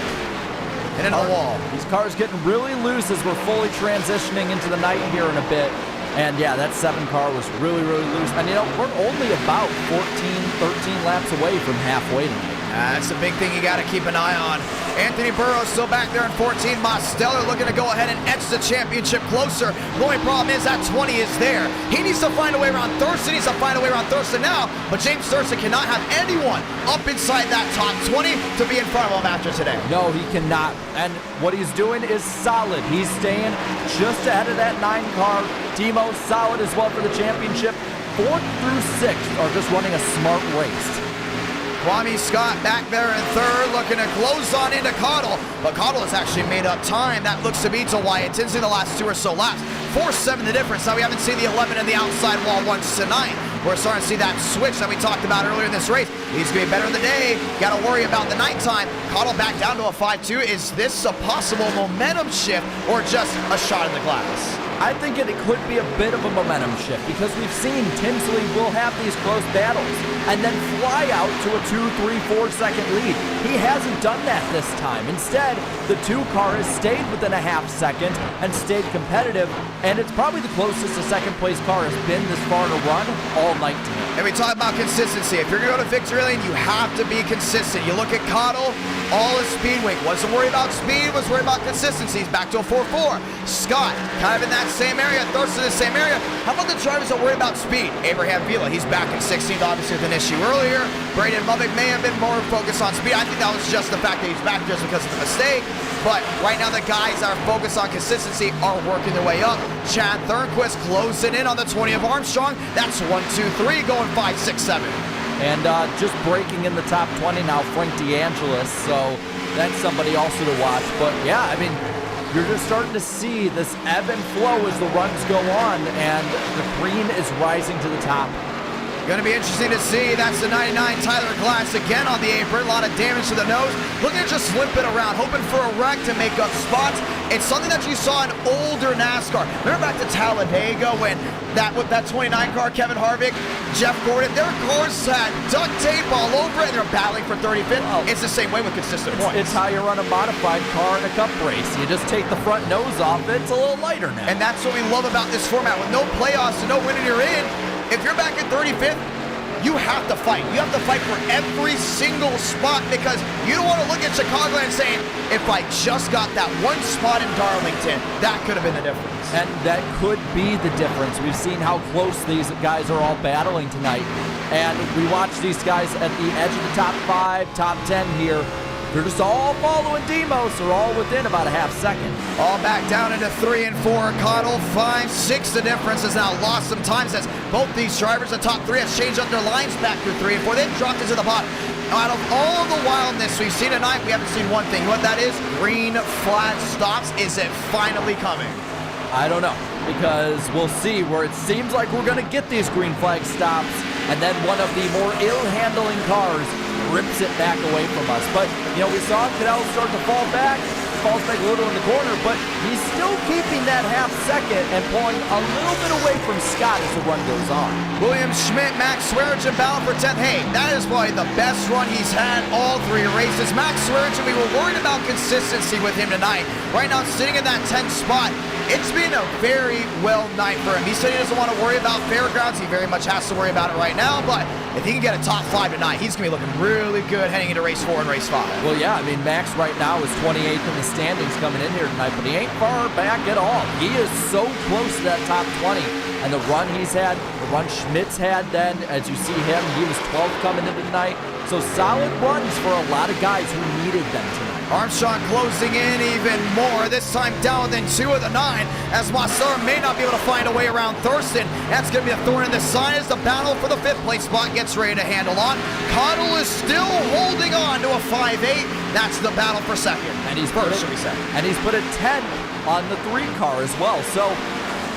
And into the wall. These cars getting really loose as we're fully transitioning into the night here in a bit. And yeah, that 7 car was really, really loose. And you know, we're only about 14, 13 laps away from halfway tonight. That's a big thing you got to keep an eye on. Anthony Burrows still back there in 14. Mosteller looking to go ahead and edge the championship closer. The only problem is that 20 is there. He needs to find a way around Thurston. He needs to find a way around Thurston now. But James Thurston cannot have anyone up inside that top 20 to be in front of him after today. No, he cannot. And what he's doing is solid. He's staying just ahead of that 9 car. Demo's solid as well for the championship. 4th through 6th are just running a smart race. Kwame Scott back there in 3rd, looking to close on into Cottle, but Cottle has actually made up time. That looks to be to Wyatt Tinsley the last 2 or so laps. 4-7 the difference. Now we haven't seen the 11 in the outside wall once tonight. We're starting to see that switch that we talked about earlier in this race. He's going to be better in the day. Got to worry about the nighttime. Cottle back down to a 5-2. Is this a possible momentum shift or just a shot in the glass? I think it could be a bit of a momentum shift because we've seen Tinsley will have these close battles and then fly out to a 2, 3, 4 second lead. He hasn't done that this time. Instead, the 2 car has stayed within a half second and stayed competitive, and it's probably the closest a second place car has been this far in a run all night to him. And we talk about consistency. If you're going to go to victory lane, you have to be consistent. You look at Cottle, all his speed week. Wasn't worried about speed, was worried about consistency. He's back to a 4-4. Scott, kind of in that same area. Thurston in the same area. How about the drivers that worry about speed? Abraham Vila, he's back in 16th, obviously with an issue earlier. Braden Mubbick may have been more focused on speed. I think that was just the fact that he's back just because of the mistake. But right now the guys that are focused on consistency are working their way up. Chad Thornquist closing in on the 20 of Armstrong. That's 1, 2, 3, going 5, 6, 7. And just breaking in the top 20 now, Frank DeAngelis. So that's somebody also to watch. But yeah, I mean, you're just starting to see this ebb and flow as the runs go on, and the green is rising to the top. Going to be interesting to see. That's the 99 Tyler Glass again on the apron. A lot of damage to the nose. Looking to just limp it around, hoping for a wreck to make up spots. It's something that you saw in older NASCAR. Remember back to Talladega when with that 29 car, Kevin Harvick, Jeff Gordon, their cars had duct tape all over it, and they're battling for 35th. It's the same way with consistent points. It's how you run a modified car in a cup race. You just take the front nose off it. It's a little lighter now. And that's what we love about this format. With no playoffs and no winning you're in, if you're back at 35th, you have to fight. You have to fight for every single spot because you don't want to look at Chicago and saying, if I just got that one spot in Darlington, that could have been the difference. And that could be the difference. We've seen how close these guys are all battling tonight. And we watch these guys at the edge of the top 5, top 10 here. They're just all following Demos. They're all within about a half second. All back down into 3 and 4. Cottle 5, 6. The difference has now lost some time since both these drivers, the top 3, has changed up their lines back through 3 and 4. They've dropped into the bottom. Out of all of the wildness we've seen tonight, we haven't seen one thing. You know what that is? Green flag stops. Is it finally coming? I don't know, because we'll see where it seems like we're going to get these green flag stops, and then one of the more ill-handling cars rips it back away from us. But, you know, we saw Cadell start to fall back, falls back a little in the corner, but he's still keeping that half second and pulling a little bit away from Scott as the run goes on. William Schmidt, Max Swearinger battle for 10th. Hey, that is probably the best run he's had all 3 races. Max Swearinger, we were worried about consistency with him tonight. Right now, sitting in that 10th spot, it's been a very well night for him. He said he doesn't want to worry about fairgrounds. He very much has to worry about it right now, but if he can get a top 5 tonight, he's going to be looking really good heading into race 4 and race 5. Well, yeah, I mean, Max right now is 28th in the standings coming in here tonight, but he ain't far back at all. He is so close to that top 20, and the run he's had, the run Schmidt's had then, as you see him, he was 12th coming into tonight. So solid runs for a lot of guys who needed them tonight. Armstrong closing in even more, this time down within 2 of the 9, as Mosteller may not be able to find a way around Thurston. That's going to be a thorn in the side as the battle for the 5th place spot gets ready to handle on. Cottle is still holding on to a 5-8. That's the battle for 2nd. And he's put a 10 on the 3 car as well. So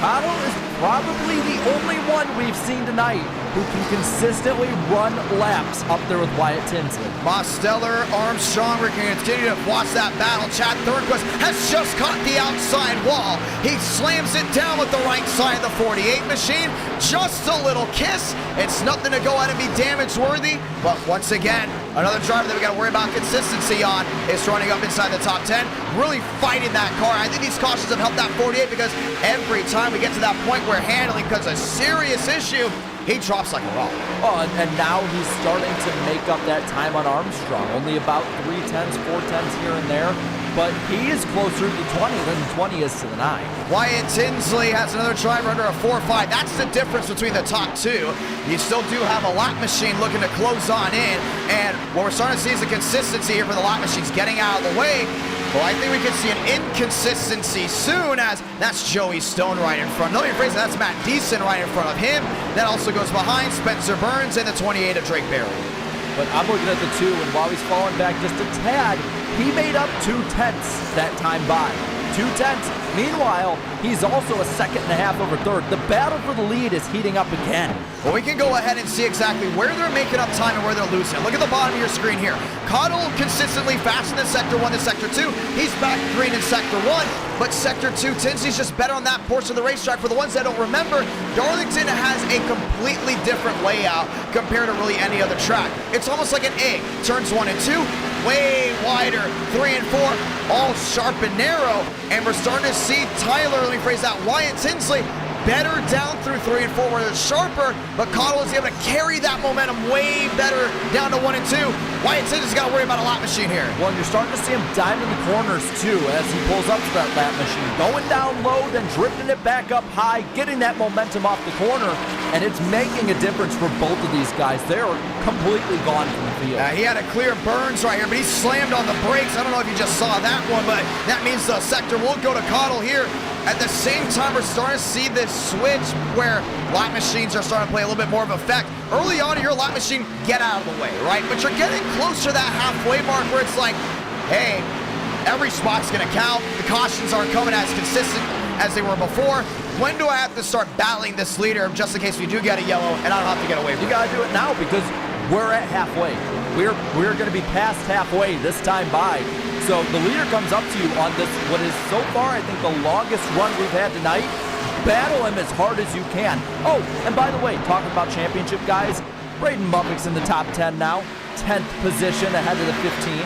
Cottle is probably the only one we've seen tonight who can consistently run laps up there with Wyatt Tinsley. Mosteller, Armstrong, we're going to continue to watch that battle. Chad Thornquist has just caught the outside wall. He slams it down with the right side of the 48 machine. Just a little kiss. It's nothing to go out and be damage worthy. But once again, another driver that we got to worry about consistency on is running up inside the top 10. Really fighting that car. I think these cautions have helped that 48 because every time we get to that point where handling becomes a serious issue, he drops like a rock. Oh, and now he's starting to make up that time on Armstrong. Only about 3/10, 4/10 here and there. But he is closer to the 20 than the 20 is to the 9. Wyatt Tinsley has another driver under a 4.5. That's the difference between the top two. You still do have a lap machine looking to close on in. And what we're starting to see is a consistency here for the lap machines getting out of the way. Well, I think we could see an inconsistency soon, as that's Joey Stone right in front. No, rephrase, that's Matt Deason right in front of him. That also goes behind Spencer Burns and the 28 of Drake Berry. But I'm looking at the 2, and while he's falling back just a tad, he made up 2/10 that time by. 2/10. Meanwhile, he's also a 1.5 over third. The battle for the lead is heating up again. Well, we can go ahead and see exactly where they're making up time and where they're losing. Look at the bottom of your screen here. Cottle consistently faster than Sector 1 to Sector 2. He's back green in Sector 1, but Sector 2, Tinsley's just better on that portion of the racetrack. For the ones that don't remember, Darlington has a completely different layout compared to really any other track. It's almost like an egg. Turns 1 and 2, way wider. 3 and 4, all sharp and narrow. And we're starting to see Tyler, let me phrase that, Wyatt Tinsley, better down through 3 and 4 where it's sharper, but Cottle is able to carry that momentum way better down to 1 and 2. Wyatt Tinsley's got to worry about a lap machine here. Well, and you're starting to see him dive in the corners too as he pulls up to that lap machine. Going down low, then drifting it back up high, getting that momentum off the corner, and it's making a difference for both of these guys. They're completely gone from the field. He had a clear Burns right here, but he slammed on the brakes. I don't know if you just saw that one, but that means the sector will go to Cottle here. At the same time, we're starting to see this switch where lap machines are starting to play a little bit more of effect. Early on in your lap machine, get out of the way, right? But you're getting closer to that halfway mark where it's like, hey, every spot's going to count. The cautions aren't coming as consistent as they were before. When do I have to start battling this leader just in case we do get a yellow and I don't have to get away from it? You got to do it now because we're at halfway. We're going to be past halfway this time by. So the leader comes up to you on this, what is so far, I think, the longest run we've had tonight. Battle him as hard as you can. Oh, and by the way, talking about championship guys, Braden Muffick's in the top 10 now. 10th position ahead of the 15.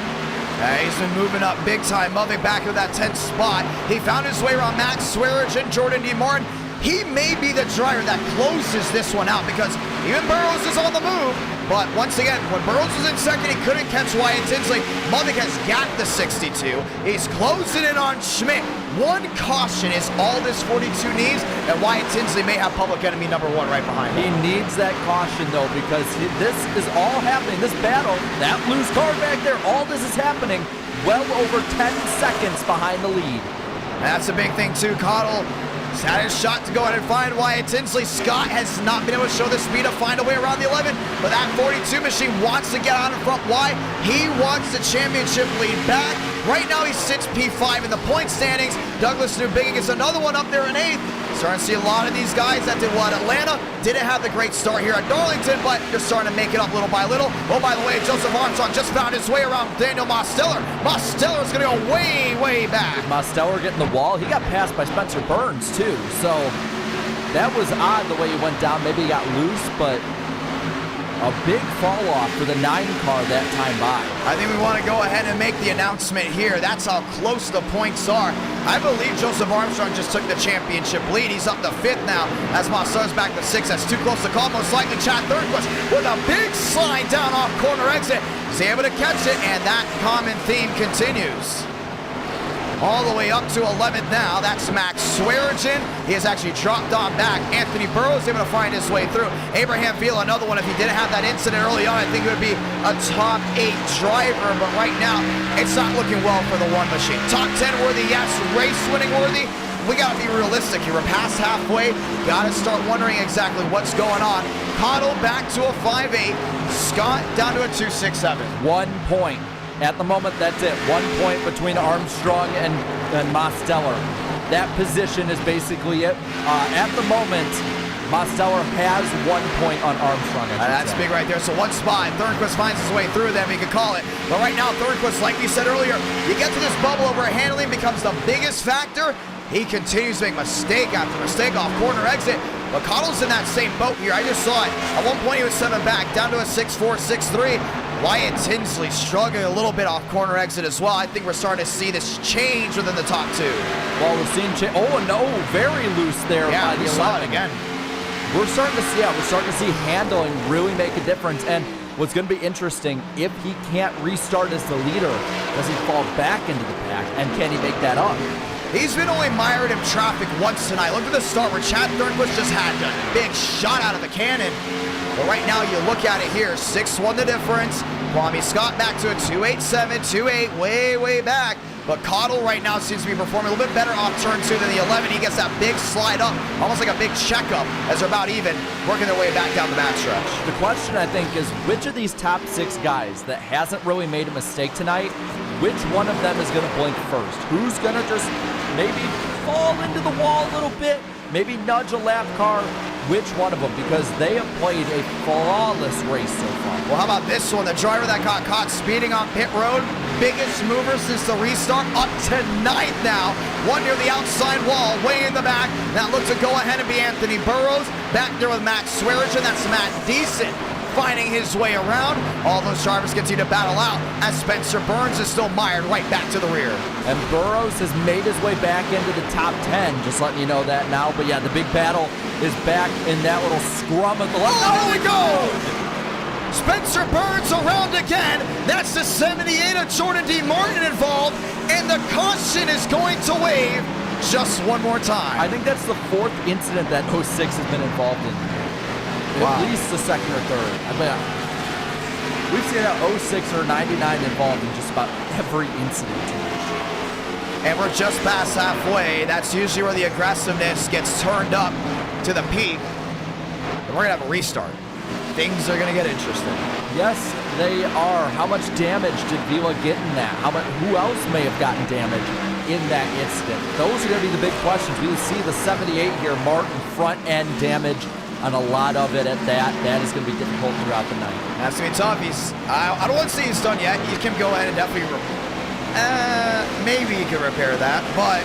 He's been moving up big time. Muffick back to that 10th spot. He found his way around Max Swearage and Jordan D. Martin. He may be the driver that closes this one out because even Burrows is on the move. But once again, when Burrows was in second, he couldn't catch Wyatt Tinsley. Muffick has got the 62. He's closing in on Schmidt. One caution is all this 42 needs, and Wyatt Tinsley may have public enemy number 1 right behind him. He needs that caution, though, because this is all happening. This battle, that loose car back there, all this is happening well over 10 seconds behind the lead. And that's a big thing, too. Cottle had his shot to go ahead and find Wyatt Tinsley. Scott has not been able to show the speed to find a way around the 11, but that 42 machine wants to get out in front. Why? He wants the championship lead back. Right now he sits P5 in the point standings. Douglas Newbigg gets another one up there in 8th. Starting to see a lot of these guys that did what Atlanta didn't have the great start here at Darlington, but they're starting to make it up little by little. Oh, by the way, Joseph Armstrong just found his way around Daniel Mosteller. Mosteller is going to go way, way back. Mosteller getting the wall. He got passed by Spencer Burns, too. So that was odd the way he went down. Maybe he got loose, but a big fall off for the 9 car that time by. I think we want to go ahead and make the announcement here. That's how close the points are. I believe Joseph Armstrong just took the championship lead. He's up to 5th now as Mostella's back to 6th. That's too close to call. Most likely Chad Thornquist with a big slide down off corner exit. He's able to catch it, and that common theme continues. All the way up to 11th now. That's Max Swearagin. He has actually dropped on back. Anthony Burrows able to find his way through. Abraham Field, another one. If he didn't have that incident early on, I think it would be a top 8 driver. But right now, it's not looking well for the 1 machine. Top 10 worthy, yes. Race winning worthy. We got to be realistic here. We're past halfway. Got to start wondering exactly what's going on. Cottle back to a 5.8. Scott down to a 2.67. 1 point. At the moment, that's it. 1 point between Armstrong and Mosteller. That position is basically it. At the moment, Mosteller has 1 point on Armstrong. That's big right there. So 1 spot. Thornquist finds his way through them. He could call it. But right now, Thornquist, like we said earlier, you get to this bubble over handling becomes the biggest factor. He continues to make mistake after mistake off corner exit. But Cottle's in that same boat here. I just saw it. At one point, he was sending back down to a 6.4, 6.3. Wyatt Tinsley struggling a little bit off corner exit as well. I think we're starting to see this change within the top 2. Well, we're seeing change. Oh, no, very loose there by the 11. Saw it again. we're starting to see handling really make a difference. And what's going to be interesting, if he can't restart as the leader, does he fall back into the pack, and can he make that up? He's been only mired in traffic once tonight. Look at the start where Chad Thornquist just had a big shot out of the cannon. But right now, you look at it here, 6-1 the difference. Kwame Scott back to a 2.87, 2.8, way back. But Cottle right now seems to be performing a little bit better off turn 2 than the 11. He gets that big slide up, almost like a big checkup, as they're about even, working their way back down the backstretch. The question, I think, is which of these top 6 guys that hasn't really made a mistake tonight, which one of them is going to blink first? Who's going to just maybe fall into the wall a little bit, maybe nudge a lap car? Which one of them? Because they have played a flawless race so far. Well, how about this one? The driver that got caught speeding on pit road, biggest mover since the restart, up to 9th now. One near the outside wall, way in the back. That looks to go ahead and be Anthony Burrows. Back there with Matt Swearinger, that's Matt Deason finding his way around. All those drivers continue to battle out as Spencer Burns is still mired right back to the rear. And Burrows has made his way back into the top 10, just letting you know that now. But yeah, the big battle is back in that little scrum at the left. Oh, here we go! Spencer Burns around again. That's the 78 of Jordan D. Martin involved, and the caution is going to wave just one more time. I think that's the 4th incident that 06 has been involved in. Wow. At least the 2nd or 3rd. I mean, we've seen that 06 or 99 involved in just about every incident. And we're just past halfway. That's usually where the aggressiveness gets turned up to the peak. And we're gonna have a restart. Things are gonna get interesting. Yes, they are. How much damage did Vila get in that? Who else may have gotten damage in that incident? Those are gonna be the big questions. We see the 78 here, Martin, front end damage on a lot of it at that. That is going to be difficult throughout the night. That's going to be tough. I don't want to say he's done yet. You can go ahead and definitely, maybe you can repair that. But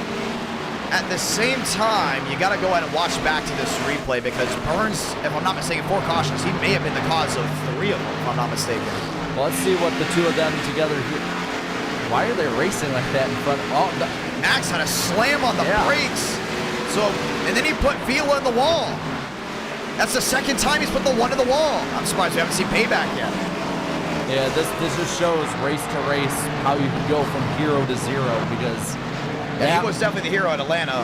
at the same time, you got to go ahead and watch back to this replay because Burns, if I'm not mistaken, 4 cautions, he may have been the cause of 3 of them, if I'm not mistaken. Well, let's see what the 2 of them together here. Why are they racing like that in front? Oh, Max had a slam on the brakes. So, and then he put Vila in the wall. That's the 2nd time he's put the 1 in the wall. I'm surprised we haven't seen payback yet. Yeah, this just shows race to race how you can go from 0 to 0 because... Yeah, he was definitely the hero at Atlanta.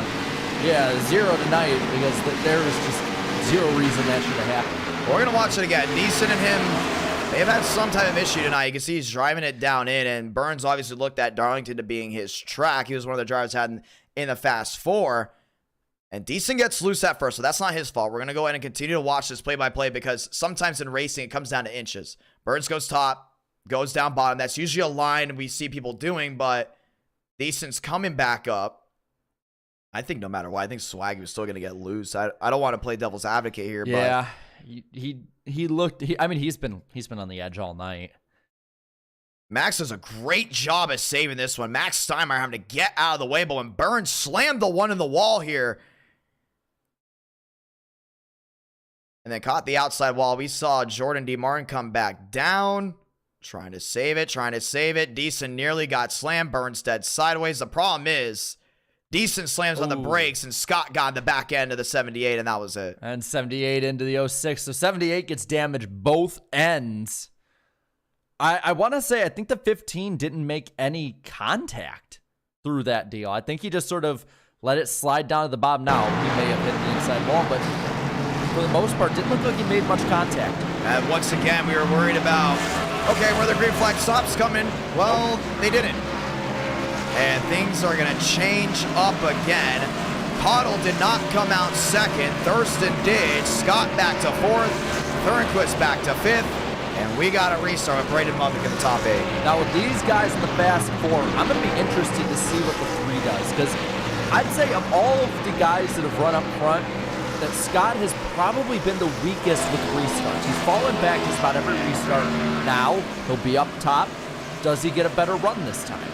Yeah, 0 tonight because there was just 0 reason that should have happened. We're going to watch it again. Neeson and him, they've had some type of issue tonight. You can see he's driving it down in, and Burns obviously looked at Darlington to being his track. He was one of the drivers had in the Fast 4. And Deason gets loose at first, so that's not his fault. We're going to go ahead and continue to watch this play-by-play because sometimes in racing, it comes down to inches. Burns goes top, goes down bottom. That's usually a line we see people doing, but Deason's coming back up. I think no matter what, I think Swaggy was still going to get loose. I don't want to play devil's advocate here, yeah, but he looked. I mean, he's been on the edge all night. Max does a great job of saving this one. Max Steinmeier having to get out of the way, but when Burns slammed the 1 in the wall here, and then caught the outside wall, we saw Jordan D. Martin come back down, trying to save it. Deason nearly got slammed. Burns dead sideways. The problem is, Deason slams on the brakes, and Scott got in the back end of the 78, and that was it. And 78 into the 06. So 78 gets damaged both ends. I want to say, I think the 15 didn't make any contact through that deal. I think he just sort of let it slide down to the bottom. Now, he may have hit the inside wall, but for the most part, didn't look like he made much contact. And once again, we were worried about, okay, where the green flag stops coming. Well, they didn't. And things are going to change up again. Cottle did not come out 2nd. Thurston did. Scott back to 4th. Thornquist back to 5th. And we got a restart with Braden Muddick in the top 8. Now, with these guys in the Fast 4, I'm going to be interested to see what the 3 does. Because I'd say of all of the guys that have run up front, that Scott has probably been the weakest with restarts. He's fallen back just about every restart. Now, he'll be up top. Does he get a better run this time?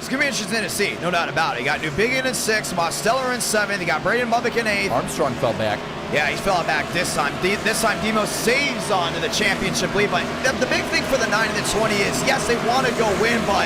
It's going to be interesting to see, no doubt about it. You got Newbigin in 6th, Mosteller in 7th. You got Braden Muddick in 8th. Armstrong fell back. Yeah, he's fell back this time. This time, Demo saves on to the championship lead. But the big thing for the 9 and the 20 is, yes, they want to go win, but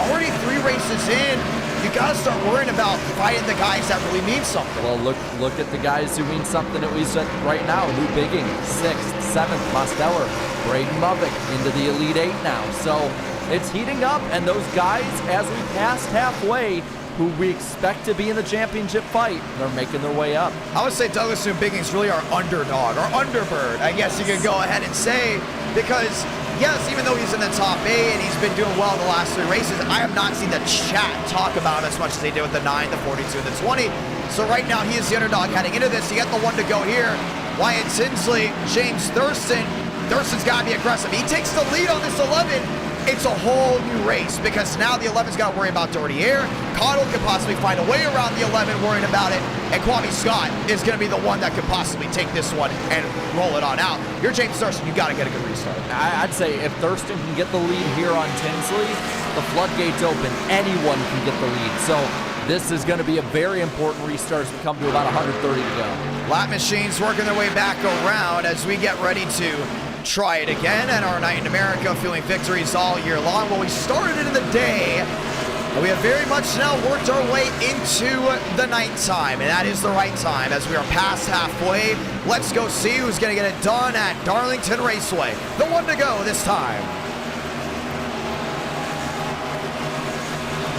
already 3 races in. you got to start worrying about fighting the guys that really mean something. Well, look at the guys who mean something at least right now. Lou Bigging, 6th, 7th, Mosteller, Braden Lovick into the Elite 8 now. So it's heating up, and those guys, as we passed halfway, who we expect to be in the championship fight, they're making their way up. I would say Douglas Lou Bigging's really our underdog, our underbird, I guess you could go ahead and say, because yes, even though he's in the top 8 and he's been doing well in the last 3 races, I have not seen the chat talk about him as much as they did with the 9, the 42, and the 20. So right now he is the underdog heading into this. You get the one to go here. Wyatt Tinsley, James Thurston. Thurston's got to be aggressive. He takes the lead on this 11. It's a whole new race because now the 11's got to worry about dirty air. Cottle could possibly find a way around the 11 worrying about it. And Kwame Scott is going to be the one that could possibly take this one and roll it on out. You're James Thurston. You got to get a good restart. I'd say if Thurston can get the lead here on Tinsley, the floodgates open. Anyone can get the lead. So this is going to be a very important restart as we come to about 130 to go. Lap machines working their way back around as we get ready to try it again, and our night in America feeling victories all year long. Well, we started it in the day, and we have very much now worked our way into the nighttime, and that is the right time as we are past halfway. Let's go see who's going to get it done at Darlington Raceway. The one to go this time.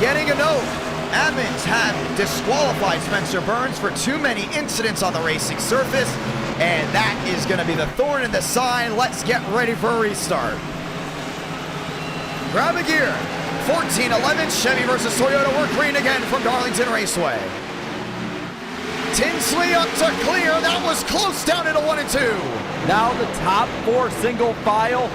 Getting a note. Admins have disqualified Spencer Burns for too many incidents on the racing surface, and that is going to be the thorn in the side. Let's get ready for a restart. Grab a gear. 14-11 Chevy versus Toyota. We're green again from Darlington Raceway. Tinsley up to clear. That was close down into 1 and 2. Now the top 4 single file.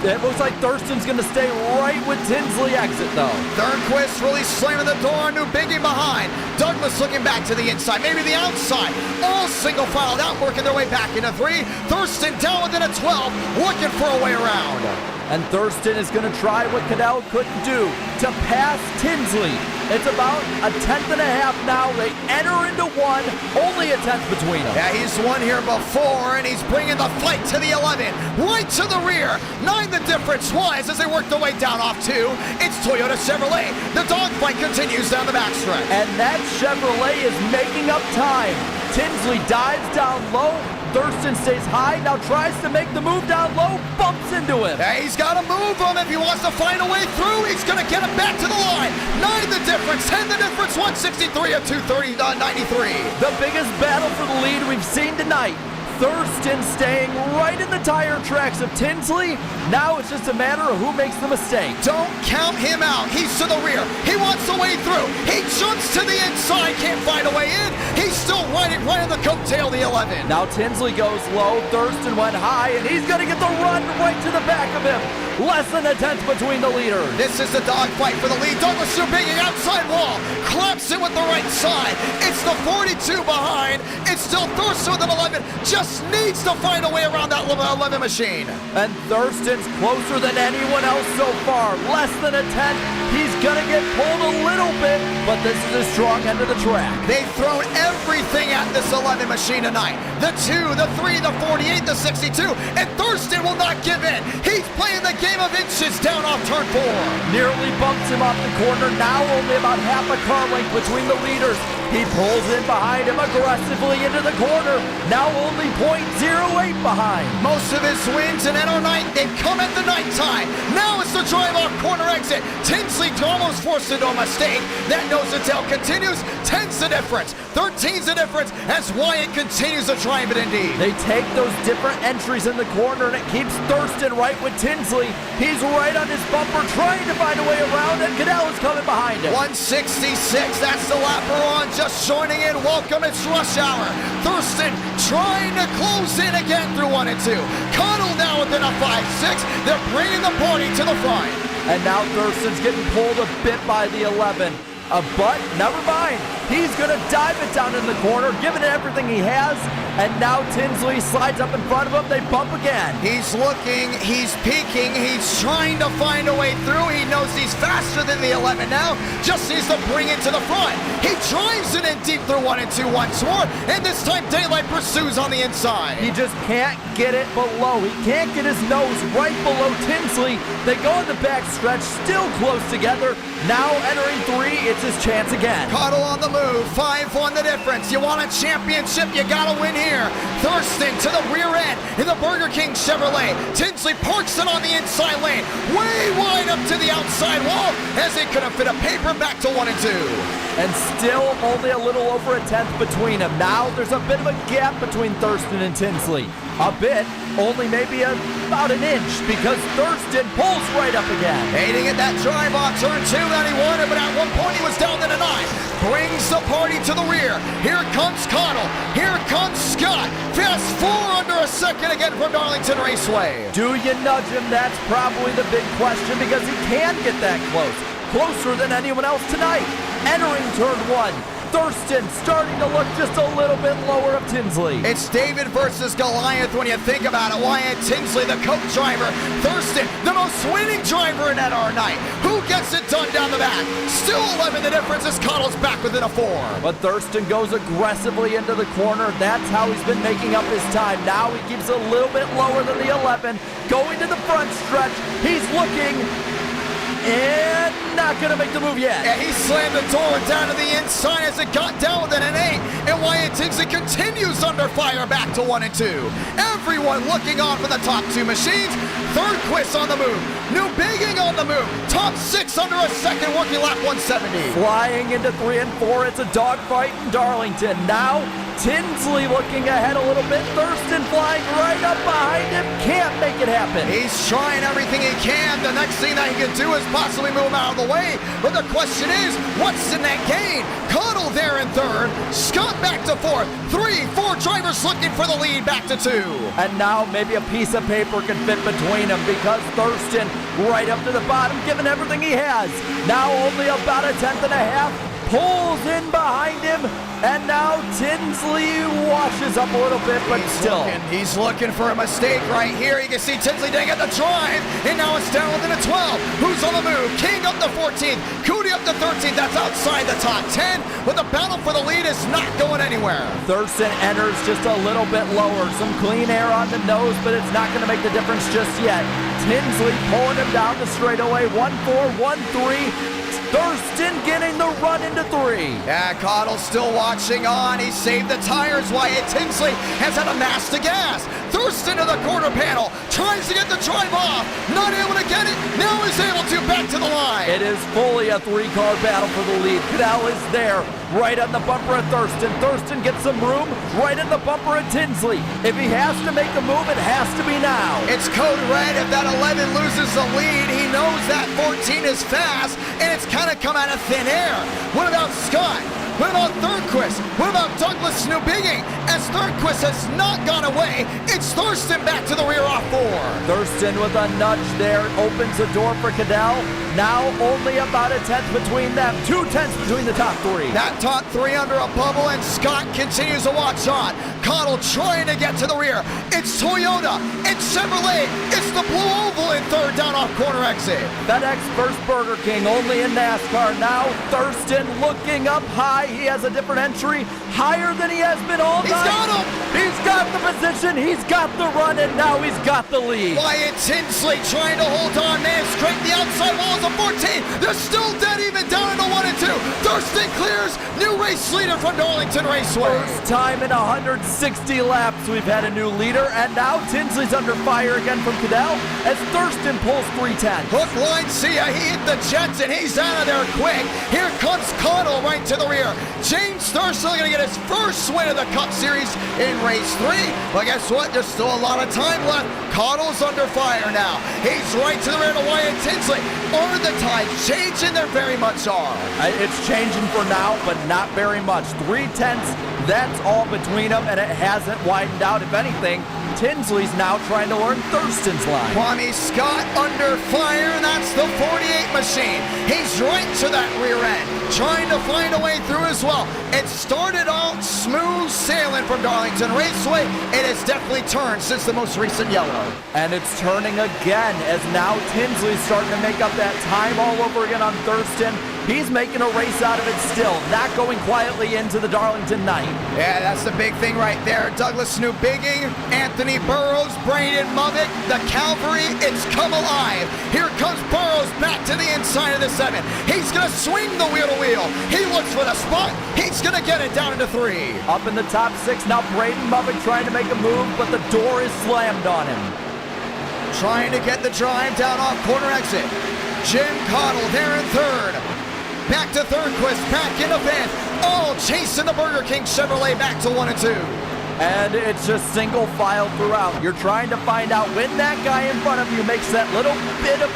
It looks like Thurston's going to stay right with Tinsley exit, though. Thornquist really slamming the door. New Biggie behind. Douglas looking back to the inside, maybe the outside. All single filed out, working their way back into 3. Thurston down within a 12, looking for a way around. And Thurston is going to try what Cadell couldn't do, to pass Tinsley. It's about a 10th and a half now. They enter into 1, only a 10th between them. Yeah, he's won here before, and he's bringing the fight to the 11, right to the rear. 9 the difference was as they work their way down off 2. It's Toyota Chevrolet. The dogfight continues down the backstretch. And that Chevrolet is making up time. Tinsley dives down low. Thurston stays high, now tries to make the move down low, bumps into him. Yeah, he's got to move him if he wants to find a way through. He's going to get him back to the line. 9 the difference, 10 the difference, 163 of 230, 93. The biggest battle for the lead we've seen tonight. Thurston staying right in the tire tracks of Tinsley. Now it's just a matter of who makes the mistake. Don't count him out. He's to the rear. He wants a way through. He jumps to the inside, can't find a way in. He's still riding right on the coattail of the 11. Now Tinsley goes low. Thurston went high, and he's going to get the run right to the back of him. Less than a 10th between the leaders. This is the dogfight for the lead. Douglas Bigging outside wall. Claps it with the right side. It's the 42 behind. It's still Thurston with an 11. Just needs to find a way around that 11 machine. And Thurston's closer than anyone else so far. Less than a 10th. He's going to get pulled a little bit, but this is a strong end of the track. They've thrown everything at this 11 machine tonight. The 2, the 3, the 48, the 62, and Thurston will not give in. He's playing the game of inches down off turn 4. Nearly bumps him off the corner. Now only about half a car length between the leaders. He pulls in behind him aggressively into the corner. Now only 0.08 behind. Most of his wins in NR9, they've come at the nighttime. Now it's the drive-off corner exit. Tinsley almost forced into a mistake. That nose to tail continues. 10's the difference. 13's the difference as Wyatt continues to drive it indeed. They take those different entries in the corner, and it keeps Thurston right with Tinsley. He's right on his bumper trying to find a way around, and Cadell is coming behind him. 166, that's the lap we're on. Just joining in, welcome, it's rush hour. Thurston trying to close in again through 1 and 2. Cottle now within a 5-6. They're bringing the party to the front. And now Thurston's getting pulled a bit by the 11. But never mind. He's going to dive it down in the corner, giving it everything he has. And now Tinsley slides up in front of him. They bump again. He's looking, he's peeking, he's trying to find a way through. He knows he's faster than the 11 now. Just needs to bring it to the front. He drives it in deep through 1 and 2 once more. And this time Daylight pursues on the inside. He just can't get it below. He can't get his nose right below Tinsley. They go in the back stretch, still close together. Now entering 3, gets his chance again. Cottle on the move, 5-1 the difference. You want a championship, you gotta win here. Thurston to the rear end in the Burger King Chevrolet. Tinsley parks it on the inside lane, way wide up to the outside wall as he couldn't fit a paper, back to 1 and 2. And still only a little over a tenth between them. Now there's a bit of a gap between Thurston and Tinsley. A bit, only maybe about an inch, because Thurston pulls right up again. Aiding at that drive off turn 2 that he wanted, but at one point he was down to the 9. Brings the party to the rear. Here comes Cottle. Here comes Scott. Fast 4 under a second again from Darlington Raceway. Do you nudge him? That's probably the big question, because he can get that close. Closer than anyone else tonight. Entering turn 1. Thurston starting to look just a little bit lower of Tinsley. It's David versus Goliath when you think about it. Wyatt Tinsley, the coach driver. Thurston, the most winning driver in NR night. Who gets it done down the back? Still 11 the difference as Cottle's back within a 4. But Thurston goes aggressively into the corner. That's how he's been making up his time. Now he keeps a little bit lower than the 11. Going to the front stretch. He's looking and not going to make the move yet. Yeah, he slammed the door down to the inside as it got down within an 8. And Wyatt Tinsley continues under fire, back to 1 and 2. Everyone looking on for the top 2 machines. Third on the move. New Bigging on the move. Top 6 under a second, working lap 170. Flying into 3 and 4. It's a dogfight in Darlington. Now Tinsley looking ahead a little bit. Thurston flying right up behind him. Can't make it happen. He's trying everything he can. The next thing that he can do is possibly move him out of the way. But the question is, what's the net gain? Cottle there in 3rd. Scott back to 4th. 3, 4 drivers looking for the lead, back to 2. And now maybe a piece of paper can fit between them, because Thurston right up to the bottom, giving everything he has. Now only about a 10th and a half. Pulls in behind him, and now Tinsley washes up a little bit, but He's looking for a mistake right here. You can see Tinsley didn't get the drive, and now it's down within a 12. Who's on the move? King up to 14th, Cootie up to 13th. That's outside the top 10, but the battle for the lead is not going anywhere. Thurston enters just a little bit lower. Some clean air on the nose, but it's not going to make the difference just yet. Tinsley pulling him down the straightaway. 1-4, 1-3. Thurston getting the run into 3. Yeah, Cottle's still watching on. He saved the tires. Wyatt Tinsley has had a mass to gas. Thurston to the quarter panel. Tries to get the drive off. Not able to get it. Now is able to, back to the line. It is fully a 3-car battle for the lead. Cadell is there. Right on the bumper of Thurston. Thurston gets some room right in the bumper of Tinsley. If he has to make the move, it has to be now. It's code red. If that 11 loses the lead, he knows that 14 is fast, and it's kind of come out of thin air. What about Scott? What about Thornquist? What about Douglas Newbigging? As Thornquist has not gone away, it's Thurston back to the rear off 4. Thurston with a nudge there opens the door for Cadell. Now only about a 10th between them. 2 tenths between the top 3. That top 3 under a bubble, and Scott continues to watch on. Cottle trying to get to the rear. It's Toyota. It's Chevrolet. It's the Blue Oval in 3rd down off corner exit. FedEx versus Burger King only in NASCAR. Now Thurston looking up high. He has a different entry, higher than he has been all night. He's got him. He's got the position. He's got the run, and now he's got the lead. Wyatt Tinsley trying to hold on. Man, scrape the outside walls of 14. They're still dead even down into 1 and 2. Thurston clears. New race leader from Darlington Raceway. First time in 160 laps we've had a new leader, and now Tinsley's under fire again from Cadell as Thurston pulls 310. Hook line, see ya. He hit the jets, and he's out of there quick. Here comes Cottle right to the rear. James Thurston going to get his first win of the Cup Series in race 3. But guess what? There's still a lot of time left. Cottle's under fire now. He's right to the rear to Wyatt Tinsley. Are the tides changing? There very much are. It's changing for now, but not very much. 3 tenths, that's all between them, and it hasn't widened out. If anything, Tinsley's now trying to learn Thurston's line. Kwame Scott under fire, and that's the 48 machine. He's right to that rear end, trying to find a way through as well. It started out smooth sailing from Darlington Raceway. It has definitely turned since the most recent yellow. And it's turning again as now Tinsley's starting to make up that time all over again on Thurston. He's making a race out of it still, not going quietly into the Darlington night. Yeah, that's the big thing right there. Douglas Newbigging, Anthony Burrows, Braden Movick, the Calvary, it's come alive. Here comes Burrows back to to the inside of the 7. He's going to swing the wheel to wheel. He looks for the spot. He's going to get it down into 3. Up in the top 6 now, Braden Muvick trying to make a move, but the door is slammed on him. Trying to get the drive down off corner exit. Jim Cottle there in 3rd. Back to Thornquist, back into 5th. All chasing the Burger King Chevrolet back to 1 and 2. And it's just single file throughout. You're trying to find out when that guy in front of you makes that little bit of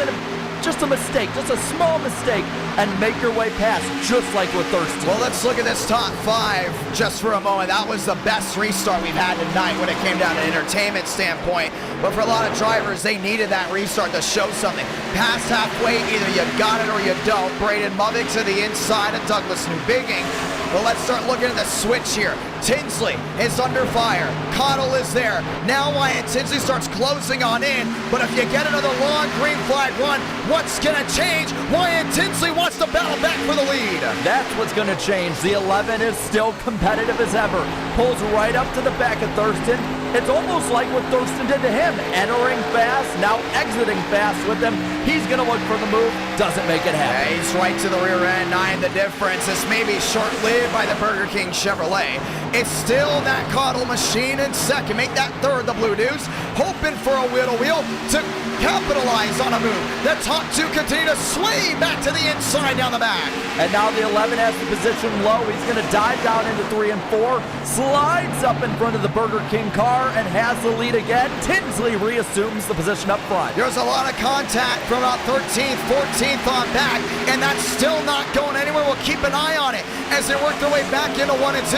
just a mistake, just a small mistake, and make your way past, just like with Thurston. Well, let's look at this top 5 just for a moment. That was the best restart we've had tonight when it came down to an entertainment standpoint. But for a lot of drivers, they needed that restart to show something. Past halfway, either you got it or you don't. Braden Muvick to the inside of Douglas Newbigging. But let's start looking at the switch here. Tinsley is under fire. Cottle is there. Now Wyatt Tinsley starts closing on in. But if you get another long green flag run, what's going to change? Wyatt Tinsley wants to battle back for the lead. That's what's going to change. The 11 is still competitive as ever. Pulls right up to the back of Thurston. It's almost like what Thurston did to him. Entering fast, now exiting fast with him. He's going to look for the move. Doesn't make it happen. Yeah, he's right to the rear end. 9 the difference. This may be short-lived by the Burger King Chevrolet. It's still that Cottle machine in 2nd. Make that 3rd the Blue Deuce. Hoping for a wheel-to-wheel to capitalize on a move. The top 2 continue to sway back to the inside down the back. And now the 11 has the position low. He's going to dive down into 3 and 4. Slides up in front of the Burger King car and has the lead again. Tinsley reassumes the position up front. There's a lot of contact from about 13th, 14th on back, and that's still not going anywhere. We'll keep an eye on it as they work their way back into 1 and 2.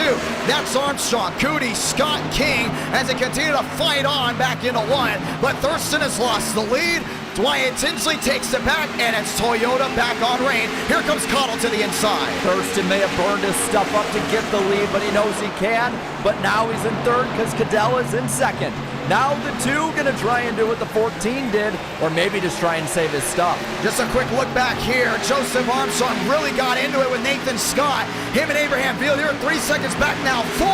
That's Armstrong, Cootie, Scott, King as they continue to fight on back into 1. But Thurston has lost the lead. Wyatt Tinsley takes it back, and it's Toyota back on rein. Here comes Cottle to the inside. Thurston may have burned his stuff up to get the lead, but he knows he can. But now he's in 3rd because Cadell is in 2nd. Now the 2 gonna try and do what the 14 did, or maybe just try and save his stuff. Just a quick look back here. Joseph Armstrong really got into it with Nathan Scott. Him and Abraham Field here 3 seconds back, now 4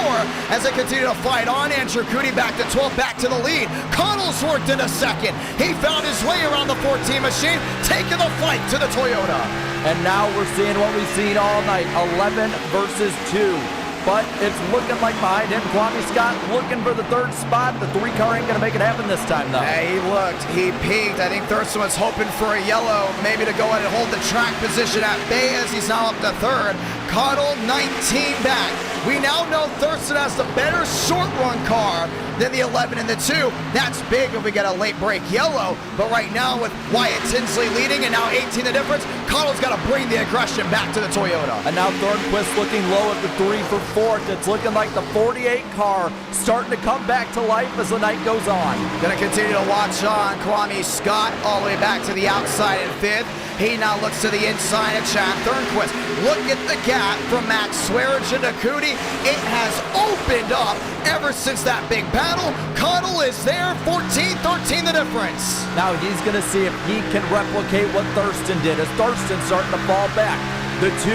as they continue to fight on. Andrew Cootie back to 12, back to the lead. Connell's worked into 2nd. He found his way around the 14 machine, taking the fight to the Toyota. And now we're seeing what we've seen all night, 11 versus 2. But it's looking like behind him, Kwame Scott looking for the 3rd spot. The 3 car ain't going to make it happen this time, though. Yeah, he looked. He peaked. I think Thurston was hoping for a yellow, maybe to go ahead and hold the track position at bay as he's now up to 3rd. Cottle 19 back. We now know Thurston has the better short run car than the 11 and the 2. That's big if we get a late break yellow. But right now with Wyatt Tinsley leading and now 18 the difference, Cottle's got to bring the aggression back to the Toyota. And now Thornquist looking low at the 3 for 4th. It's looking like the 48 car starting to come back to life as the night goes on. Going to continue to watch on Kwame Scott all the way back to the outside in 5th. He now looks to the inside of Chad Thornquist. Look at the gap from Max Swearage into Cootie. It has opened up ever since that big battle. Cottle is there, 14-13 the difference. Now he's going to see if he can replicate what Thurston did as Thurston's starting to fall back. The 2,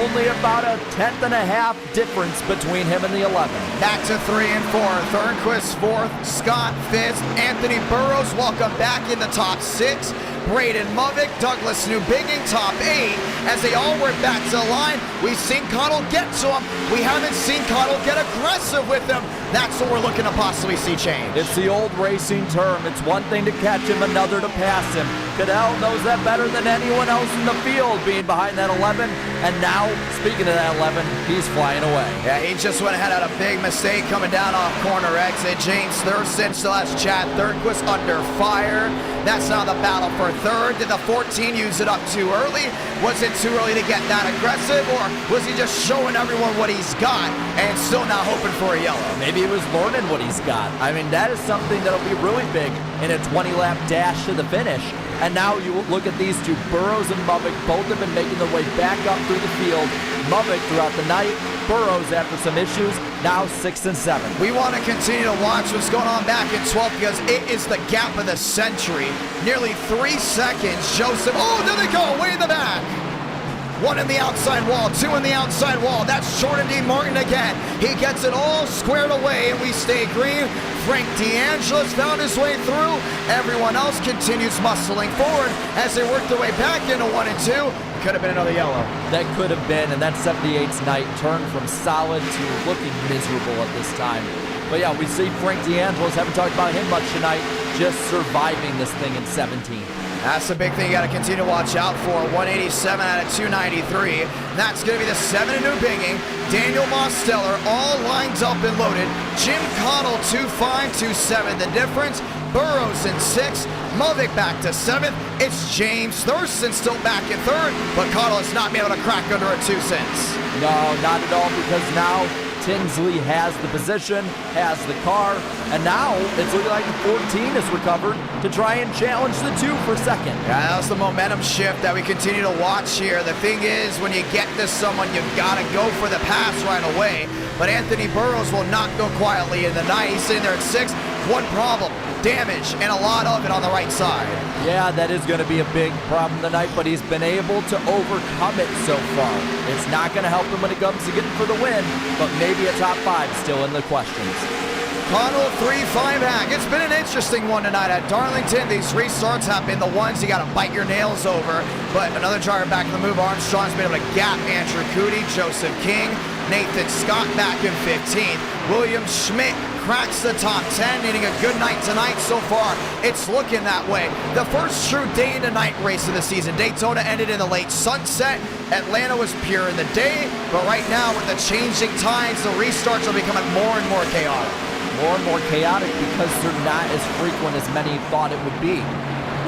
only about a 10th and a half difference between him and the 11. Back to 3 and 4. Thornquist 4th, Scott 5th, Anthony Burrows welcome back in the top 6. Braden Muvick, Douglas Newbigging, top 8. As they all work back to the line, we've seen Cottle get to him. We haven't seen Cottle get aggressive with him. That's what we're looking to possibly see change. It's the old racing term. It's one thing to catch him, another to pass him. Cadell knows that better than anyone else in the field, being behind that 11. And now, speaking of that 11, he's flying away. Yeah, he just went ahead, had a big mistake coming down off corner exit. James Thurston still has Chad Thornquist under fire. That's now the battle for 3rd. Did the 14 use it up too early? Was it too early to get that aggressive? Or was he just showing everyone what he's got and still not hoping for a yellow? Maybe he was learning what he's got. I mean, that is something that'll be really big in a 20-lap dash to the finish. And now you look at these 2, Burrows and Muvick, both have been making their way back up through the field. Muvick throughout the night, Burrows after some issues, now 6 and 7. We want to continue to watch what's going on back in 12th because it is the gap of the century. Nearly 3 seconds. Joseph, oh, there they go, way in the back. One in the outside wall, two in the outside wall. That's Jordan D. Martin again. He gets it all squared away, and we stay green. Frank D'Angelo's found his way through. Everyone else continues muscling forward as they work their way back into 1 and 2. Could have been another yellow. That could have been, and that 78's night turned from solid to looking miserable at this time. But yeah, we see Frank D'Angelo's, haven't talked about him much tonight, just surviving this thing in 17. That's the big thing you got to continue to watch out for. 187 out of 293. That's going to be the 7 and new bigging. Daniel Mosteller all lines up and loaded. Jim Connell 2.5, 2.7. The difference, Burrows in 6th. Mulvick back to 7th. It's James Thurston still back in 3rd, but Connell has not been able to crack under a 2 since. No, not at all, because now Tinsley has the position, has the car, and now it's looking like 14 is recovered to try and challenge the 2 for 2nd. Yeah, that's the momentum shift that we continue to watch here. The thing is, when you get to someone, you've got to go for the pass right away. But Anthony Burrows will not go quietly in the night. He's sitting there at 6th. One problem, damage, and a lot of it on the right side. Yeah, that is going to be a big problem tonight, but he's been able to overcome it so far. It's not going to help him when it comes to getting for the win, but maybe a top 5 still in the questions. Connell 3.5 hack. It's been an interesting one tonight at Darlington. These restarts have been the ones you got to bite your nails over. But another driver back in the move. Armstrong's been able to gap Andrew Cootie, Joseph King, Nathan Scott back in 15th. William Schmidt cracks the top 10, needing a good night tonight so far. It's looking that way. The first true day and night race of the season. Daytona ended in the late sunset. Atlanta was pure in the day. But right now, with the changing tides, the restarts are becoming more and more chaotic. More and more chaotic because they're not as frequent as many thought it would be.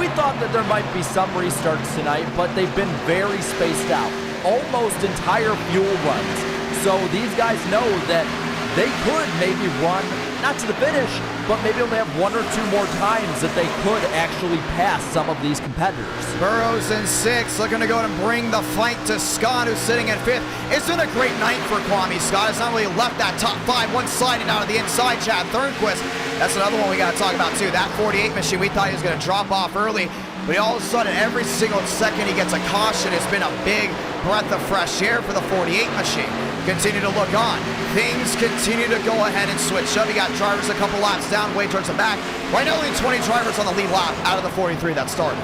We thought that there might be some restarts tonight, but they've been very spaced out. Almost entire fuel runs. So these guys know that they could maybe run, not to the finish, but maybe only have 1 or 2 more times that they could actually pass some of these competitors. Burrows in 6th, looking to go and bring the fight to Scott, who's sitting at 5th. It's been a great night for Kwame Scott. It's not really left that top 5, one sliding out of the inside. Chad Thornquist, that's another one we got to talk about too. That 48 machine, we thought he was going to drop off early, but all of a sudden, every single second he gets a caution. It's been a big breath of fresh air for the 48 machine. Continue to look on. Things continue to go ahead and switch up. You got drivers a couple laps down, way towards the back. Right now, only 20 drivers on the lead lap out of the 43 that started.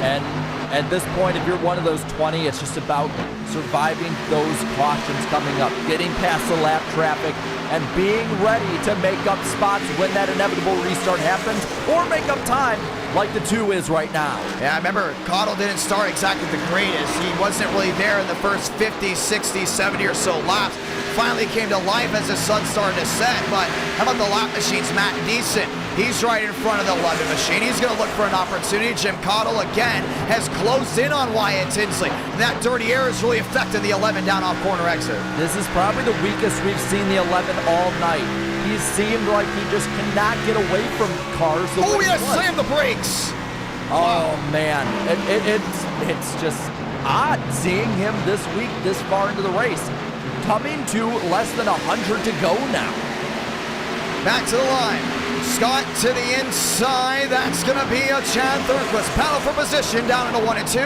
And at this point, if you're one of those 20, it's just about surviving those cautions coming up, getting past the lap traffic, and being ready to make up spots when that inevitable restart happens, or make up time like the 2 is right now. Yeah, I remember Cottle didn't start exactly the greatest. He wasn't really there in the first 50, 60, 70 or so laps. Finally came to life as the sun started to set, but how about the lap machines? Matt Decent, he's right in front of the 11 machine. He's going to look for an opportunity. Jim Cottle, again, has closed in on Wyatt Tinsley. And that dirty air is really affecting the 11 down off corner exit. This is probably the weakest we've seen the 11 all night. He seemed like he just cannot get away from cars. Oh, yeah, slam the brakes. Oh, man. It's just odd seeing him this week, this far into the race. Coming to less than 100 to go now. Back to the line. Scott to the inside. That's going to be a Chad Thornquist. Battle for position down into 1 and 2.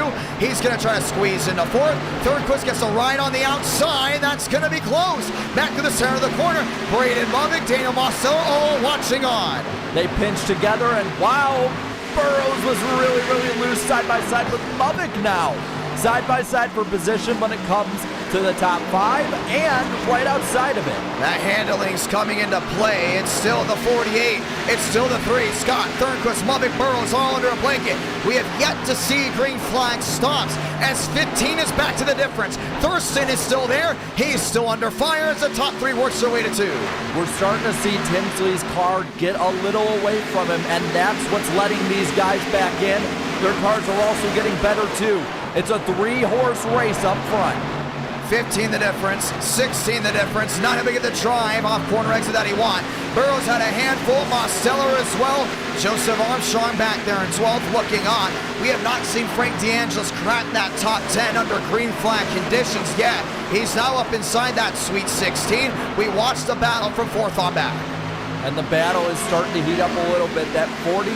He's going to try to squeeze into 4th. Thornquist gets a ride on the outside. That's going to be close. Back to the center of the corner. Braden Mulvick, Daniel Mosteller, all watching on. They pinch together, and wow, Burrows was really, really loose side by side with Mulvick now. Side by side for position when it comes to the top 5 and right outside of it. That handling's coming into play. It's still the 48. It's still the 3. Scott, Thornquist, Mulvick, Burrows all under a blanket. We have yet to see green flag stops as 15 is back to the difference. Thurston is still there. He's still under fire as the top 3 works their way to 2. We're starting to see Tinsley's car get a little away from him, and that's what's letting these guys back in. Their cars are also getting better too. It's a 3-horse race up front. 15 the difference, 16 the difference, not able to get the drive off corner exit that he want. Burrows had a handful, Mosteller as well. Joseph Armstrong back there in 12th looking on. We have not seen Frank D'Angelo's crack that top 10 under green flag conditions yet. He's now up inside that sweet 16. We watched the battle from 4th on back. And the battle is starting to heat up a little bit. That 48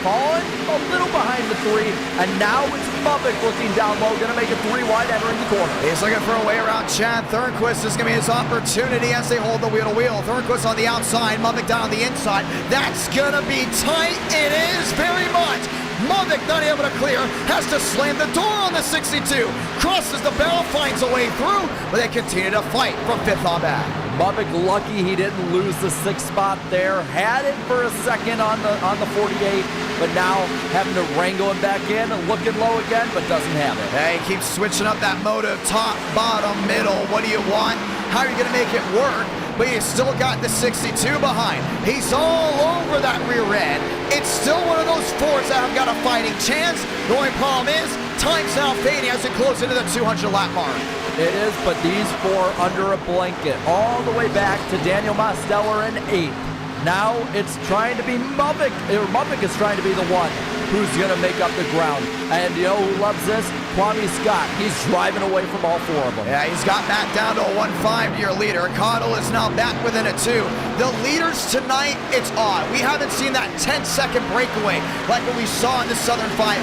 falling a little behind the 3. And now it's Bubbick looking down low, going to make it 3 wide entering the corner. He's looking for a way around Chad Thornquist. This is going to be his opportunity as they hold the wheel to wheel. Thornquist on the outside, Bubbick down on the inside. That's going to be tight. It is very much. Bubbick not able to clear, has to slam the door on the 62. Crosses the barrel, finds a way through, but they continue to fight from 5th on back. Bubbick lucky he didn't lose the 6th spot there. Had it for a second on the 48, but now having to wrangle him back in and looking low again, but doesn't have it. Hey, keeps switching up that motive, top, bottom, middle. What do you want? How are you going to make it work? But you still got the 62 behind. He's all over that rear end. It's still one of those Fords that have got a fighting chance. The only problem is, time's now fading as it closes into the 200 lap mark. It is, but these 4 under a blanket all the way back to Daniel Mosteller in 8th. Now it's trying to be Bubbick, or Bubbick is trying to be the one who's going to make up the ground. And you know who loves this? Kwame Scott. He's driving away from all 4 of them. Yeah, he's got back down to a 1.5 to your leader. Cottle is now back within a 2. The leaders tonight, it's odd. We haven't seen that 10-second breakaway like what we saw in the Southern 500.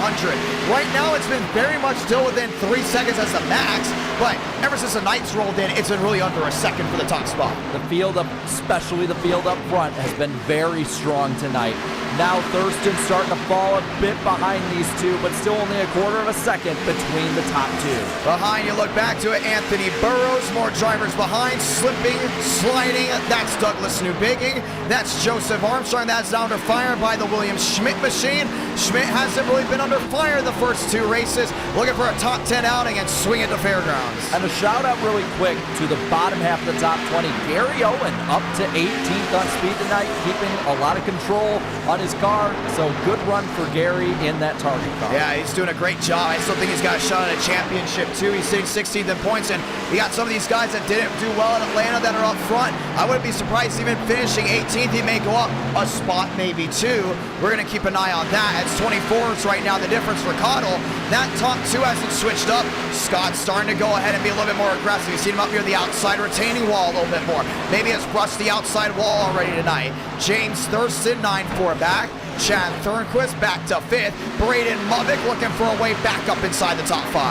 Right now, it's been very much still within 3 seconds as the max, but ever since the Knights rolled in, it's been really under a second for the top spot. The field up, especially the field up front, has been very strong tonight. Now Thurston's starting to fall a bit behind these 2, but still only a quarter of a second between the top 2. Behind, you look back to it, Anthony Burrows, more drivers behind, slipping, sliding. That's Douglas Newbigging. That's Joseph Armstrong. That's under fire by the Williams Schmidt machine. Schmidt hasn't really been under fire the first 2 races. Looking for a top 10 outing and swing at the fairgrounds. And a shout out really quick to the bottom half of the top 20. Gary Owen up to 18th on speed tonight, keeping a lot of control on his car. So good run for Gary in that target car. Yeah, he's doing a great job. I still think he's got a shot at a championship too. He's sitting 16th in points, and you got some of these guys that didn't do well in Atlanta that are up front. I wouldn't be surprised even finishing 18th. He may go up a spot, maybe 2. We're going to keep an eye on that. It's 24s right now, the difference for Cottle. That top 2 hasn't switched up. Scott's starting to go ahead and be a little bit more aggressive. You've seen him up here the outside retaining wall a little bit more. Maybe has brushed the outside wall already tonight. James Thurston, 9-4 back. Chad Thornquist back to 5th. Braden Bubbick looking for a way back up inside the top 5.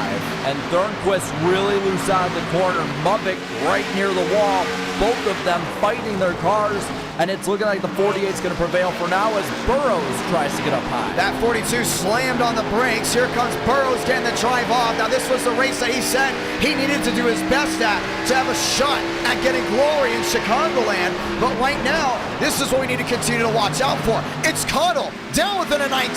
And Thornquist really loose out of the corner. Bubbick right near the wall. Both of them fighting their cars. And it's looking like the 48 is going to prevail for now as Burrows tries to get up high. That 42 slammed on the brakes. Here comes Burrows getting the drive off. Now this was the race that he said he needed to do his best at to have a shot at getting glory in Chicagoland. But right now, this is what we need to continue to watch out for. It's Cottle down within a 19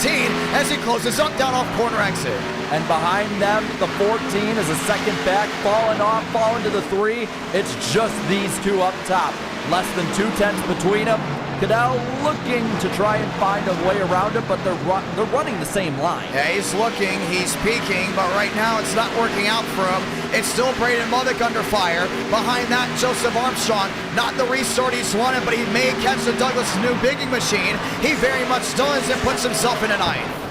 as he closes up down off corner exit. And behind them, the 14 is a second back, falling off, falling to the 3. It's just these 2 up top. Less than 2 tenths between them. Cadell looking to try and find a way around it, but they're running the same line. Yeah, he's looking, he's peeking, but right now it's not working out for him. It's still Braden Bubbick under fire. Behind that, Joseph Armstrong. Not the restart he's wanted, but he may catch the Douglas Newbigging machine. He very much does and puts himself in a 9th.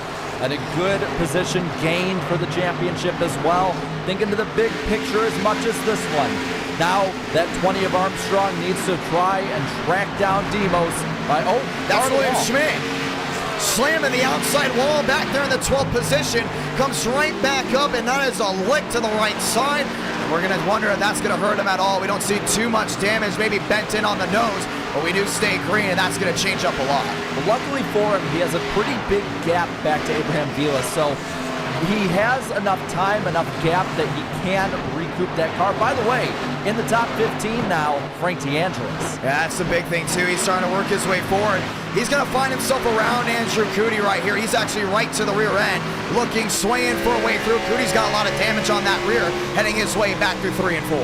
And a good position gained for the championship as well. Thinking to the big picture as much as this one. Now that 20 of Armstrong needs to try and track down Demos by, that's William Schmidt. Slamming the outside wall back there in the 12th position. Comes right back up, and that is a lick to the right side. And we're going to wonder if that's going to hurt him at all. We don't see too much damage, maybe bent in on the nose, but we do stay green, and that's going to change up a lot. Well, luckily for him, he has a pretty big gap back to Abraham Vila, so he has enough time, enough gap that he can recoup that car. By the way, in the top 15 now, Frank DeAngelis. Yeah, that's the big thing too. He's starting to work his way forward. He's going to find himself around Andrew Cootie right here. He's actually right to the rear end, looking, swaying for a way through. Cootie's got a lot of damage on that rear, heading his way back through 3 and 4.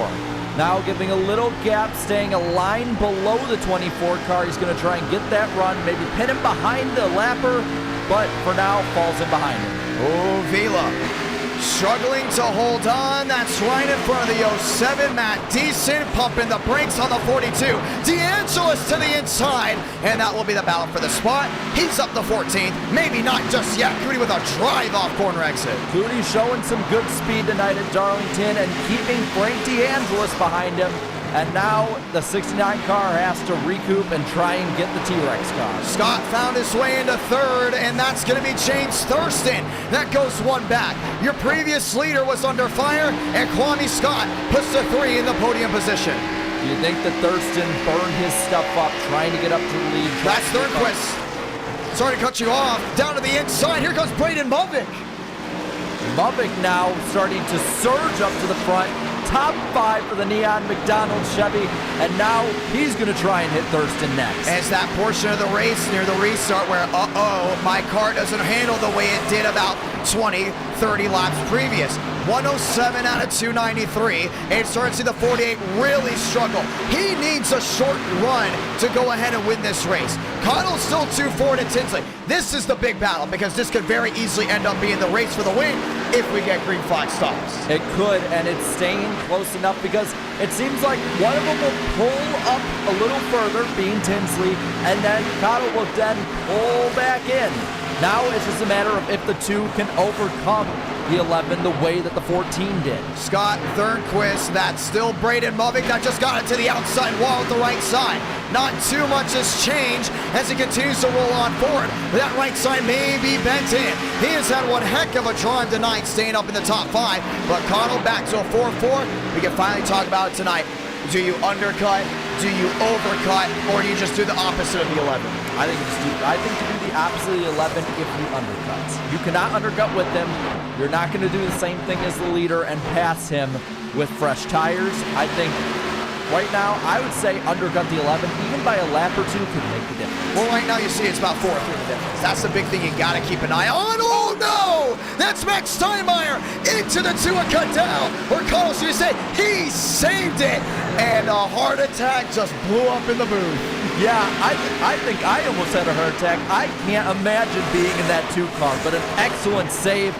Now giving a little gap, staying a line below the 24 car. He's going to try and get that run, maybe pin him behind the lapper, but for now, falls in behind him. Oh, Vila struggling to hold on. That's right in front of the 07. Matt Deason pumping the brakes on the 42. DeAngelis to the inside, and that will be the battle for the spot. He's up the 14th. Maybe not just yet. Cootie with a drive off corner exit. Cootie showing some good speed tonight at Darlington and keeping Frank DeAngelis behind him. And now the 69 car has to recoup and try and get the T-Rex car. Scott found his way into third, and that's going to be James Thurston. That goes one back. Your previous leader was under fire, and Kwame Scott puts the 3 in the podium position. You think that Thurston burned his stuff up trying to get up to the lead? That's Thornquist. Sorry to cut you off. Down to the inside. Here comes Braden Movick. Movick now starting to surge up to the front. Top 5 for the Neon McDonald Chevy, and now he's going to try and hit Thurston next. As that portion of the race near the restart where, my car doesn't handle the way it did about 20, 30 laps previous. 107 out of 293, and starting to see the 48 really struggle. He needs a short run to go ahead and win this race. Connell's still 2-4 to Tinsley. This is the big battle because this could very easily end up being the race for the win if we get green flag stops. It could, and it's staying close enough because it seems like one of them will pull up a little further, being Tinsley, and then Connell will then pull back in. Now it's just a matter of if the 2 can overcome the 11 the way that the 14 did. Scott Thornquist, that's still Braden Movick that just got it to the outside wall at the right side. Not too much has changed as he continues to roll on forward. That right side may be bent in. He has had one heck of a drive tonight, staying up in the top 5, but Connell back to a 4-4. We can finally talk about it tonight. Do you undercut? Do you overcut? Or do you just do the opposite of the 11? I think you do the opposite of the 11 if you undercut. You cannot undercut with him. You're not going to do the same thing as the leader and pass him with fresh tires. I think right now, I would say undercut the 11, even by a lap or 2, could make the difference. Well, right now you see it's about 4 through the difference. That's the big thing you got to keep an eye on. Oh, no! That's Max Steinmeier into the 2 and cut down. Or Connell should say, he saved it. And a heart attack just blew up in the booth. Yeah, I think I almost had a heart attack. I can't imagine being in that 2 car, but an excellent save.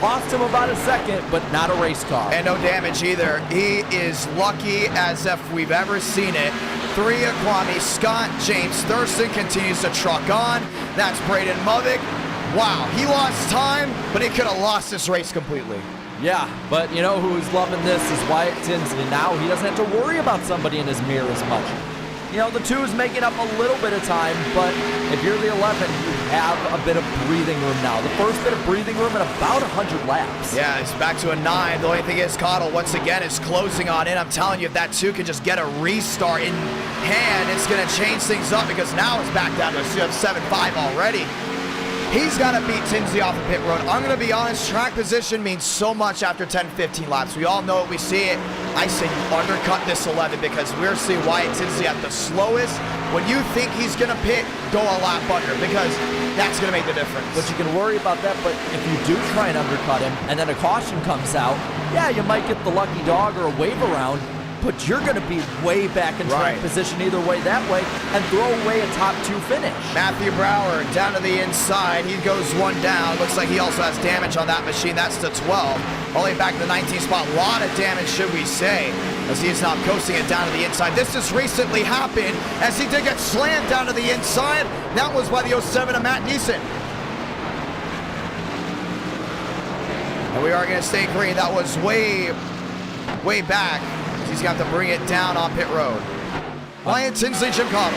Lost him about a second, but not a race car. And no damage either. He is lucky as if we've ever seen it. 3 Kwame Scott. James Thurston continues to truck on. That's Braden Movick. Wow, he lost time, but he could have lost this race completely. Yeah, but you know who's loving this is Wyatt Tinsley. Now he doesn't have to worry about somebody in his mirror as much. You know, the 2 is making up a little bit of time, but if you're the 11, you have a bit of breathing room now. The first bit of breathing room in about 100 laps. Yeah, it's back to a 9. The only thing is, Connell, once again, is closing on in. I'm telling you, if that 2 can just get a restart in hand, it's going to change things up because now it's back down to a 7-5 already. He's got to beat Tinsley off the pit road. I'm going to be honest, track position means so much after 10, 15 laps. We all know it, we see it. I say you undercut this 11 because we're seeing Wyatt Tinsley at the slowest. When you think he's going to pit, go a lap under because that's going to make the difference. But you can worry about that, but if you do try and undercut him and then a caution comes out, yeah, you might get the lucky dog or a wave around, but you're going to be way back in track position either way that way and throw away a top 2 finish. Matthew Brower down to the inside. He goes 1 down. Looks like he also has damage on that machine. That's to 12. Only back to the 19th spot. A lot of damage, should we say, as he is now coasting it down to the inside. This has recently happened as he did get slammed down to the inside. That was by the 07 of Matt Neeson. And we are going to stay green. That was way back. He's got to bring it down on pit road. Wyatt Tinsley, Jim Connell.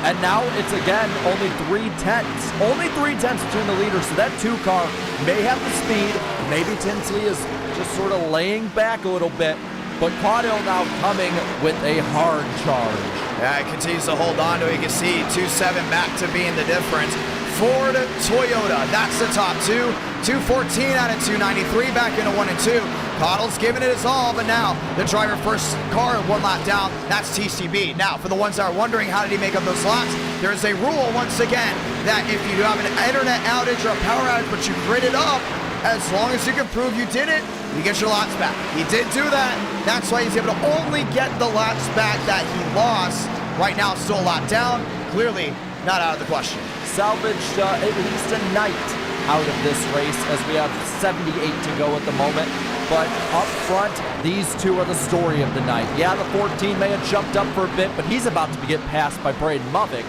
And now it's again only 3 tenths. Only 3 tenths between the leaders, so that 2 car may have the speed. Maybe Tinsley is just sort of laying back a little bit. But Connell now coming with a hard charge. Yeah, he continues to hold on to it. You can see 2.7 back to being the difference. Ford Toyota, that's the top 2. 214 out of 293, back into 1 and 2. Connell's giving it his all, but now the driver first car 1 lap down, that's TCB. Now, for the ones that are wondering how did he make up those laps, there's a rule once again that if you have an internet outage or a power outage, but you grid it up, as long as you can prove you did it, you get your laps back. He did do that. That's why he's able to only get the laps back that he lost. Right now, still a lap down. Clearly not out of the question. Salvaged at least a night out of this race as we have 78 to go at the moment. But up front, these 2 are the story of the night. Yeah, the 14 may have jumped up for a bit, but he's about to get passed by Braden Movick.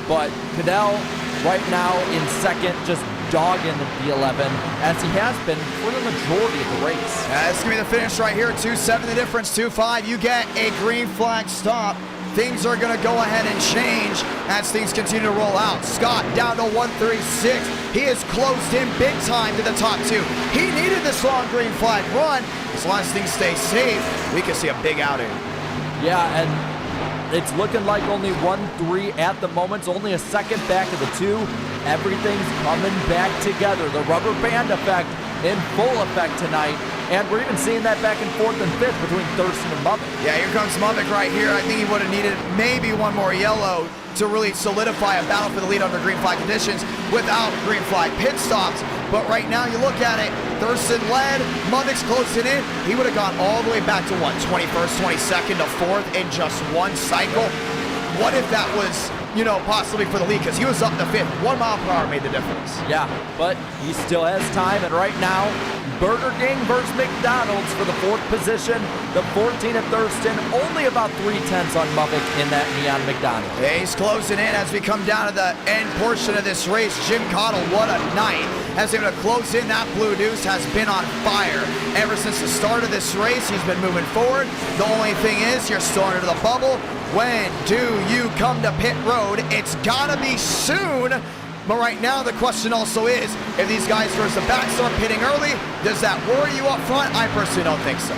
But Cadell right now in second, just dogging the 11, as he has been for the majority of the race. This is going to be the finish right here. 2-7 the difference, 2-5. You get a green flag stop. Things are going to go ahead and change as things continue to roll out. Scott down to 136. He is closed in big time to the top 2. He needed this long green flag run. As long as things stay safe, we can see a big outing. Yeah, and it's looking like only 1-3 at the moment. It's only a second back of the 2. Everything's coming back together. The rubber band effect in full effect tonight. And we're even seeing that back and forth and 5th between Thurston and Mubbock. Yeah, here comes Mubbock right here. I think he would have needed maybe one more yellow to really solidify a battle for the lead under green flag conditions without green flag pit stops. But right now, you look at it, Thurston led, Mubbock's closing in. He would have gone all the way back to what, 21st, 22nd to 4th in just one cycle? What if that was, you know, possibly for the lead? Because he was up to 5th. 1 mile per hour made the difference. Yeah, but he still has time, and right now, Burger King versus McDonald's for the 4th position. The 14 at Thurston, only about 3/10 on Mubbock in that neon McDonald. Yeah, he's closing in as we come down to the end portion of this race. Jim Cottle, what a night. Has able to close in. That blue deuce has been on fire. Ever since the start of this race, he's been moving forward. The only thing is, you're still under the bubble. When do you come to pit road? It's gotta be soon. But right now, the question also is, if these guys towards the back start pitting early, does that worry you up front? I personally don't think so.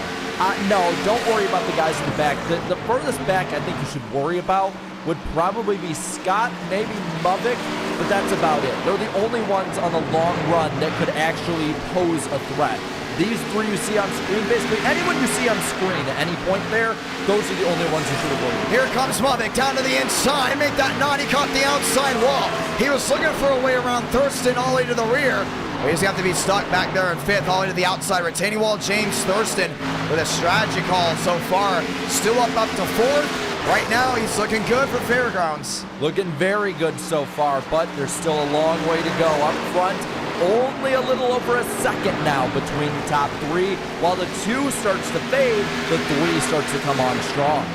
No, don't worry about the guys in the back. The furthest back I think you should worry about would probably be Scott, maybe Mubbock, but that's about it. They're the only ones on the long run that could actually pose a threat. These 3 you see on screen, basically anyone you see on screen at any point there, those are the only ones you should avoid. Here comes Mubbock down to the inside. Make that nod. He caught the outside wall. He was looking for a way around Thurston all the way to the rear. He's got to be stuck back there in 5th, all the way to the outside retaining wall. James Thurston with a strategy call so far. Still up to 4th. Right now, he's looking good for Fairgrounds. Looking very good so far, but there's still a long way to go. Up front, only a little over a second now between the top 3. While the 2 starts to fade, the 3 starts to come on strong.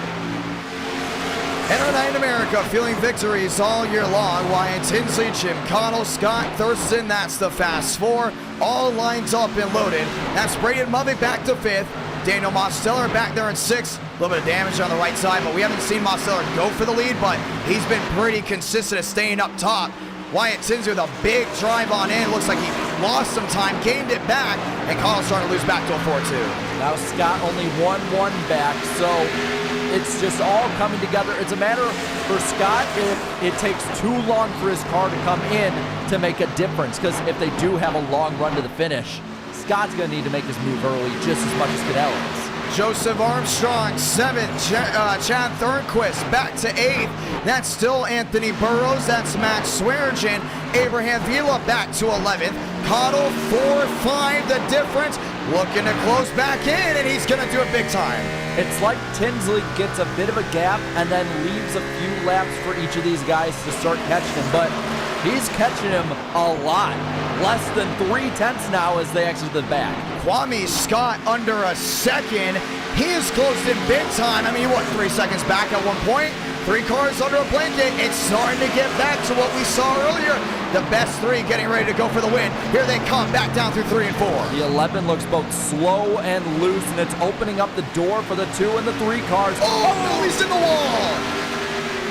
And our night in America, feeling victories all year long. Wyatt Tinsley, Jim Connell, Scott Thurston, that's the fast 4. All lines up and loaded. That's Braden Mubbock back to 5th. Daniel Mosteller back there in 6th. A little bit of damage on the right side, but we haven't seen Mosteller go for the lead, but he's been pretty consistent at staying up top. Wyatt Tinsley with a big drive on in. Looks like he lost some time, gained it back, and Connell's starting to lose back to a 4-2. Now Scott only 1-1 back, so it's just all coming together. It's a matter for Scott if it takes too long for his car to come in to make a difference, because if they do have a long run to the finish, Scott's going to need to make his move early just as much as Cadell is. Joseph Armstrong, 7th. Chad Thornquist back to 8th. That's still Anthony Burrows. That's Max Swearingen. Abraham Vila back to 11th. Cottle 4-5 the difference. Looking to close back in, and he's going to do it big time. It's like Tinsley gets a bit of a gap and then leaves a few laps for each of these guys to start catching him, but he's catching him a lot. Less than 3/10 now as they exit the back. Kwame Scott under a second. He is closed in big time. I mean, what, 3 seconds back at one point? 3 cars under a blanket. It's starting to get back to what we saw earlier. The best 3 getting ready to go for the win. Here they come back down through 3 and 4. The 11 looks both slow and loose, and it's opening up the door for the 2 and the 3 cars. Oh, no, he's in the wall.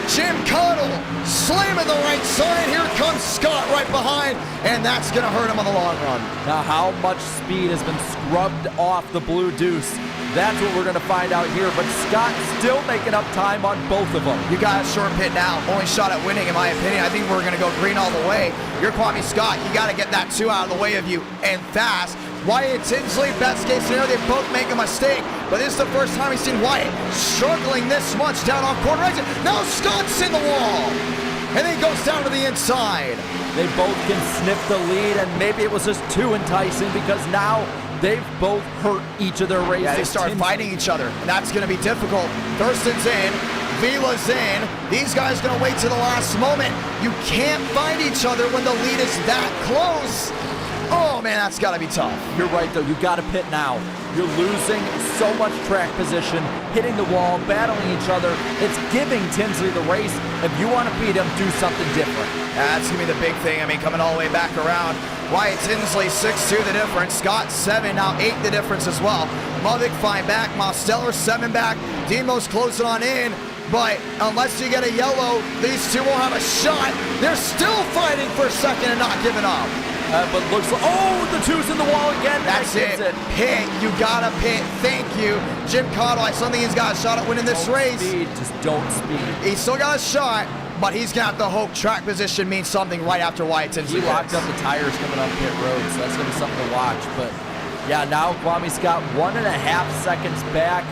Jim Cottle slamming the right side. Here comes Scott right behind, and that's going to hurt him on the long run. Now, how much speed has been scrubbed off the Blue Deuce? That's what we're going to find out here, but Scott still making up time on both of them. You got a short pit now. Only shot at winning, in my opinion. I think we're going to go green all the way. You're Kwame Scott. You got to get that 2 out of the way of you, and fast. Wyatt Tinsley, best case scenario, they both make a mistake, but this is the first time we've seen Wyatt struggling this much down off corner exit. Now Scott's in the wall, and then he goes down to the inside. They both can sniff the lead, and maybe it was just too enticing because now they've both hurt each of their races. Yeah, they start fighting each other, and that's going to be difficult. Thurston's in. Vila's in. These guys going to wait to the last moment. You can't find each other when the lead is that close. Oh, man, that's got to be tough. You're right, though. You got to pit now. You're losing so much track position, hitting the wall, battling each other. It's giving Tinsley the race. If you want to beat him, do something different. That's going to be the big thing. I mean, coming all the way back around. Wyatt Tinsley, 6-2 the difference. Scott, 7, now 8 the difference as well. Muddick, 5 back. Mosteller, 7 back. Demo's closing on in. But unless you get a yellow, these two won't have a shot. They're still fighting for a second and not giving up. But looks like, oh, the two's in the wall again. That's it. Pit. You gotta pit. Thank you. Jim Cottle, I still think he's got a shot at winning this race. Speed. Just don't speed. He's still got a shot, but he's gonna have to hope track position means something right after Wyatt Tinsley. He locked up the tires coming up pit road, so that's gonna be something to watch. But yeah, now Kwame Scott 1.5 seconds back.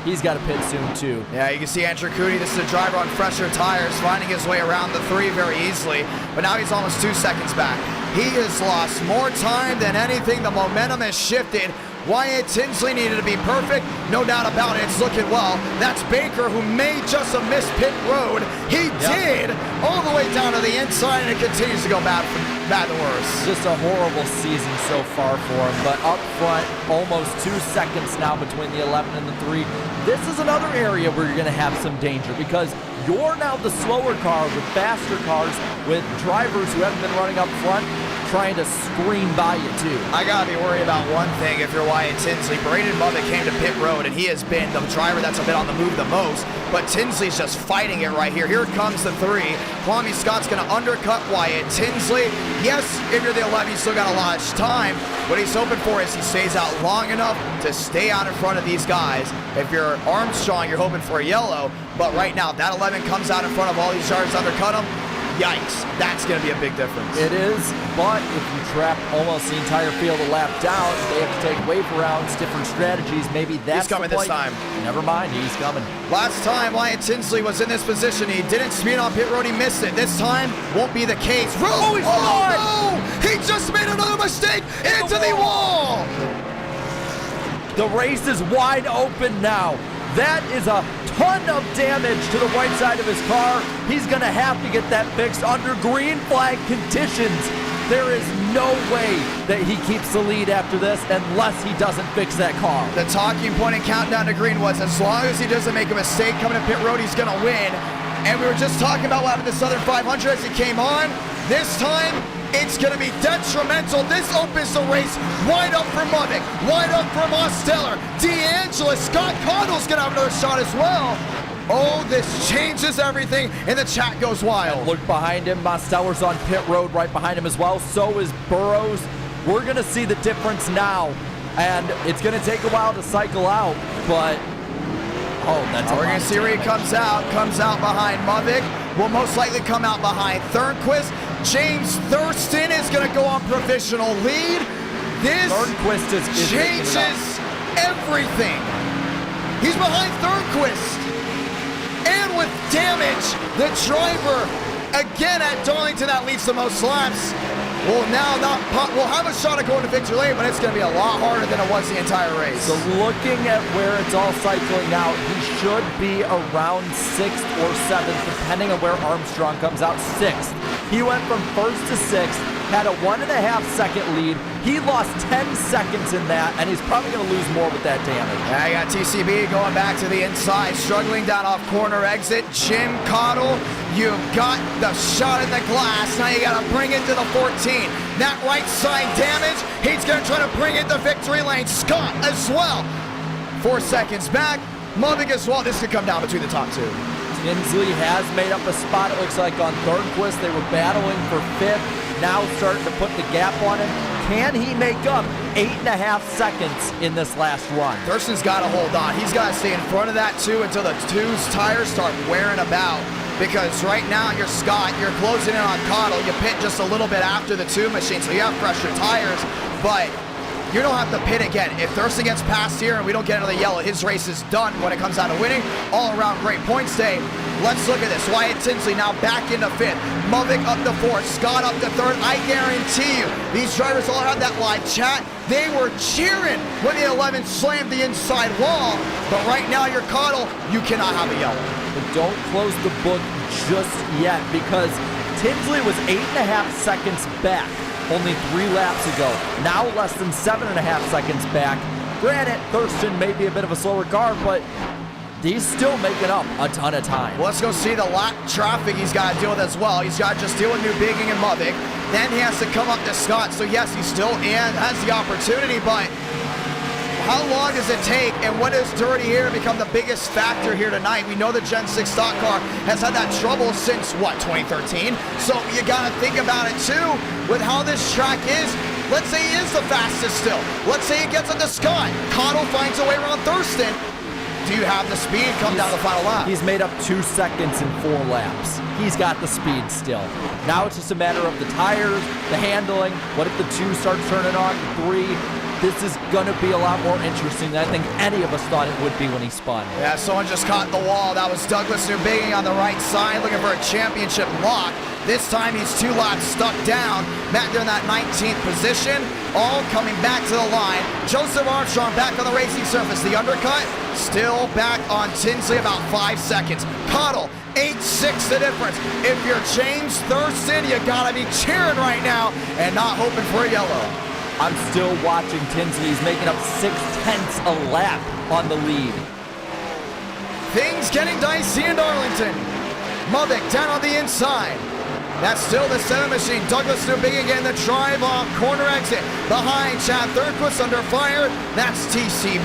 He's got to pit soon, too. Yeah, you can see Andrew Cooney, this is a driver on fresher tires, finding his way around the 3 very easily. But now he's almost 2 seconds back. He has lost more time than anything. The momentum has shifted. Wyatt Tinsley needed to be perfect. No doubt about it. It's looking well. That's Baker, who may just have missed pit road. He did, all the way down to the inside, and it continues to go bad to worse. Just a horrible season so far for him. But up front, almost 2 seconds now between the 11 and the 3. This is another area where you're going to have some danger because you're now the slower car with faster cars, with drivers who haven't been running up front, trying to scream by you too. I gotta be worried about one thing if you're Wyatt Tinsley. Braden Bubba came to pit road, and he has been the driver that's been on the move the most, but Tinsley's just fighting it right here. Here comes the 3. Kwame Scott's gonna undercut Wyatt Tinsley. Yes, if you're the 11, you still got a lot of time. What he's hoping for is he stays out long enough to stay out in front of these guys. If you're Armstrong, you're hoping for a yellow, but right now, if that 11 comes out in front of all these drivers, undercut him, yikes, that's going to be a big difference. It is, but if you trap almost the entire field a lap down, they have to take wave rounds, different strategies. Maybe that's he's coming this time. Never mind, he's coming. Last time Wyatt Tinsley was in this position, he didn't speed on pit road, he missed it. This time won't be the case. Oh, he's gone! No! He just made another mistake into the wall! The race is wide open now. That is a ton of damage to the right side of his car. He's going to have to get that fixed under green flag conditions. There is no way that he keeps the lead after this unless he doesn't fix that car. The talking point and countdown to green was as long as he doesn't make a mistake coming to pit road, he's going to win. And we were just talking about what happened to Southern 500 as he came on. This time, it's going to be detrimental. This opens the race wide up for Muddick, wide up for Mosteller. D'Angelo, Scott Cottle's going to have another shot as well. Oh, this changes everything, and the chat goes wild. And look behind him. Mosteller's on pit road right behind him as well. So is Burrows. We're going to see the difference now, and it's going to take a while to cycle out, but oh, that's we're going to see where he comes out behind Muddick. Will most likely come out behind Thornquist. James Thurston is going to go on provisional lead. This changes everything. He's behind Thornquist. And with damage, the driver, again at Darlington, that leads the most laps, will have a shot at going to victory lane, but it's going to be a lot harder than it was the entire race. So looking at where it's all cycling out, he should be around 6th or 7th, depending on where Armstrong comes out. 6th. He went from 1st to 6th, had a 1.5-second lead. He lost 10 seconds in that, and he's probably going to lose more with that damage. Yeah, you got TCB going back to the inside, struggling down off corner exit. Jim Cottle, you've got the shot in the glass. Now you got to bring it to the 14. That right side damage, he's going to try to bring it to victory lane. Scott as well. 4 seconds back. Muddick as well. This could come down between the top 2. Tinsley has made up a spot, it looks like, on Thornquist. They were battling for 5th. Now starting to put the gap on him. Can he make up 8.5 seconds in this last run? Thurston's got to hold on. He's got to stay in front of that 2 until the 2's tires start wearing about. Because right now, you're Scott, you're closing in on Cottle. You pit just a little bit after the 2 machine, so you have fresher tires. But you don't have to pit again. If Thurston gets past here and we don't get into the yellow, his race is done when it comes down to winning. All around great points day. Let's look at this. Wyatt Tinsley now back into 5th. Muddick up to 4th. Scott up to 3rd. I guarantee you, these drivers all have that live chat. They were cheering when the 11 slammed the inside wall. But right now, you're Cottle. You cannot have a yellow. But don't close the book just yet, because Tinsley was 8.5 seconds back only 3 laps ago. Now less than 7.5 seconds back. Granted, Thurston may be a bit of a slower car, but he's still making up a ton of time. Well, let's go see the lap traffic he's got to deal with as well. He's got to just deal with New Bigging and Mubbick. Then he has to come up to Scott. So yes, he still has the opportunity, but how long does it take, and when does dirty air become the biggest factor here tonight? We know the Gen 6 stock car has had that trouble since, what, 2013? So you got to think about it too with how this track is. Let's say he is the fastest still. Let's say he gets up to Scott. Cottle finds a way around Thurston. Do you have the speed come down the final lap? He's made up 2 seconds in 4 laps. He's got the speed still. Now it's just a matter of the tires, the handling. What if the 2 starts turning on, 3? This is going to be a lot more interesting than I think any of us thought it would be when he spun. Yeah, someone just caught the wall. That was Douglas New Bigging on the right side looking for a championship lock. This time he's 2 laps stuck down. Matt in that 19th position, all coming back to the line. Joseph Armstrong back on the racing surface. The undercut still back on Tinsley, about 5 seconds. Cottle, 8.6 the difference. If you're James Thurston, you gotta be cheering right now and not hoping for a yellow. I'm still watching Tinsley. He's making up 0.6 a lap on the lead. Things getting dicey in Darlington. Mubbick down on the inside. That's still the 7 machine. Douglas New Bigging again, the drive off corner exit. Behind Chad Thurquist under fire. That's TCB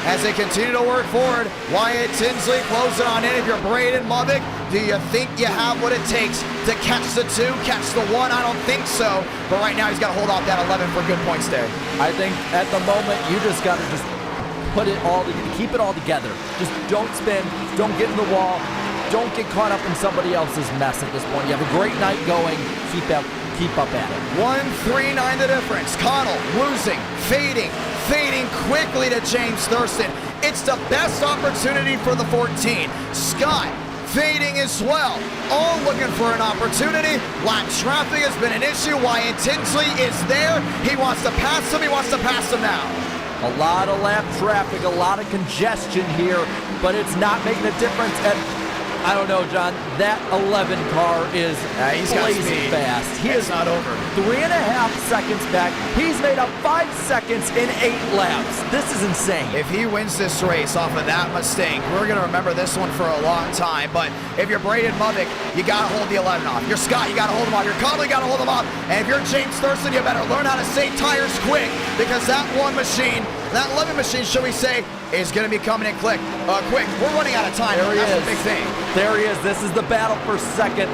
as they continue to work forward. Wyatt Tinsley closing on in. If you're Braden Mubbick, do you think you have what it takes to catch the 2, catch the 1? I don't think so. But right now he's got to hold off that 11 for good points there. I think at the moment you just got to put it all together, keep it all together. Just don't spin, don't get in the wall. Don't get caught up in somebody else's mess at this point. You have a great night going. Keep up at it. 1.39 the difference. Cottle losing, fading quickly to James Thurston. It's the best opportunity for the 14. Scott fading as well. All looking for an opportunity. Lap traffic has been an issue. Wyatt Tinsley is there. He wants to pass him. He wants to pass him now. A lot of lap traffic, a lot of congestion here, but it's not making a difference. And I don't know, John. That 11 car is blazing fast. He is not over. 3.5 seconds back. He's made up 5 seconds in 8 laps. This is insane. If he wins this race off of that mistake, we're going to remember this one for a long time. But if you're Braden Mubbick, you got to hold the 11 off. You're Scott, you got to hold him off. You're Cottle, you got to hold him off. And if you're James Thurston, you better learn how to save tires quick, because that 1 machine, that 11 machine, shall we say, is going to be coming in quick. We're running out of time. That's a big thing. There he is. This is the battle for second.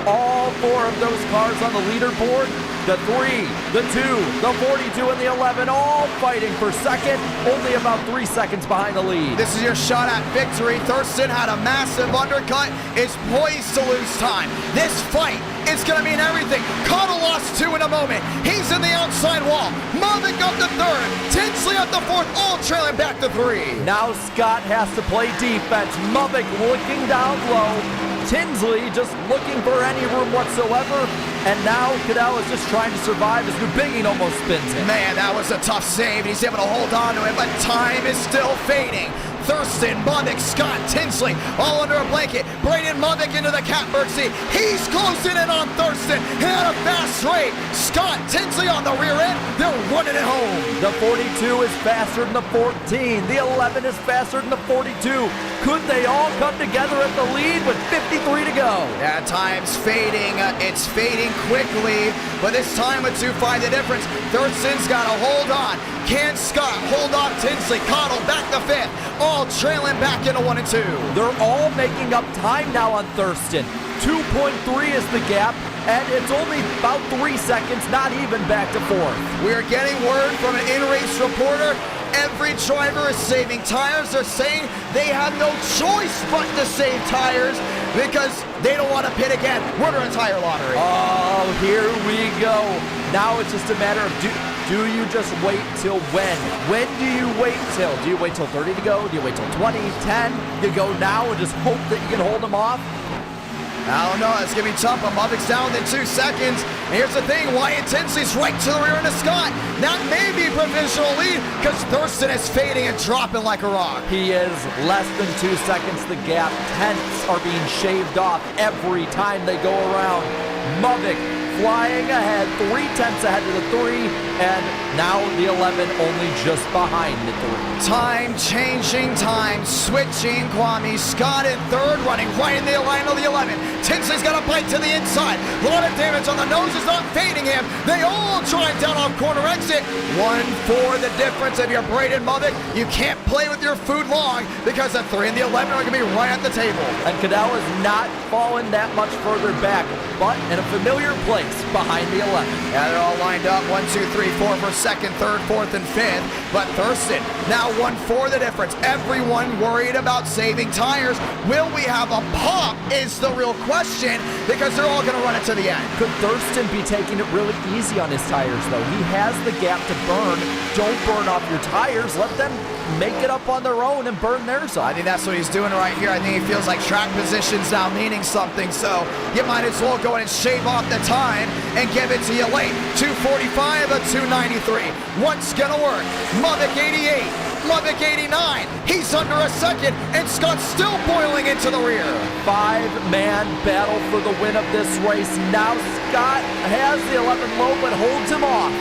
All 4 of those cars on the leaderboard, the 3, the 2, the 42, and the 11, all fighting for second, only about 3 seconds behind the lead. This is your shot at victory. Thurston had a massive undercut, is poised to lose time. This fight is going to mean everything. Cottle lost 2 in a moment. He's in the outside wall. Mubbick up to 3rd. Tinsley up to 4th, all trailing back to 3. Now Scott has to play defense. Mubbick looking down low. Tinsley just looking for any room whatsoever. And now Cadell is just trying to survive as New Bigging almost spins him. Man, that was a tough save. He's able to hold on to it, but time is still fading. Thurston, Mubbick, Scott, Tinsley, all under a blanket. Braden Mubbick into the catbird seat. He's closing in on Thurston. He had a fast straight. Scott, Tinsley on the rear end. They're running it home. The 42 is faster than the 14. The 11 is faster than the 42. Could they all come together at the lead with 53 to go? Yeah, time's fading. It's fading quickly, but this time with 2.5 the difference. Thurston's got to hold on. Can Scott hold off Tinsley? Cottle back to 5th. All trailing back into 1 and 2. They're all making up time now on Thurston. 2.3 is the gap, and it's only about 3 seconds, not even back to 4th. We are getting word from an in-race reporter. Every driver is saving tires. They're saying they have no choice but to save tires because they don't want to pit again. We're in a tire lottery. Oh, here we go. Now it's just a matter of do you just wait till when? When do you wait till? Do you wait till 30 to go? Do you wait till 20, 10? You go now and just hope that you can hold them off? I don't know. It's going to be tough. Mubbick's down within 2 seconds. And here's the thing. Wyatt Tinsley's right to the rear end of Scott. That may be provisional lead because Thurston is fading and dropping like a rock. He is less than 2 seconds the gap. Tenths are being shaved off every time they go around. Mubbick flying ahead, 3/10 ahead of the 3, and now the 11 only just behind the 3. Time changing, time switching. Kwame Scott in third, running right in the line of the 11. Tinsley's got a bite to the inside. A lot of damage on the nose is not fading him. They all drive down off corner exit. 1-4 the difference. If you're Braden Movick, you can't play with your food long because the 3 and the 11 are going to be right at the table. And Cadell is not fallen that much further back, but in a familiar place behind the 11. Yeah, they're all lined up. 1, 2, 3, 4 for second, third, fourth, and fifth. But Thurston now 1-4 the difference. Everyone worried about saving tires. Will we have a pop is the real question because they're all going to run it to the end. Could Thurston be taking it really easy on his tires, though? He has the gap to burn. Don't burn off your tires. Let them make it up on their own and burn theirs off. I think that's what he's doing right here. I think he feels like track position's now meaning something, so you might as well go in and shave off the time and give it to you late. 2:45 or 2:93. What's gonna work? Movick 88, Movick 89. He's under a second, and Scott's still boiling into the rear. 5-man battle for the win of this race. Now Scott has the 11 low, but holds him off.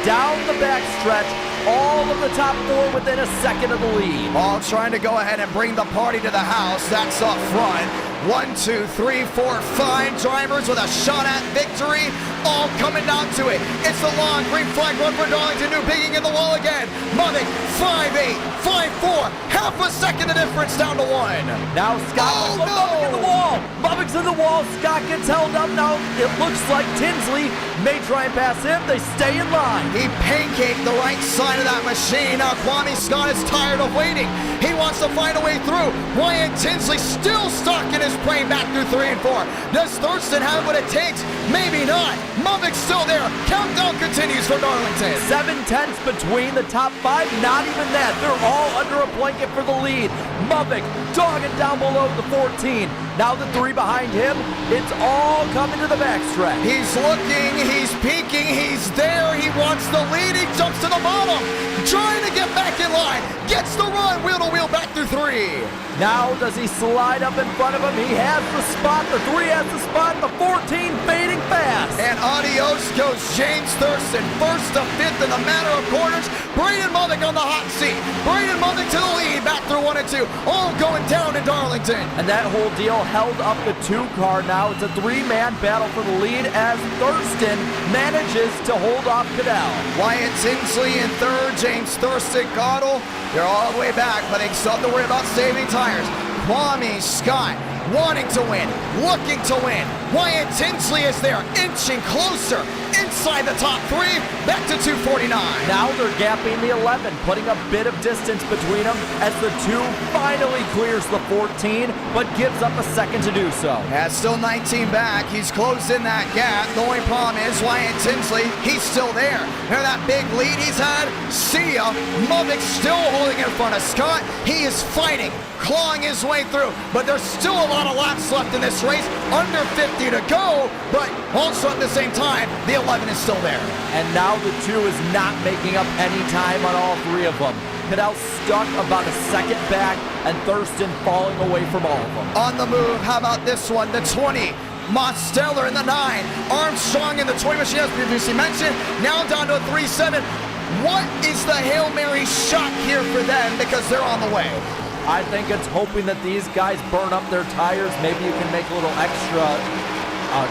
Down the backstretch, all of the top 4 within a second of the lead. All trying to go ahead and bring the party to the house. That's up front. 1, 2, 3, 4, 5 drivers with a shot at victory. All coming down to it. It's the long green flag run for Darlington. New bigging in the wall again. Movick 5-8, 5-4. Half a second the difference down to 1. Now Scott no! Movick in the wall. Movick's in the wall. Scott gets held up. Now it looks like Tinsley may try and pass him. They stay in line. He pancaked the right side of that machine. Now Kwame Scott is tired of waiting. He wants to find a way through. Ryan Tinsley still stuck in his plane back through 3 and 4. Does Thurston have what it takes? Maybe not. Movick's still there. Countdown continues for Darlington. 7/10 between the top 5. Not even that. They're all under a blanket for the lead. Movick dogging down below the 14. Now the 3 behind him. It's all coming to the backstretch. He's looking. He's peeking. He's there. He wants the lead. He jumps to the bottom. Trying to get back in line. Gets the run. Wheel to wheel back through 3. Now does he slide up in front of him? He has the spot. The 3 has the spot. The 14 fading fast. And adios goes James Thurston. First to fifth in the matter of quarters. Braden Movick on the hot seat. Braden Movick to the lead. Back through 1 and 2. All going down in Darlington. And that whole deal held up the 2 car. Now it's a 3-man battle for the lead as Thurston manages to hold off Cadell. Wyatt Tinsley in third. James Thurston, Cottle. They're all the way back, but they still have to worry about saving tires. Kwame Scott wanting to win, looking to win. Wyatt Tinsley is there, inching closer inside the top 3, back to 249. Now they're gapping the 11, putting a bit of distance between them as the 2 finally clears the 14, but gives up a second to do so. That's still 19 back. He's closed in that gap. The only problem is Wyatt Tinsley, he's still there. Hear that big lead he's had? See ya. Movick still holding in front of Scott. He is fighting, clawing his way through, but there's still a lot of laps left in this race. Under 50 to go, but also at the same time, the 11 is still there. And now the 2 is not making up any time on all 3 of them. Cadell stuck about a second back, and Thurston falling away from all of them. On the move, how about this one? The 20. Mosteller in the 9. Armstrong in the 20 machine, as previously mentioned. Now down to a 3-7. What is the Hail Mary shot here for them because they're on the way? I think it's hoping that these guys burn up their tires. Maybe you can make a little extra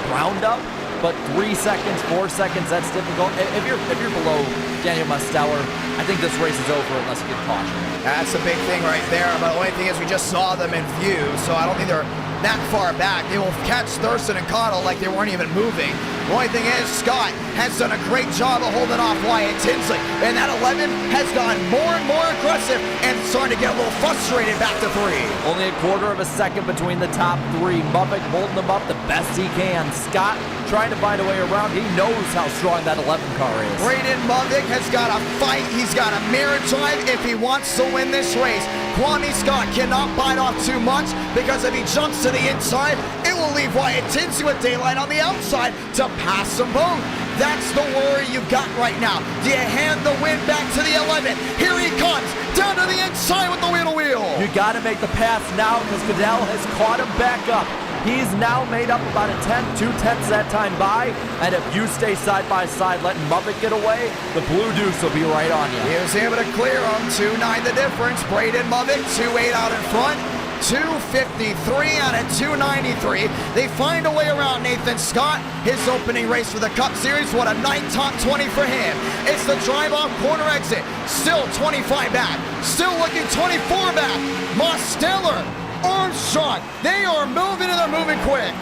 ground up, but 3 seconds, 4 seconds, that's difficult. If you're below Daniel Mosteller, I think this race is over unless you get caution. That's a big thing right there, but the only thing is we just saw them in view, so I don't think they're that far back. They will catch Thurston and Cottle like they weren't even moving. The only thing is Scott has done a great job of holding off Wyatt Tinsley, and that 11 has gone more and more aggressive and starting to get a little frustrated back to 3. Only a quarter of a second between the top 3. Movick holding them up the best he can. Scott trying to find a way around. He knows how strong that 11 car is. Braden Movick has got to fight. He's got to mirror drive if he wants to win this race. Kwame Scott cannot bite off too much because if he jumps to the inside, it will leave Wyatt Tinsley with daylight on the outside to pass them both. That's the worry you've got right now. Do you hand the win back to the 11? Here he comes, down to the inside with the wheel to wheel. You got to make the pass now because Cadell has caught him back up. He's now made up about a tenth, 2 tenths that time by, and if you stay side by side letting Muppet get away, the Blue Deuce will be right on you. He was able to clear him, 2.9 the difference. Braden Muppet, 2.8 out in front. 253 out of 293. They find a way around Nathan Scott. His opening race for the Cup Series. What a night, top 20 for him. It's the drive-off corner exit. Still 25 back. Still looking 24 back. Mosteller, Armstrong, they are moving and they're moving quick.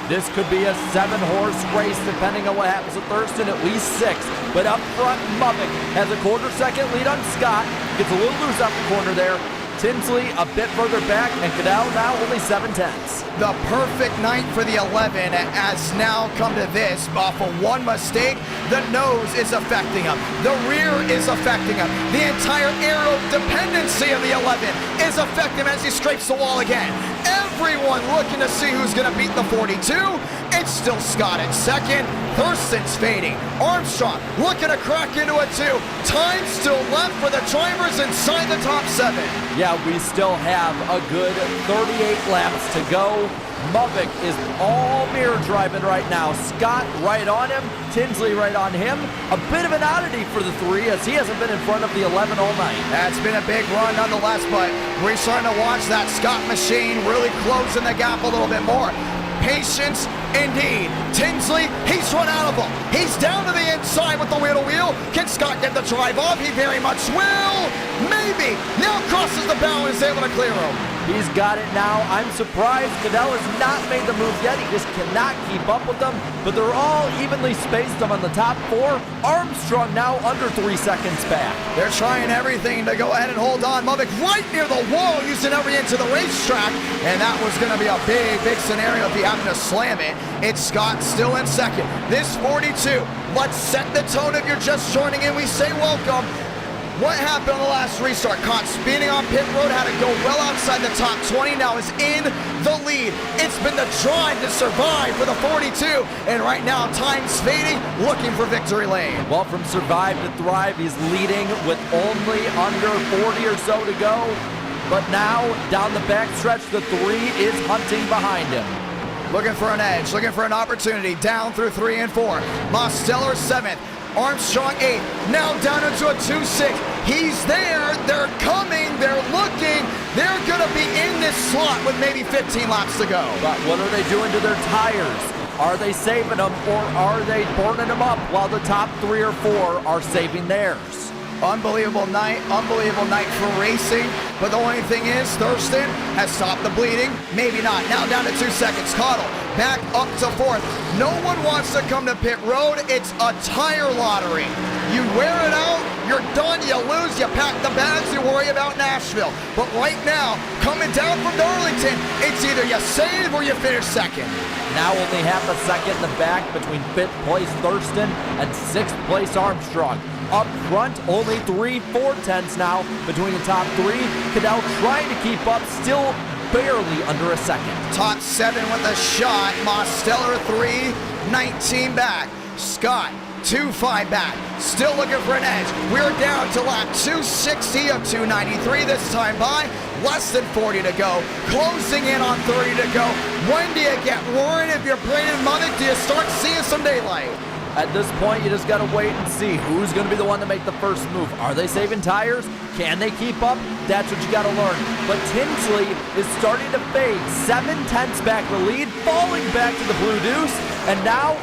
This could be a 7-horse race depending on what happens with Thurston, at least 6. But up front, Muppet has a quarter-second lead on Scott. Gets a little loose off the corner there. Tinsley a bit further back, and Cadell now only 7 tenths. The perfect night for the 11 has now come to this. Off of one mistake, the nose is affecting him. The rear is affecting him. The entire aero dependency of the 11 is affecting him as he scrapes the wall again. Everyone looking to see who's going to beat the 42. It's still Scott at second. Thurston's fading. Armstrong looking to crack into a 2. Time still left for the drivers inside the top 7. Yeah, we still have a good 38 laps to go. Muppet is all mirror driving right now. Scott right on him, Tinsley right on him. A bit of an oddity for the 3 as he hasn't been in front of the 11 all night. That's been a big run nonetheless, but we're starting to watch that Scott machine really closing the gap a little bit more. Patience, indeed. Tinsley, he's run out of them. He's down to the inside with the wheel-to-wheel. Can Scott get the drive off? He very much will. Maybe. Now crosses the bow and is able to clear him. He's got it now. I'm surprised Cadell has not made the move yet. He just cannot keep up with them, but they're all evenly spaced on the top 4. Armstrong now under 3 seconds back. They're trying everything to go ahead and hold on. Muppet right near the wall, using every inch of the racetrack, and that was going to be a big, big scenario if he happened to slam it. It's Scott still in second. This 42. Let's set the tone if you're just joining in. We say welcome. What happened on the last restart? Caught speeding on pit road, had to go well outside the top 20, now is in the lead. It's been the drive to survive for the 42, and right now time's fading, looking for victory lane. Well, from survive to thrive, he's leading with only under 40 or so to go. But now, down the backstretch, the 3 is hunting behind him. Looking for an edge, looking for an opportunity, down through 3 and 4. Mosteller 7th. Armstrong 8, now down into a 2-6. He's there, they're coming, they're looking, they're gonna be in this slot with maybe 15 laps to go. But what are they doing to their tires? Are they saving them or are they burning them up while the top 3 or 4 are saving theirs? Unbelievable night for racing. But the only thing is, Thurston has stopped the bleeding. Maybe not. Now down to 2 seconds. Cottle back up to 4th. No one wants to come to pit road. It's a tire lottery. You wear it out, you're done, you lose, you pack the bags, you worry about Nashville. But right now, coming down from Darlington, it's either you save or you finish second. Now only half a second in the back between 5th place Thurston and 6th place Armstrong. Up front, only 3/4 tenths now between the top 3. Cadell trying to keep up, still barely under a second. Top 7 with a shot. Mosteller 3, 19 back. Scott 2-5 back. Still looking for an edge. We're down to lap 260 of 293 this time by. Less than 40 to go. Closing in on 30 to go. When do you get roaring if you're Braden Muppet? Do you start seeing some daylight? At this point, you just got to wait and see who's going to be the one to make the first move. Are they saving tires? Can they keep up? That's what you got to learn. But Tinsley is starting to fade. 7 tenths back the lead, falling back to the Blue Deuce. And now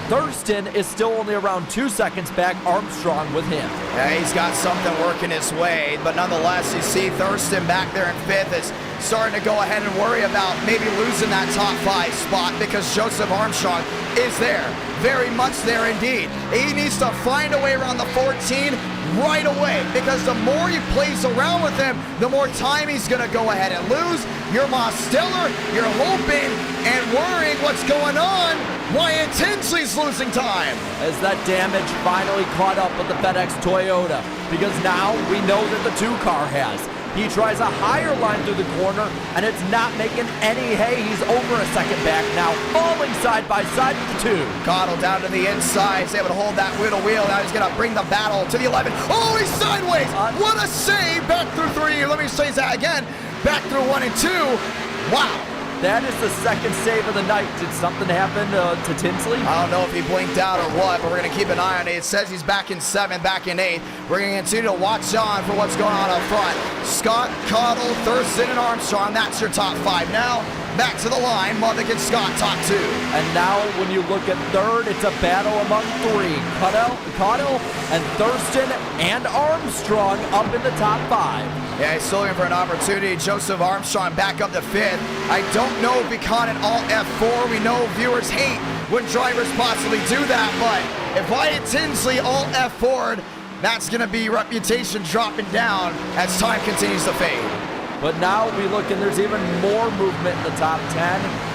Thurston is still only around 2 seconds back, Armstrong with him. Yeah, he's got something working his way, but nonetheless, you see Thurston back there in 5th is starting to go ahead and worry about maybe losing that top 5 spot because Joseph Armstrong is there, very much there indeed. He needs to find a way around the 14 right away because the more he plays around with him, the more time he's going to go ahead and lose. You're Mosteller, you're hoping and worrying what's going on. Wyatt Tinsley's losing time. As that damage finally caught up with the FedEx Toyota, because now we know that the 2 car has. He tries a higher line through the corner, and it's not making any hay. He's over a second back now, falling side by side with the 2. Cottle down to the inside, he's able to hold that wheel. Now he's going to bring the battle to the 11. Oh, he's sideways. What a save. Back through 3. Let me say that again. Back through 1 and 2. Wow. That is the second save of the night. Did something happen to Tinsley? I don't know if he blinked out or what, but we're going to keep an eye on it. It says he's back in 7th, back in 8th. We're going to continue to watch on for what's going on up front. Scott, Cottle, Thurston, and Armstrong. That's your top 5. Now, back to the line. Mother and Scott, top 2. And now when you look at 3rd, it's a battle among 3. Cottle and Thurston and Armstrong up in the top 5. Yeah, he's still looking for an opportunity. Joseph Armstrong back up to 5th. I don't know if he caught an alt F4. We know viewers hate when drivers possibly do that, but if Wyatt Tinsley alt F4'd, that's going to be reputation dropping down as time continues to fade. But now we look and there's even more movement in the top 10,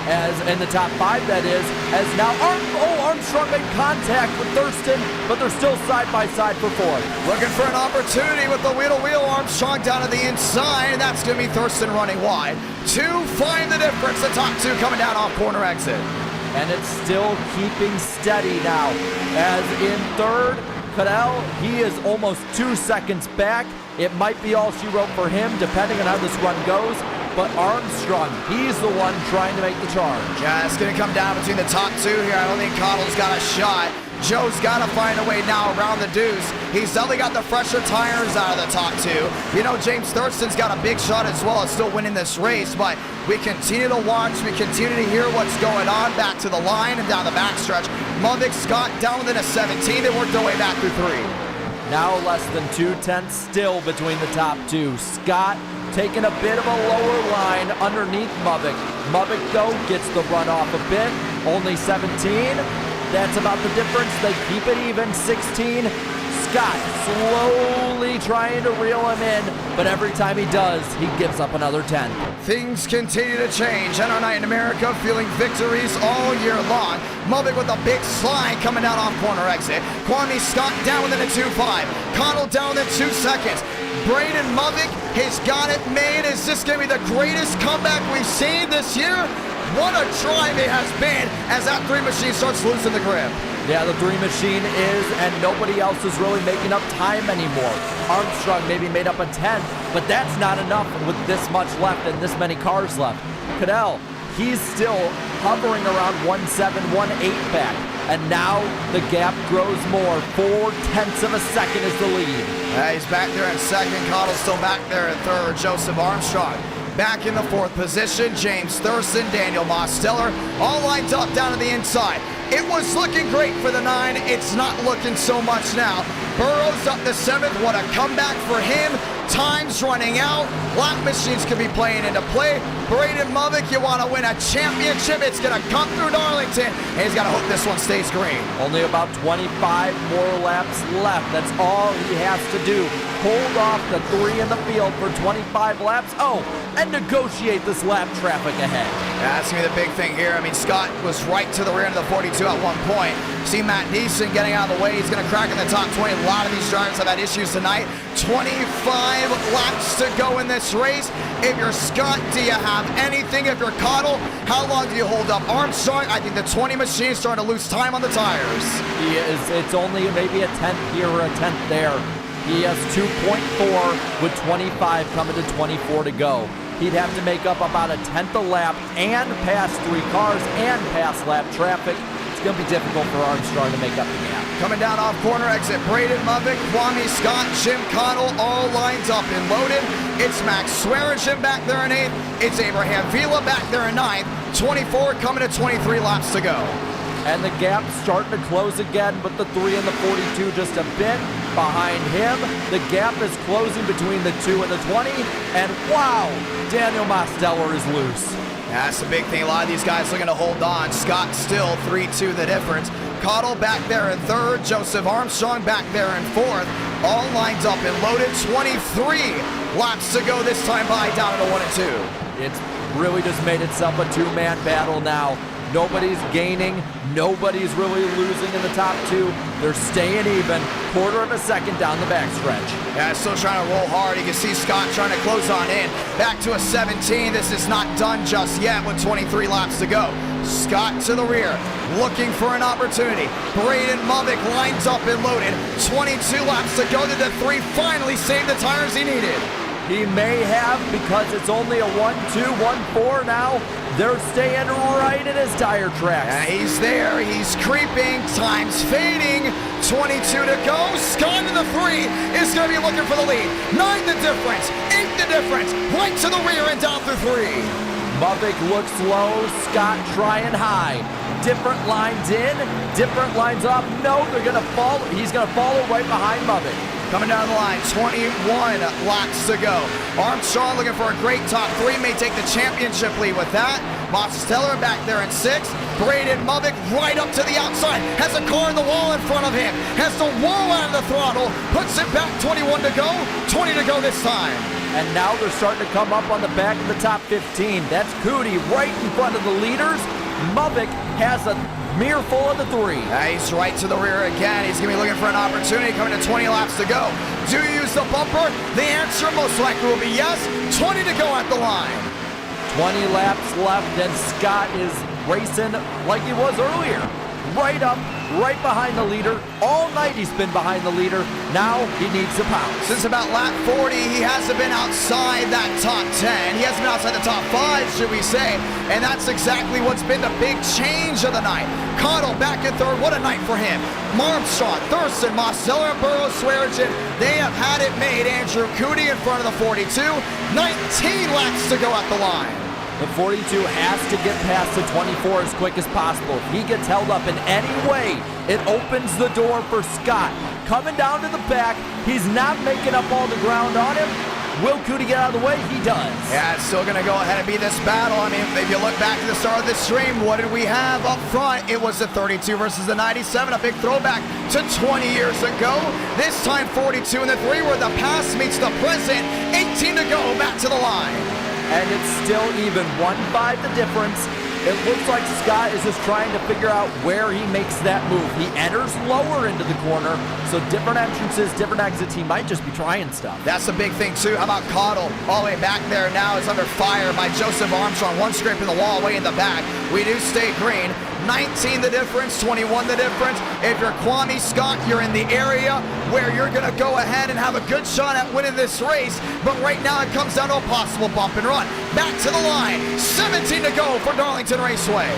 as in the top 5 that is, as now Armstrong made contact with Thurston, but they're still side by side for 4th. Looking for an opportunity with the wheel-to-wheel. Armstrong down to the inside, and that's going to be Thurston running wide. 2 find the difference, the top 2 coming down off corner exit. And it's still keeping steady now, as in 3rd, Cadell, he is almost 2 seconds back. It might be all she wrote for him, depending on how this run goes. But Armstrong, he's the one trying to make the charge. Yeah, it's going to come down between the top 2 here. I don't think Cottle's got a shot. Joe's got to find a way now around the deuce. He's definitely got the fresher tires out of the top 2. You know, James Thurston's got a big shot as well at still winning this race, but we continue to watch. We continue to hear what's going on back to the line and down the backstretch. Muddick, Scott down within a 17. They worked their way back through 3. Now less than 2/10 still between the top 2. Scott taking a bit of a lower line underneath Mubbick. Mubbick, though, gets the run off a bit. Only 17. That's about the difference. They keep it even. 16. Scott slowly trying to reel him in, but every time he does, he gives up another 10. Things continue to change. And our night in America feeling victories all year long. Mubbick with a big slide coming down off corner exit. Kwame Scott down within a 2.5. Connell down within 2 seconds. Braden Mubbick has got it made. Is this going to be the greatest comeback we've seen this year? What a drive it has been as that 3 machine starts losing the grip. Yeah, the 3 machine is, and nobody else is really making up time anymore. Armstrong maybe made up a 10, but that's not enough with this much left and this many cars left. Cadell, he's still hovering around 1.7, 1.8 back, and now the gap grows more. 0.4 of a second is the lead. He's back there in 2nd. Cottle's still back there in 3rd. Joseph Armstrong back in the 4th position. James Thurston, Daniel Mosteller, all lined up down to the inside. It was looking great for the 9. It's not looking so much now. Burrows up to 7th. What a comeback for him. Time's running out. Lap machines could be playing into play. Braden Mubbick, you want to win a championship. It's going to come through Darlington. And he's got to hope this one stays green. Only about 25 more laps left. That's all he has to do. Hold off the 3 in the field for 25 laps. Oh, and negotiate this lap traffic ahead. Yeah, that's going to be the big thing here. I mean, Scott was right to the rear end of the 42 at one point. See Matt Neeson getting out of the way. He's going to crack in the top 20. A lot of these drivers have had issues tonight. 25 laps to go in this race. If you're Scott, do you have anything? If you're Cottle, how long do you hold up? Armstrong, I think the 20 machine is starting to lose time on the tires. He is. It's only maybe a 10th here or a 10th there. He has 2.4 with 25 coming to 24 to go. He'd have to make up about a 10th a lap and pass 3 cars and pass lap traffic. It's going to be difficult for Armstrong to make up the gap. Coming down off corner exit, Braden Mubbick, Kwame Scott, Jim Connell, all lines up and loaded. It's Max Swearingen back there in 8th. It's Abraham Vila back there in 9th. 24 coming to 23 laps to go. And the gap's starting to close again, but the 3 and the 42 just a bit behind him. The gap is closing between the 2 and the 20. And wow, Daniel Mosteller is loose. Yeah, that's the big thing. A lot of these guys looking to hold on. Scott still 3-2 the difference. Cottle back there in 3rd. Joseph Armstrong back there in 4th. All lined up and loaded. 23 laps to go this time by down to 1 and 2. It's really just made itself a 2-man battle now. Nobody's gaining. Nobody's really losing in the top 2. They're staying even. 1/4 of a second down the backstretch. Yeah, still trying to roll hard. You can see Scott trying to close on in. Back to a 17. This is not done just yet with 23 laps to go. Scott to the rear, looking for an opportunity. Braden Mubbick lines up and loaded. 22 laps to go. Did the 3 finally save the tires he needed? He may have, because it's only a 1-2, 1-4 now. They're staying right in his tire tracks. Yeah, he's there. He's creeping. Time's fading. 22 to go. Scott in the 3 is going to be looking for the lead. 9 the difference. 8 the difference. Right to the rear and down through 3. Mubik looks low. Scott trying high. Different lines in, different lines up. No, they're going to follow. He's going to follow right behind Mubik. Coming down the line, 21 laps to go. Armstrong looking for a great top 3, may take the championship lead with that. Mosteller back there in 6th. Braden Mubik right up to the outside. Has a car in the wall in front of him. Has to roll out of the throttle. Puts it back, 21 to go. 20 to go this time. And now they're starting to come up on the back of the top 15. That's Cootie right in front of the leaders. Mubik has a mirror full of the 3. He's right to the rear again. He's going to be looking for an opportunity coming to 20 laps to go. Do you use the bumper? The answer most likely will be yes. 20 to go at the line. 20 laps left, and Scott is racing like he was earlier. Right up, right behind the leader. All night he's been behind the leader. Now he needs to pounce. Since about lap 40, he hasn't been outside that top 10. He hasn't been outside the top 5, should we say. And that's exactly what's been the big change of the night. Cottle back in 3rd. What a night for him. Armstrong, Thurston, Mosteller, and Burrows, Swearigan. They have had it made. Andrew Cootie in front of the 42. 19 laps to go at the line. The 42 has to get past the 24 as quick as possible. If he gets held up in any way, it opens the door for Scott. Coming down to the back, he's not making up all the ground on him. Will Cootie get out of the way? He does. Yeah, it's still going to go ahead and be this battle. I mean, if you look back to the start of this stream, what did we have up front? It was the 32 versus the 97, a big throwback to 20 years ago. This time 42 and the 3 where the past meets the present. 18 to go, back to the line. And it's still even 1-5 the difference. It looks like Scott is just trying to figure out where he makes that move. He enters lower into the corner, so different entrances, different exits. He might just be trying stuff. That's the big thing, too. How about Cottle? All the way back there now is under fire by Joseph Armstrong. One scrape in the wall way in the back. We do stay green. 19 the difference, 21 the difference. If you're Kwame Scott, you're in the area where you're going to go ahead and have a good shot at winning this race. But right now it comes down to a possible bump and run. Back to the line. 17 to go for Darlington Raceway.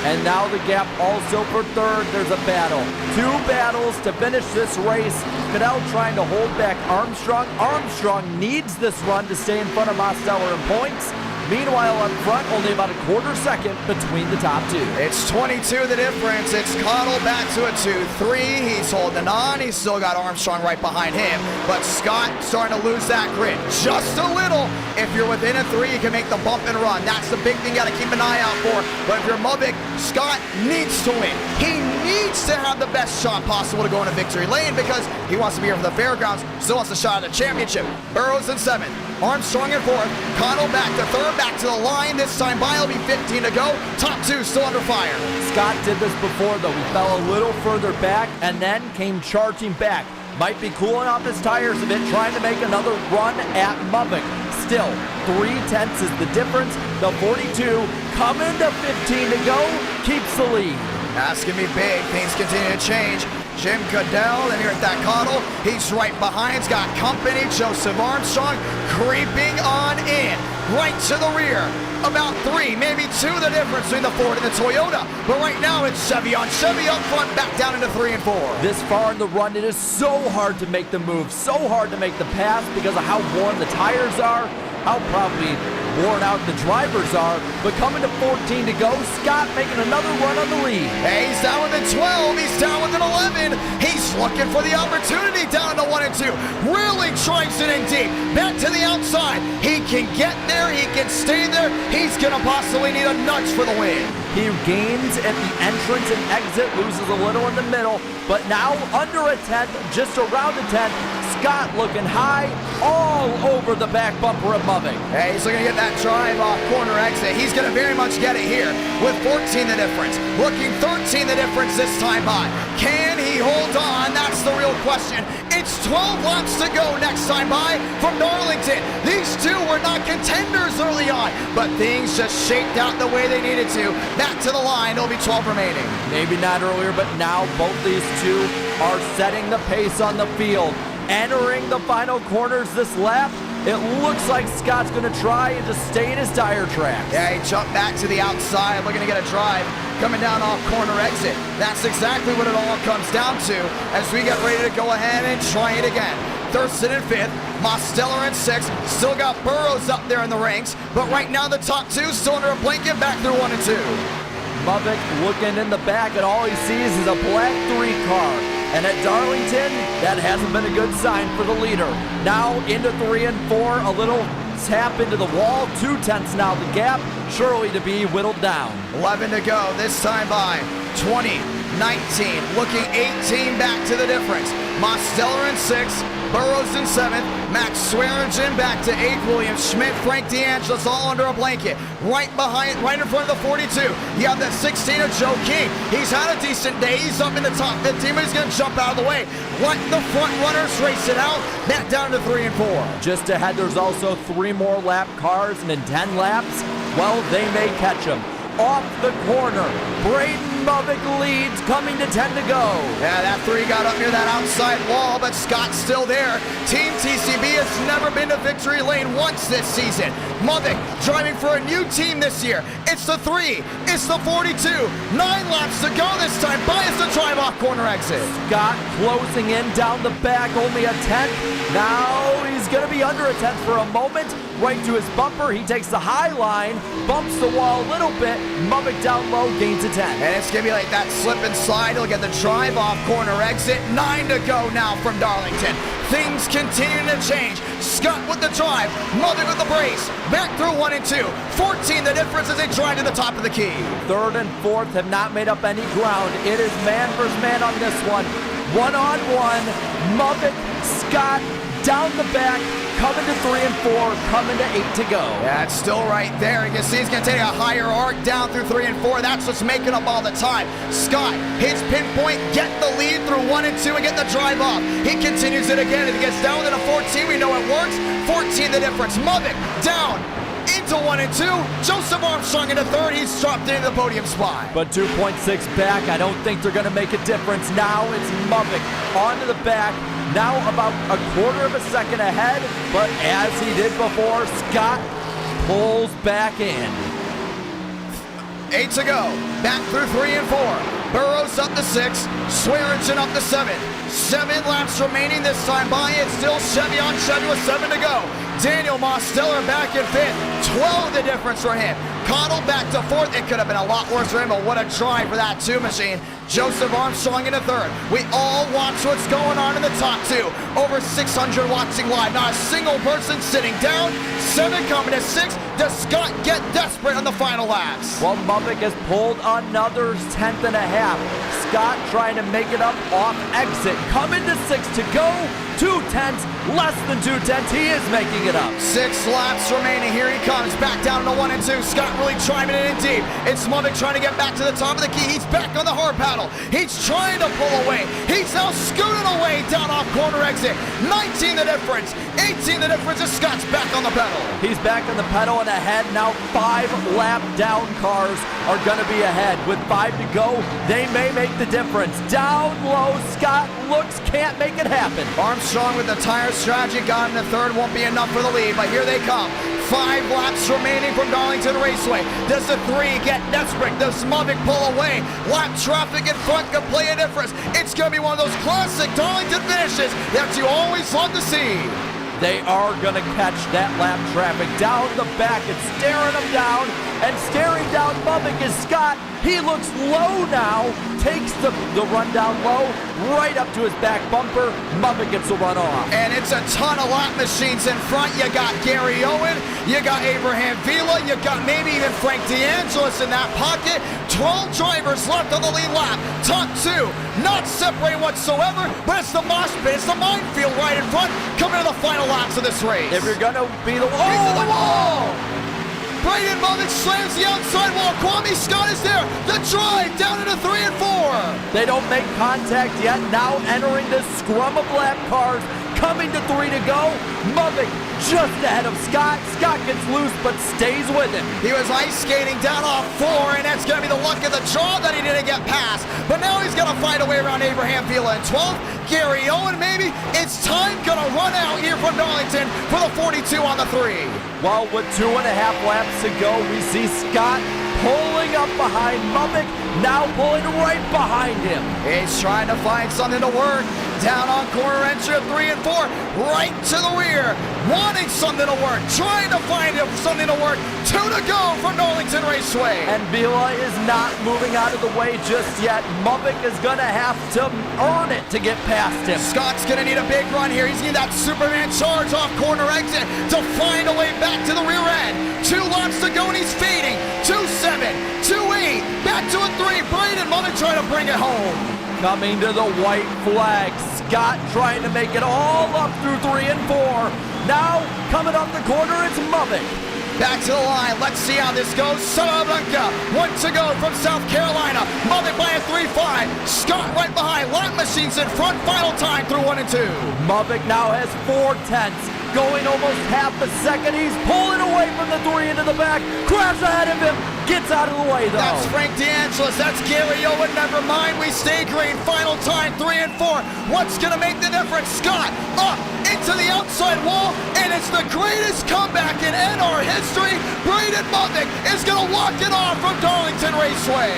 And now the gap also for 3rd. There's a battle. 2 battles to finish this race. Cadell trying to hold back Armstrong. Armstrong needs this run to stay in front of Mosteller in points. Meanwhile, up front, only about a quarter second between the top 2. It's 22 the difference. It's Cottle back to a 2-3. He's holding on. He's still got Armstrong right behind him. But Scott starting to lose that grid just a little. If you're within a 3, you can make the bump and run. That's the big thing you got to keep an eye out for. But if you're Mubik, Scott needs to win. He needs to have the best shot possible to go into victory lane because he wants to be here for the fairgrounds. Still wants a shot at the championship. Burrows in 7th. Armstrong in 4th. Cottle back to 3rd. Back to the line. This time by will be 15 to go. Top 2 still under fire. Scott did this before, though. He fell a little further back and then came charging back. Might be cooling off his tires a bit, trying to make another run at Mubik. Still, 3/10 is the difference. The 42 coming to 15 to go. Keeps the lead. That's going to be big. Things continue to change. Jim Cadell, and here at that Cottle, he's right behind. He's got company. Joseph Armstrong creeping on in. Right to the rear. About 3, maybe 2 the difference between the Ford and the Toyota. But right now it's Chevy on Chevy up front, back down into 3 and 4. This far in the run, it is so hard to make the move, so hard to make the pass because of how worn the tires are, how probably worn out the drivers are. But coming to 14 to go, Scott making another run on the lead. Hey, he's down with a 12. He's down with an 11. He's looking for the opportunity down to 1 and 2. Really trying to in deep. Back to the outside. He can get there. He can stay there. He's going to possibly need a nudge for the win. He gains at the entrance and exit, loses a little in the middle, but now under a 10th, just around a 10th. Scott looking high all over the back bumper of Mubik. Hey, he's looking to get that drive off corner exit. He's going to very much get it here with 14 the difference. Looking 13 the difference this time by. Can he hold on? That's the real question. It's 12 laps to go next time by from Darlington. These two were not contenders early on, but things just shaped out the way they needed to. Back to the line, there'll be 12 remaining. Maybe not earlier, but now both these two are setting the pace on the field. Entering the final corners this lap, It looks like Scott's going to try and just stay in his tire tracks. Yeah, he jumped back to the outside, looking to get a drive, coming down off corner exit. That's exactly what it all comes down to as we get ready to go ahead and try it again. Thurston in 5th, Mosteller in 6th, still got Burrows up there in the ranks, but right now the top 2 still under a blanket back through 1 and 2. Mubik looking in the back, and all he sees is a black 3 car. And at Darlington, that hasn't been a good sign for the leader. Now into 3 and 4, a little tap into the wall, 2/10 now the gap, surely to be whittled down. 11 to go, this time by 20, 19, looking 18 back to the difference. Mosteller in 6th, Burrows in 7th, Max Swearingen back to 8th, William Schmidt, Frank DeAngelis all under a blanket. Right in front of the 42, you have that 16 of Joe King. He's had a decent day, he's up in the top 15, but he's gonna jump out of the way. Let the front runners race it out, back down to 3 and 4. Just ahead, there's also 3 more lap cars, and in 10 laps, well, they may catch him. Off the corner, Braden Mubik leads, coming to 10 to go. Yeah, that 3 got up near that outside wall, but Scott's still there. Team TCB has never been to victory lane once this season. Mubik driving for a new team this year. It's the 3, it's the 42, 9 laps to go this time. Bias to drive off corner exit. Scott closing in down the back, only a 10th. Now he's going to be under a 10th for a moment. Right to his bumper, he takes the high line, bumps the wall a little bit. Mubik down low, gains a 10. And it's going to be like that slip and slide. He'll get the drive off corner exit. 9 to go now from Darlington. Things continue to change. Scott with the drive, Mubik with the brace. Back through 1 and 2. 14 the difference as they drive to the top of the key. 3rd and 4th have not made up any ground. It is man versus man on this one. 1-on-1, Mubik, Scott, down the back, coming to 3 and 4, coming to 8 to go. Yeah, it's still right there. You can see he's going to take a higher arc down through 3 and 4. That's what's making up all the time. Scott, his pinpoint, get the lead through 1 and 2 and get the drive off. He continues it again. If he gets down to the 14, we know it works. 14 the difference. Mubik down into 1 and 2. Joseph Armstrong into 3rd. He's dropped into the podium spot. But 2.6 back, I don't think they're going to make a difference. Now it's Mubik onto the back. Now about a quarter of a second ahead, but as he did before, Scott pulls back in. 8 to go. Back through 3 and 4. Burrows up to 6. Swearingen up to 7. 7 laps remaining this time by. It's still Chevy on Chevy with 7 to go. Daniel Mosteller back in 5th. 12 the difference for him. Cottle back to 4th. It could have been a lot worse for him, but what a drive for that 2 machine. Joseph Armstrong into 3rd. We all watch what's going on in the top 2. Over 600 watching live. Not a single person sitting down. 7 coming to 6. Does Scott get desperate on the final laps? Well, Mubik has pulled another 10th and a half. Scott trying to make it up off exit. Coming to 6 to go. 2/10, less than 2/10. He is making it up. 6 laps remaining. Here he comes. Back down to 1 and 2. Scott really driving it in deep. It's Mubik trying to get back to the top of the key. He's back on the hard paddle. He's trying to pull away. He's now scooting away down off corner exit. 19 the difference. 18 the difference as Scott's back on the pedal. He's back on the pedal and ahead. Now 5 lap down cars are going to be ahead. With 5 to go, they may make the difference. Down low, Scott looks, can't make it happen. Armstrong with the tire strategy, got him to 3rd, won't be enough for the lead, but here they come. 5 laps remaining from Darlington Raceway. Does the 3 get desperate? Does Mubik pull away? Lap traffic in front could play a difference. It's going to be one of those classic Darlington finishes that you always love to see. They are going to catch that lap traffic down the back. It's staring them down, and staring down Mubik is Scott. He looks low now, takes the run down low, right up to his back bumper. Mubik gets the run off. And it's a ton of lap machines in front. You got Gary Owen, you got Abraham Vila, you got maybe even Frank DeAngelis in that pocket. 12 drivers left on the lead lap. Top 2, not separated whatsoever, but it's the mosh pit, it's the minefield right in front, coming to the final laps of this race. If you're going to be the the wall! Braden Mubik slams the outside wall. Kwame Scott is there. The drive down into 3 and 4. They don't make contact yet. Now entering the scrum of lap cars. Coming to 3 to go. Mubik just ahead of Scott. Scott gets loose but stays with him. He was ice skating down off 4, and that's going to be the luck of the draw that he didn't get past. But now he's going to find a way around Abraham Vila in 12th. Gary Owen, maybe. It's time going to run out here from Darlington for the 42 on the 3. Well, with 2.5 laps to go, we see Scott pulling up behind Mubik, now pulling right behind him. He's trying to find something to work. Down on corner entry of 3 and 4, right to the rear. Wanting something to work, trying to find something to work. 2 to go from Darlington Raceway. And Vila is not moving out of the way just yet. Mubik is going to have to earn it to get past him. Scott's going to need a big run here. He's going to need that Superman charge off corner exit to find a way back to the rear end. 2 laps to go and he's fading. 2-7, 2-8, back to a 3. Braden Mubik trying to bring it home. Coming to the white flag. Scott trying to make it all up through 3 and 4. Now, coming up the corner, it's Mubik. Back to the line. Let's see how this goes. Salamanca, 1 to go from South Carolina. Mubik by a 3.5. Scott right behind. Lap machines in front. Final time through 1 and 2. Mubik now has 4/10, going almost half a second. He's pulling away from the 3 into the back. Crabs ahead of him. Gets out of the way, though. That's Frank DeAngelis. That's Gary Owen. Never mind. We stay green. Final time 3 and 4. What's going to make the difference? Scott up into the outside wall, and it's the greatest comeback in NR history. Braden Mubik is going to walk it off from Darlington Raceway.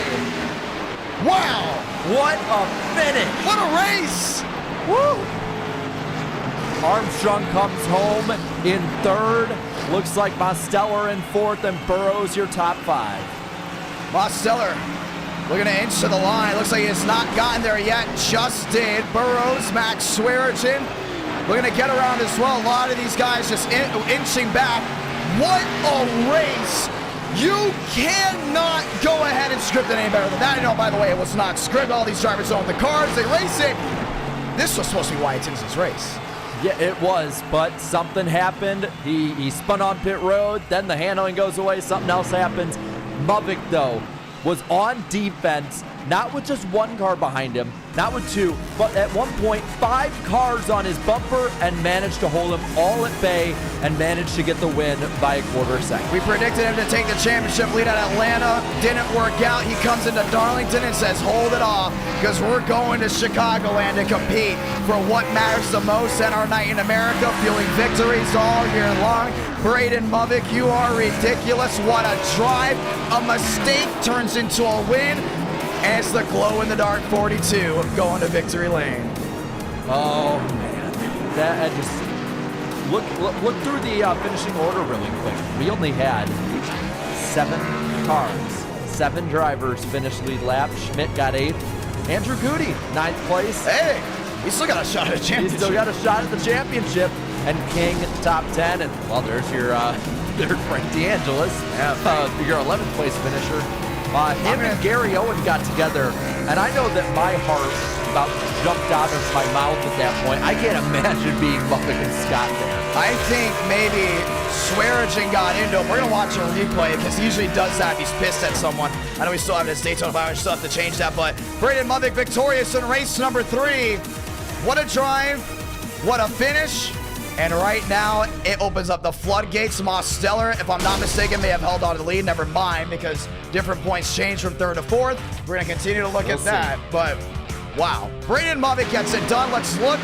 Wow. What a finish. What a race. Woo. Armstrong comes home in 3rd. Looks like Mosteller in 4th, and Burrows your top 5. Mosteller looking to inch to the line. Looks like he has not gotten there yet. Just did. Burrows, Max Swearinger looking to get around as well. A lot of these guys just inching back. What a race. You cannot go ahead and script it any better than that. I know, by the way, it was not scripted. All these drivers own the cars. They race it. This was supposed to be Wyatt Tinson's race. Yeah, it was, but something happened. He spun on pit road, then the handling goes away, something else happens. Mubik, though, was on defense, not with just 1 car behind him, not with 2, but at one point 5 cars on his bumper, and managed to hold him all at bay and managed to get the win by a 1/4 second. We predicted him to take the championship lead at Atlanta. Didn't work out. He comes into Darlington and says, hold it off, because we're going to Chicagoland to compete for what matters the most in our night in America, fueling victories all year long. Braden Mubik, you are ridiculous. What a drive. A mistake turns into a win. And it's the glow-in-the-dark 42 of going to victory lane. Oh, man. That just... Look through the finishing order really quick. We only had 7 cars. 7 drivers finished lead lap. Schmidt got 8th. Andrew Goody, 9th place. Hey, he still got a shot at the championship. He's still got a shot at the championship. And King at the top 10. And, well, there's your there's Frank DeAngelis, your 11th place finisher. Him and Gary Owen got together, and I know that my heart about jumped out of my mouth at that point. I can't imagine being Mubik and Scott there. I think maybe Swearinger got into him. We're going to watch a replay because he usually does that if he's pissed at someone. I know we still have his Daytona 500, still have to change that, but Braden Mubik victorious in race number 3. What a drive. What a finish. And right now, it opens up the floodgates. Mosteller, if I'm not mistaken, may have held on to the lead. Never mind, because different points change from 3rd to 4th. We're going to continue to look at that. But, wow. Braden Mubik gets it done. Let's look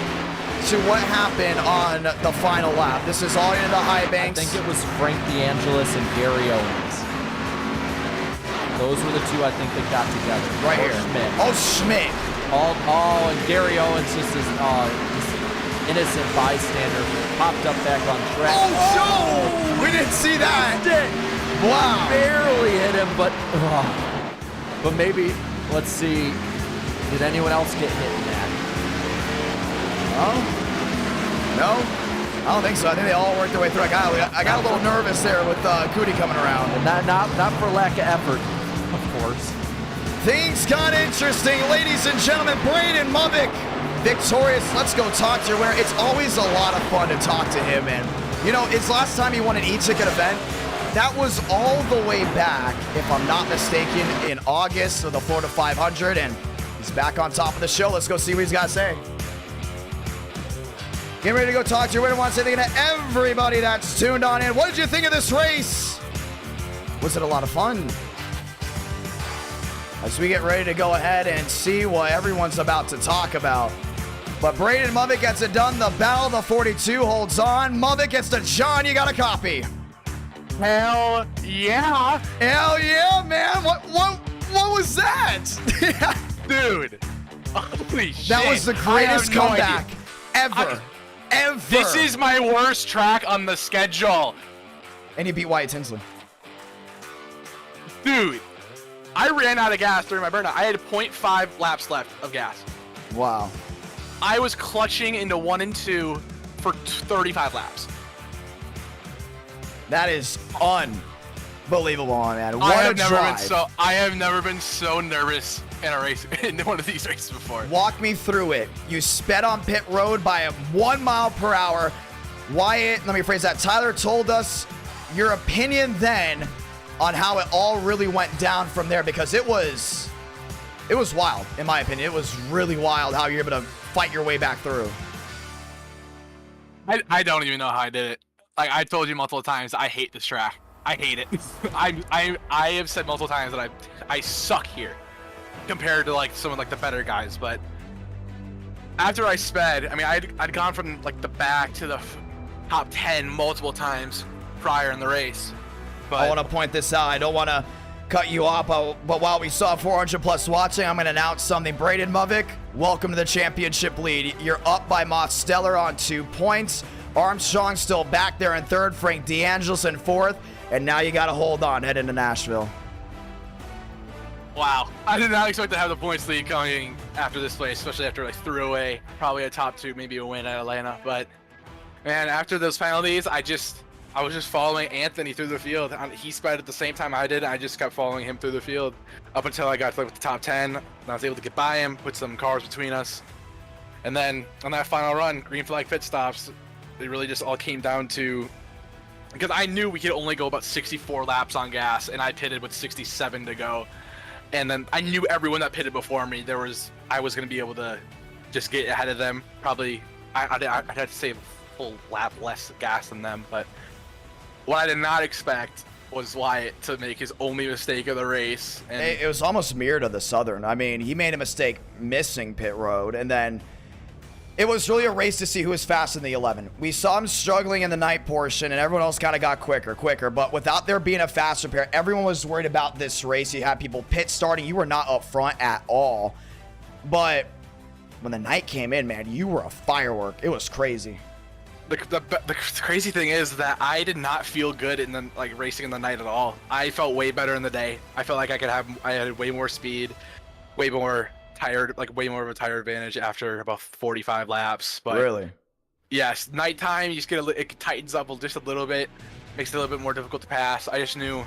to what happened on the final lap. This is all into the high banks. I think it was Frank DeAngelis and Gary Owens. Those were the 2 I think that got together. Right here. Schmidt. Oh, Schmidt. And Gary Owens just is innocent bystander, popped up back on track. Oh, no! We didn't see that. Wow. Barely hit him, but maybe, let's see, did anyone else get hit in that? Oh, no? I don't think so. I think they all worked their way through. I got a little nervous there with Cootie coming around. And not for lack of effort, of course. Things got interesting, ladies and gentlemen. Braden Mubik victorious. Let's go talk to your winner. It's always a lot of fun to talk to him, and you know, it's last time he won an eTicket event. That was all the way back, if I'm not mistaken, in August of the Florida 500, and he's back on top of the show. Let's go see what he's got to say. Get ready to go talk to your winner. Want to say thank you to everybody that's tuned on in. What did you think of this race? Was it a lot of fun? As we get ready to go ahead and see what everyone's about to talk about. But Braden Mubbick gets it done. The Battle of the 42 holds on. Mubbick gets to John. You got a copy. Hell yeah. Hell yeah, man. What was that? Dude. Holy shit. That was the greatest comeback ever. Ever. This is my worst track on the schedule. And you beat Wyatt Tinsley. Dude. I ran out of gas during my burnout. I had 0.5 laps left of gas. Wow. I was clutching into 1 and 2 for 35 laps. That is unbelievable, man. What a drive. I have never been so nervous in a race, in one of these races before. Walk me through it. You sped on pit road by 1 mile per hour. Wyatt, let me phrase that. Tyler told us your opinion then on how it all really went down from there, because it was wild, in my opinion. It was really wild how you're able to fight your way back through. I don't even know how I did it. Like I told you multiple times, I hate this track. I hate it. I have said multiple times that I suck here compared to like some of like the better guys. But after I sped, I mean, I'd gone from like the back to the top 10 multiple times prior in the race. But I want to point this out. I don't want to cut you off, but while we saw 400 plus watching, I'm going to announce something. Braden Mubbick, welcome to the championship lead. You're up by Moss Stellar on 2 points. Armstrong still back there in third. Frank DeAngelis in fourth. And now you got to hold on, head into Nashville. wow, I did not expect to have the points lead coming after this place, especially after I threw away probably a top 2, maybe a win at Atlanta. But man, after those penalties, I was just following Anthony through the field. He sped at the same time I did. And I just kept following him through the field up until I got to like the top 10. And I was able to get by him, put some cars between us. And then on that final run, green flag pit stops, it really just all came down to, because I knew we could only go about 64 laps on gas, and I pitted with 67 to go. And then I knew everyone that pitted before me, I was going to be able to just get ahead of them. Probably, I'd have to save a full lap less gas than them. But what I did not expect was Wyatt to make his only mistake of the race. And it was almost mirrored to the Southern. I mean, he made a mistake missing pit road, and then it was really a race to see who was fast in the 11. We saw him struggling in the night portion, and everyone else kind of got quicker. But without there being a faster pair, everyone was worried about this race. You had people pit starting. You were not up front at all. But when the night came in, man, you were a firework. It was crazy. The crazy thing is that I did not feel good in the racing in the night at all. I felt way better in the day. I felt like I had way more speed, way more tired, way more of a tire advantage after about 45 laps. But really, yes, nighttime you just it tightens up just a little bit, makes it a little bit more difficult to pass. I just knew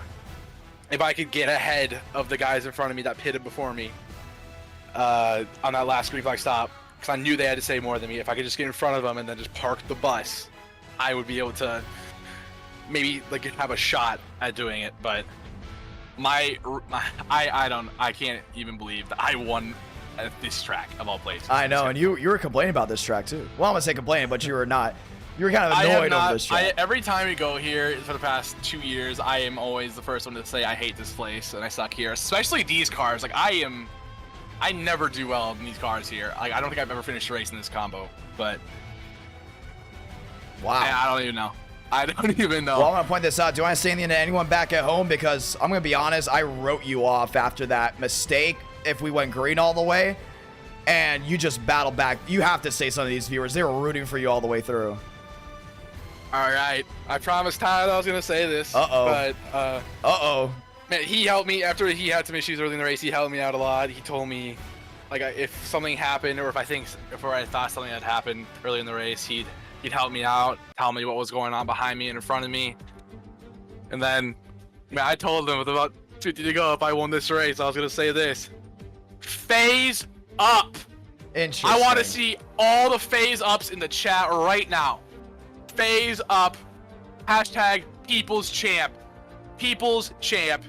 if I could get ahead of the guys in front of me that pitted before me on that last green flag stop, because I knew they had to say more than me. If I could just get in front of them and then just park the bus, I would be able to maybe have a shot at doing it. But I can't even believe that I won at this track of all places. I know, and you were complaining about this track too. Well, I'm gonna say complaining, but you were not. You were kind of annoyed over this track. Every time we go here for the past 2 years, I am always the first one to say I hate this place and I suck here, especially these cars. I never do well in these cars here. I don't think I've ever finished a race in this combo, but wow, I don't even know. I don't even know. Well, I'm gonna point this out. Do you want to say anything to anyone back at home? Because I'm gonna be honest, I wrote you off after that mistake. If we went green all the way, and you just battled back. You have to say something to these viewers. They were rooting for you all the way through. All right, I promised Tyler I was gonna say this. Uh-oh. But man, he helped me after he had some issues early in the race. He helped me out a lot. He told me, if something happened or if I thought something had happened early in the race, he'd help me out, tell me what was going on behind me and in front of me. And then, man, I told him with about 50 to go, if I won this race, I was gonna say this: phase up. Interesting. I want to see all the phase ups in the chat right now. Phase up. Hashtag People's Champ. People's Champ.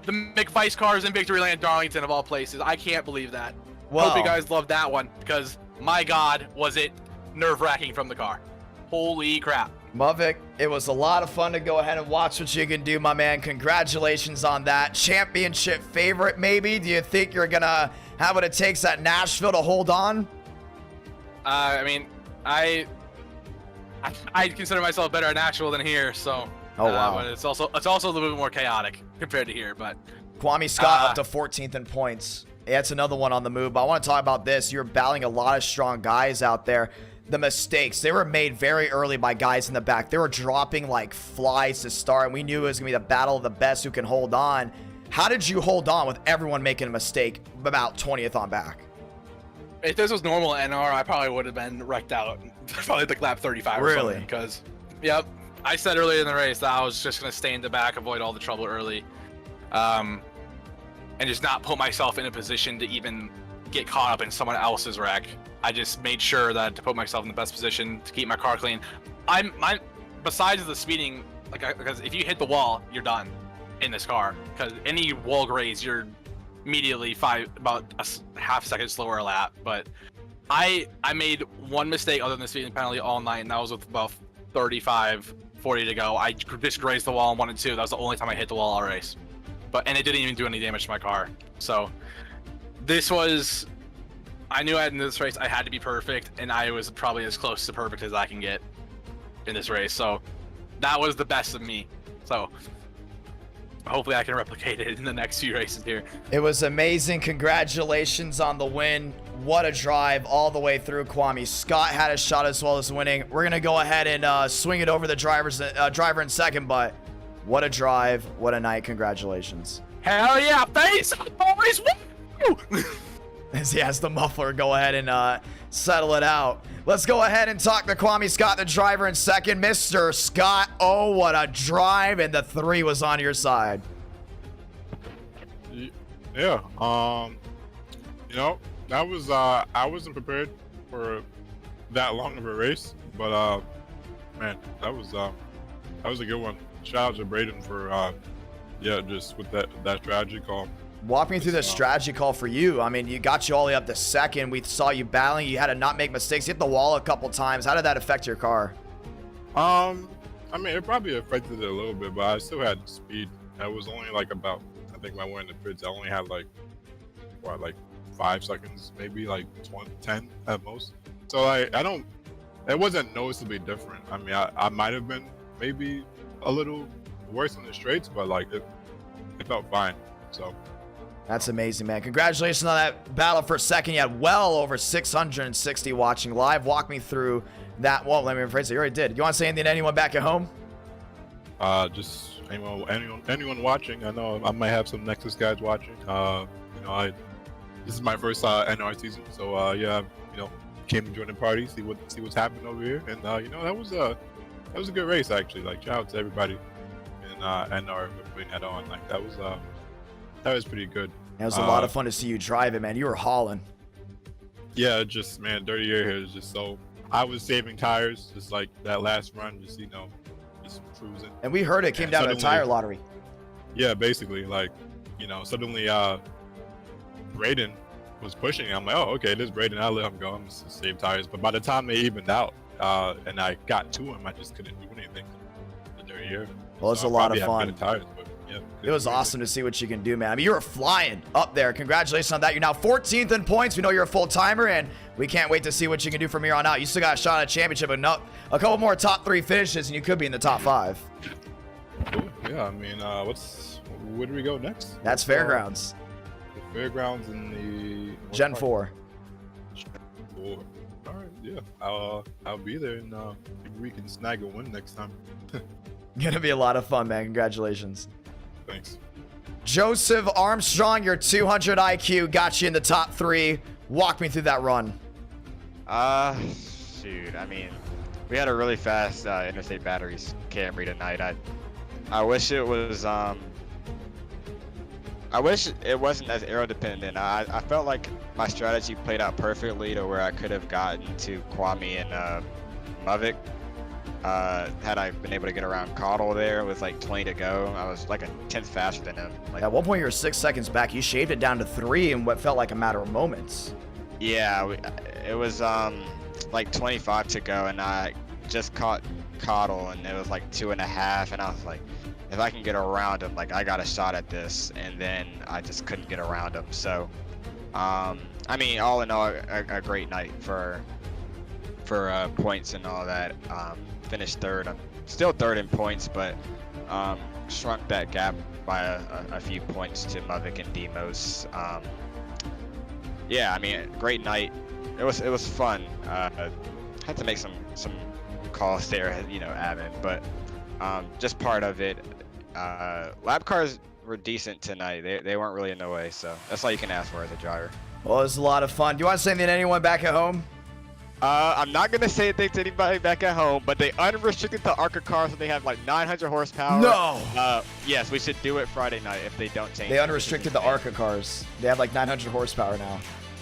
The McVice cars in Victoryland, Darlington, of all places. I can't believe that. Well, hope you guys love that one, because my God, was it nerve-wracking from the car. Holy crap. Mavik, it was a lot of fun to go ahead and watch what you can do, my man. Congratulations on that. Championship favorite, maybe? Do you think you're going to have what it takes at Nashville to hold on? I mean, I consider myself better at Nashville than here, so. Oh, wow. But it's also a little bit more chaotic compared to here, but. Kwame Scott up to 14th in points. Yeah, it's another one on the move, but I want to talk about this. You're battling a lot of strong guys out there. The mistakes, they were made very early by guys in the back. They were dropping like flies to start, and we knew it was going to be the battle of the best who can hold on. How did you hold on with everyone making a mistake about 20th on back? If this was normal NR, I probably would have been wrecked out. Probably like lap 35 or Really? something. Because, yep, I said earlier in the race that I was just going to stay in the back, avoid all the trouble early. And just not put myself in a position to even get caught up in someone else's wreck. I just made sure that to put myself in the best position to keep my car clean. Besides the speeding, because if you hit the wall, you're done in this car. Because any wall graze, you're immediately about a half second slower a lap. But I made one mistake other than the speeding penalty all night, and that was with about 35, 40 to go. I just grazed the wall in 1 and 2. That was the only time I hit the wall all race. And it didn't even do any damage to my car. So this was, I knew in this race I had to be perfect, and I was probably as close to perfect as I can get in this race. So that was the best of me. So hopefully I can replicate it in the next few races here. It was amazing. Congratulations on the win. What a drive all the way through, Kwame. Scott had a shot as well as winning. We're going to go ahead and swing it over the driver in second, but what a drive. What a night. Congratulations. Hell yeah, face up, boys. Woo! As he has the muffler go ahead and settle it out. Let's go ahead and talk to Kwame Scott, the driver in second. Mr. Scott, oh, what a drive, and the 3 was on your side. Yeah, you know, that was, I wasn't prepared for that long of a race, but, man, that was a good one. Shout out to Braden for, yeah, just with that strategy call. Walk me through the strategy call for you. I mean, you got you all the way up to second. We saw you battling. You had to not make mistakes. You hit the wall a couple times. How did that affect your car? I mean, it probably affected it a little bit, but I still had speed. I was only like about, I think when I went in the pits, I only had like, what, like 5 seconds, maybe like 10 at most. So like, it wasn't noticeably different. I mean, I might have been maybe a little worse in the straights, but like it felt fine. So. That's amazing, man. Congratulations on that battle for second. You had well over 660 watching live. Walk me through that. Well, let me rephrase it. You already did. You want to say anything to anyone back at home? Just anyone watching. I know I might have some Nexus guys watching. You know, this is my first NR season, so yeah, you know, came to join the party, see what's happening over here, and you know, that was a good race actually. Like, shout out to everybody in NR for putting that on. Like, that was pretty good. It was a lot of fun to see you drive it, man. You were hauling. Yeah, just, man, dirty air here is just so. I was saving tires, just like that last run, just, you know, just cruising. And we heard it came down to a tire lottery. Yeah, basically, like, you know, suddenly Braden was pushing. I'm like, oh, okay, this is Braden. I'll let him go. I'm just save tires. But by the time they evened out and I got to him, I just couldn't do anything. The dirty air. Well, it's a lot of fun. Tires, but, yeah, it was awesome to see what you can do, man. I mean, you were flying up there. Congratulations on that. You're now 14th in points. We know you're a full-timer, and we can't wait to see what you can do from here on out. You still got a shot at a championship, but a couple more top 3 finishes, and you could be in the top 5. Cool. Yeah, I mean, where do we go next? That's Fairgrounds. The Fairgrounds in the... Gen 4. Gen 4. All right, yeah. I'll be there, and maybe we can snag a win next time. Gonna be a lot of fun, man. Congratulations. Thanks. Joseph Armstrong, your 200 IQ got you in the top 3. Walk me through that run. Shoot. I mean, we had a really fast interstate batteries Camry tonight. I wish it was I wish it wasn't as aero dependent. I felt like my strategy played out perfectly to where I could have gotten to Kwame and Mavik. Had I been able to get around Caudle there with like 20 to go, I was like a 10th faster than him. Like, at one point you were 6 seconds back. You shaved it down to 3 in what felt like a matter of moments. Yeah, it was like 25 to go, and I just caught Cottle, and it was like 2.5, and I was like, if I can get around him, like I got a shot at this, and then I just couldn't get around him. So, I mean, all in all, a great night for points and all that. Finished third. I'm still third in points, but shrunk that gap by a few points to Mavik and Demos. Yeah, I mean, great night. It was fun. Had to make some calls there, you know, Avin, but just part of it. Lap cars were decent tonight. They weren't really in the way, so that's all you can ask for as a driver. Well, it was a lot of fun. Do you want to say anything to anyone back at home? I'm not gonna say anything to anybody back at home, but they unrestricted the ARCA cars, so they have like 900 horsepower. No. Yes, we should do it Friday night if they don't change. They unrestricted the ARCA cars. They have like 900 horsepower now.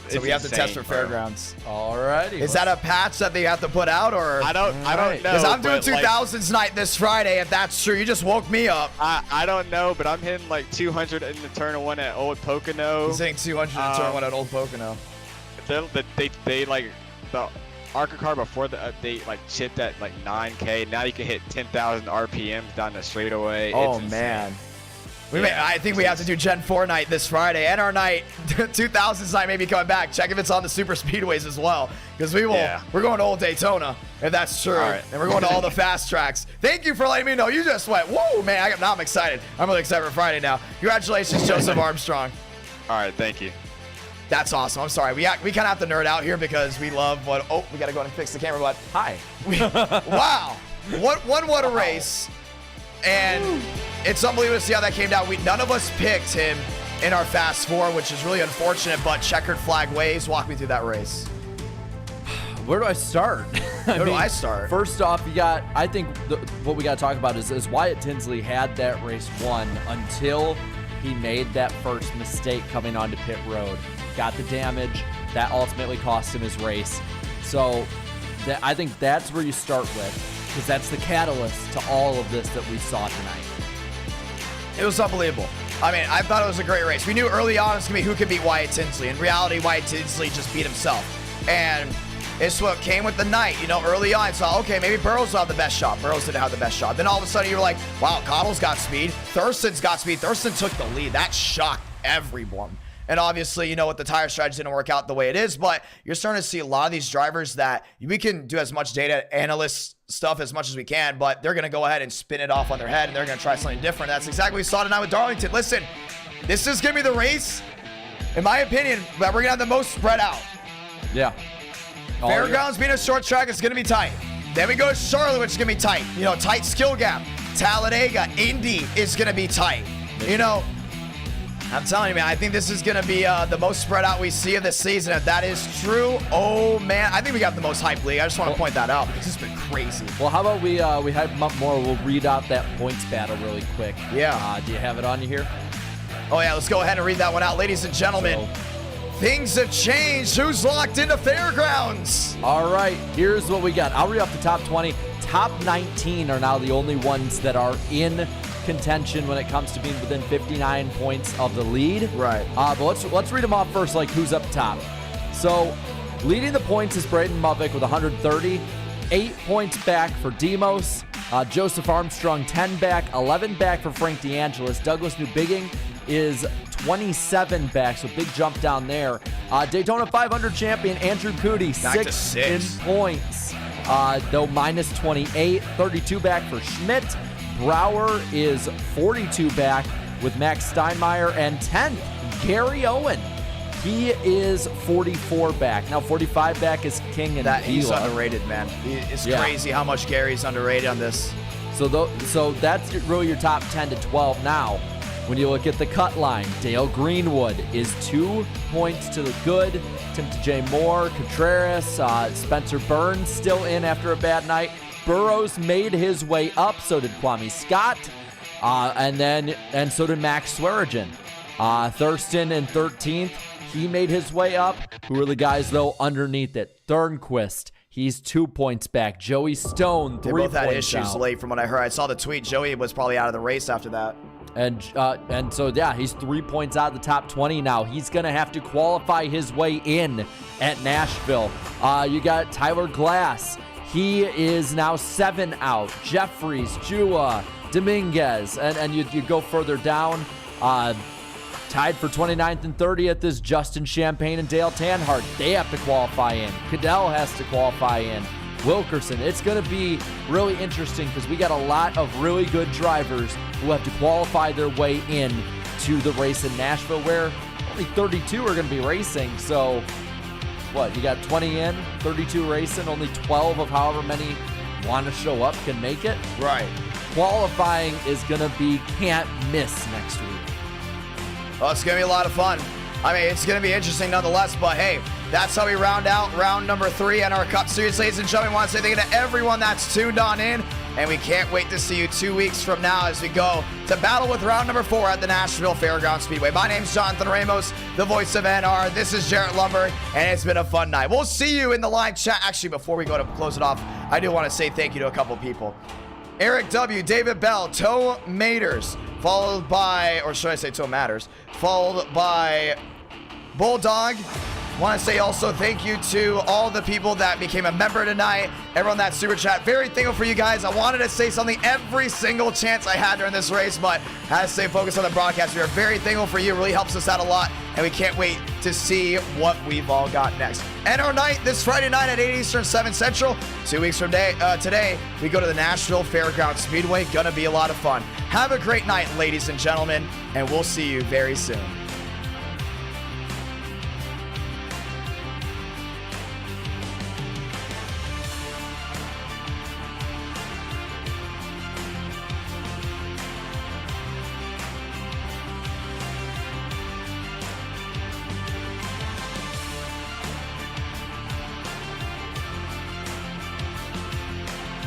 So It's we have to test for insane, bro. fairgrounds. Alrighty. Is that a patch that they have to put out, or? I don't know. Because I'm doing but, like, 2000s night this Friday. If that's true, you just woke me up. I don't know, but I'm hitting like 200 in the turn one at Old Pocono. He's hitting 200 in turn one at Old Pocono. They like the ARCA car before the update like chipped at like 9K. Now you can hit 10,000 RPMs down the straightaway. Oh It's man. insane. I think we have to do Gen 4 night this Friday, and our night, 2000s night may be coming back. Check if it's on the super speedways as well, because we're going to Old Daytona, if that's true. All right. And we're going to all the fast tracks. Thank you for letting me know. You just went, whoa, man, now I'm excited. I'm really excited for Friday now. Congratulations, Joseph Armstrong. All right, thank you. That's awesome. I'm sorry. We kind of have to nerd out here because we love what, oh, we got to go and fix the camera, but Hi. wow. What a race. And it's unbelievable to see how that came down. None of us picked him in our Fast Four, which is really unfortunate, but checkered flag ways. Walk me through that race. Where do I start? Where do I start? First off, I think what we got to talk about is Wyatt Tinsley had that race won until he made that first mistake coming onto pit road. Got the damage. That ultimately cost him his race. So I think that's where you start with, because that's the catalyst to all of this that we saw tonight. It was unbelievable. I mean, I thought it was a great race. We knew early on it was going to be who could beat Wyatt Tinsley. In reality, Wyatt Tinsley just beat himself. And it's what came with the night. You know, early on, I saw, okay, maybe Burrows will have the best shot. Burrows didn't have the best shot. Then all of a sudden, you were like, wow, Cottle's got speed. Thurston's got speed. Thurston took the lead. That shocked everyone. And obviously, you know what, the tire strategy didn't work out the way it is, but you're starting to see a lot of these drivers that we can do as much data analyst stuff as much as we can, but they're going to go ahead and spin it off on their head, and they're going to try something different. That's exactly what we saw tonight with Darlington. Listen, this is going to be the race, in my opinion, that we're going to have the most spread out. Yeah. Fairgrounds being a short track is going to be tight. Then we go to Charlotte, which is going to be tight. You know, tight skill gap. Talladega, Indy is going to be tight. You know, I'm telling you, man, I think this is going to be the most spread out we see of this season. If that is true, oh, man, I think we got the most hype league. I just want to point that out because it's been crazy. Well, how about we hype him up more? We'll read out that points battle really quick. Yeah. Do you have it on you here? Oh, yeah, let's go ahead and read that one out. Ladies and gentlemen, things have changed. Who's locked into Fairgrounds? All right, here's what we got. I'll read off the top 20. Top 19 are now the only ones that are in contention when it comes to being within 59 points of the lead. Right. But let's read them off first, like who's up top. So leading the points is Braden Mavik with 130. 8 points back for Demos. Joseph Armstrong 10 back. 11 back for Frank DeAngelis. Douglas Newbigging is 27 back, so big jump down there. Daytona 500 champion Andrew Cootie, Back to 6 6. in points, though minus 28. 32 back for Schmidt. Brower is 42 back with Max Steinmeier, and 10th, Gary Owen. He is 44 back. Now 45 back is King and He's Vila. underrated, man. It's Yeah. crazy how much Gary's underrated on this. So that's really your top 10 to 12 now. When you look at the cut line, Dale Greenwood is 2 points to the good. Timothy J. Moore, Contreras, Spencer Burns still in after a bad night. Burrows made his way up, so did Kwame Scott, and so did Max Swearigan. Thurston in 13th, he made his way up. Who are the guys, though, underneath it? Thornquist, he's 2 points back. Joey Stone, 3 They both had points issues out. late from what I heard. I saw the tweet. Joey was probably out of the race after that. And so, yeah, he's 3 points out of the top 20 now. He's going to have to qualify his way in at Nashville. You got Tyler Glass. He is now 7 out. Jeffries, Jua, Dominguez, and you go further down. Tied for 29th and 30th is Justin Champagne and Dale Tanhart. They have to qualify in. Cadell has to qualify in. Wilkerson. It's going to be really interesting because we got a lot of really good drivers who have to qualify their way in to the race in Nashville, where only 32 are going to be racing. So, what, you got 20 in, 32 racing, only 12 of however many want to show up can make it. Right. Qualifying is going to be can't miss next week. Well, it's going to be a lot of fun. I mean, it's going to be interesting nonetheless, but hey, that's how we round out round number 3 in our Cup Series. Ladies and gentlemen, I want to say thank you to everyone that's tuned on in, and we can't wait to see you 2 weeks from now as we go to battle with round number 4 at the Nashville Fairgrounds Speedway. My name's Jonathan Ramos, the voice of NR. This is Jarrett Lumber, and it's been a fun night. We'll see you in the live chat. Actually, before we go to close it off, I do want to say thank you to a couple people. Eric W., David Bell, Toe Maters, followed by, or should I say Toe Matters, followed by Bulldog. Want to say also thank you to all the people that became a member tonight, everyone that super chat. Very thankful for you guys. I wanted to say something every single chance I had during this race, but had to stay focused on the broadcast. We are very thankful for you. It really helps us out a lot, and we can't wait to see what we've all got next. And our night this Friday night at 8 Eastern, 7 Central. 2 weeks from today, we go to the Nashville Fairgrounds Speedway. Gonna be a lot of fun. Have a great night, ladies and gentlemen, and we'll see you very soon.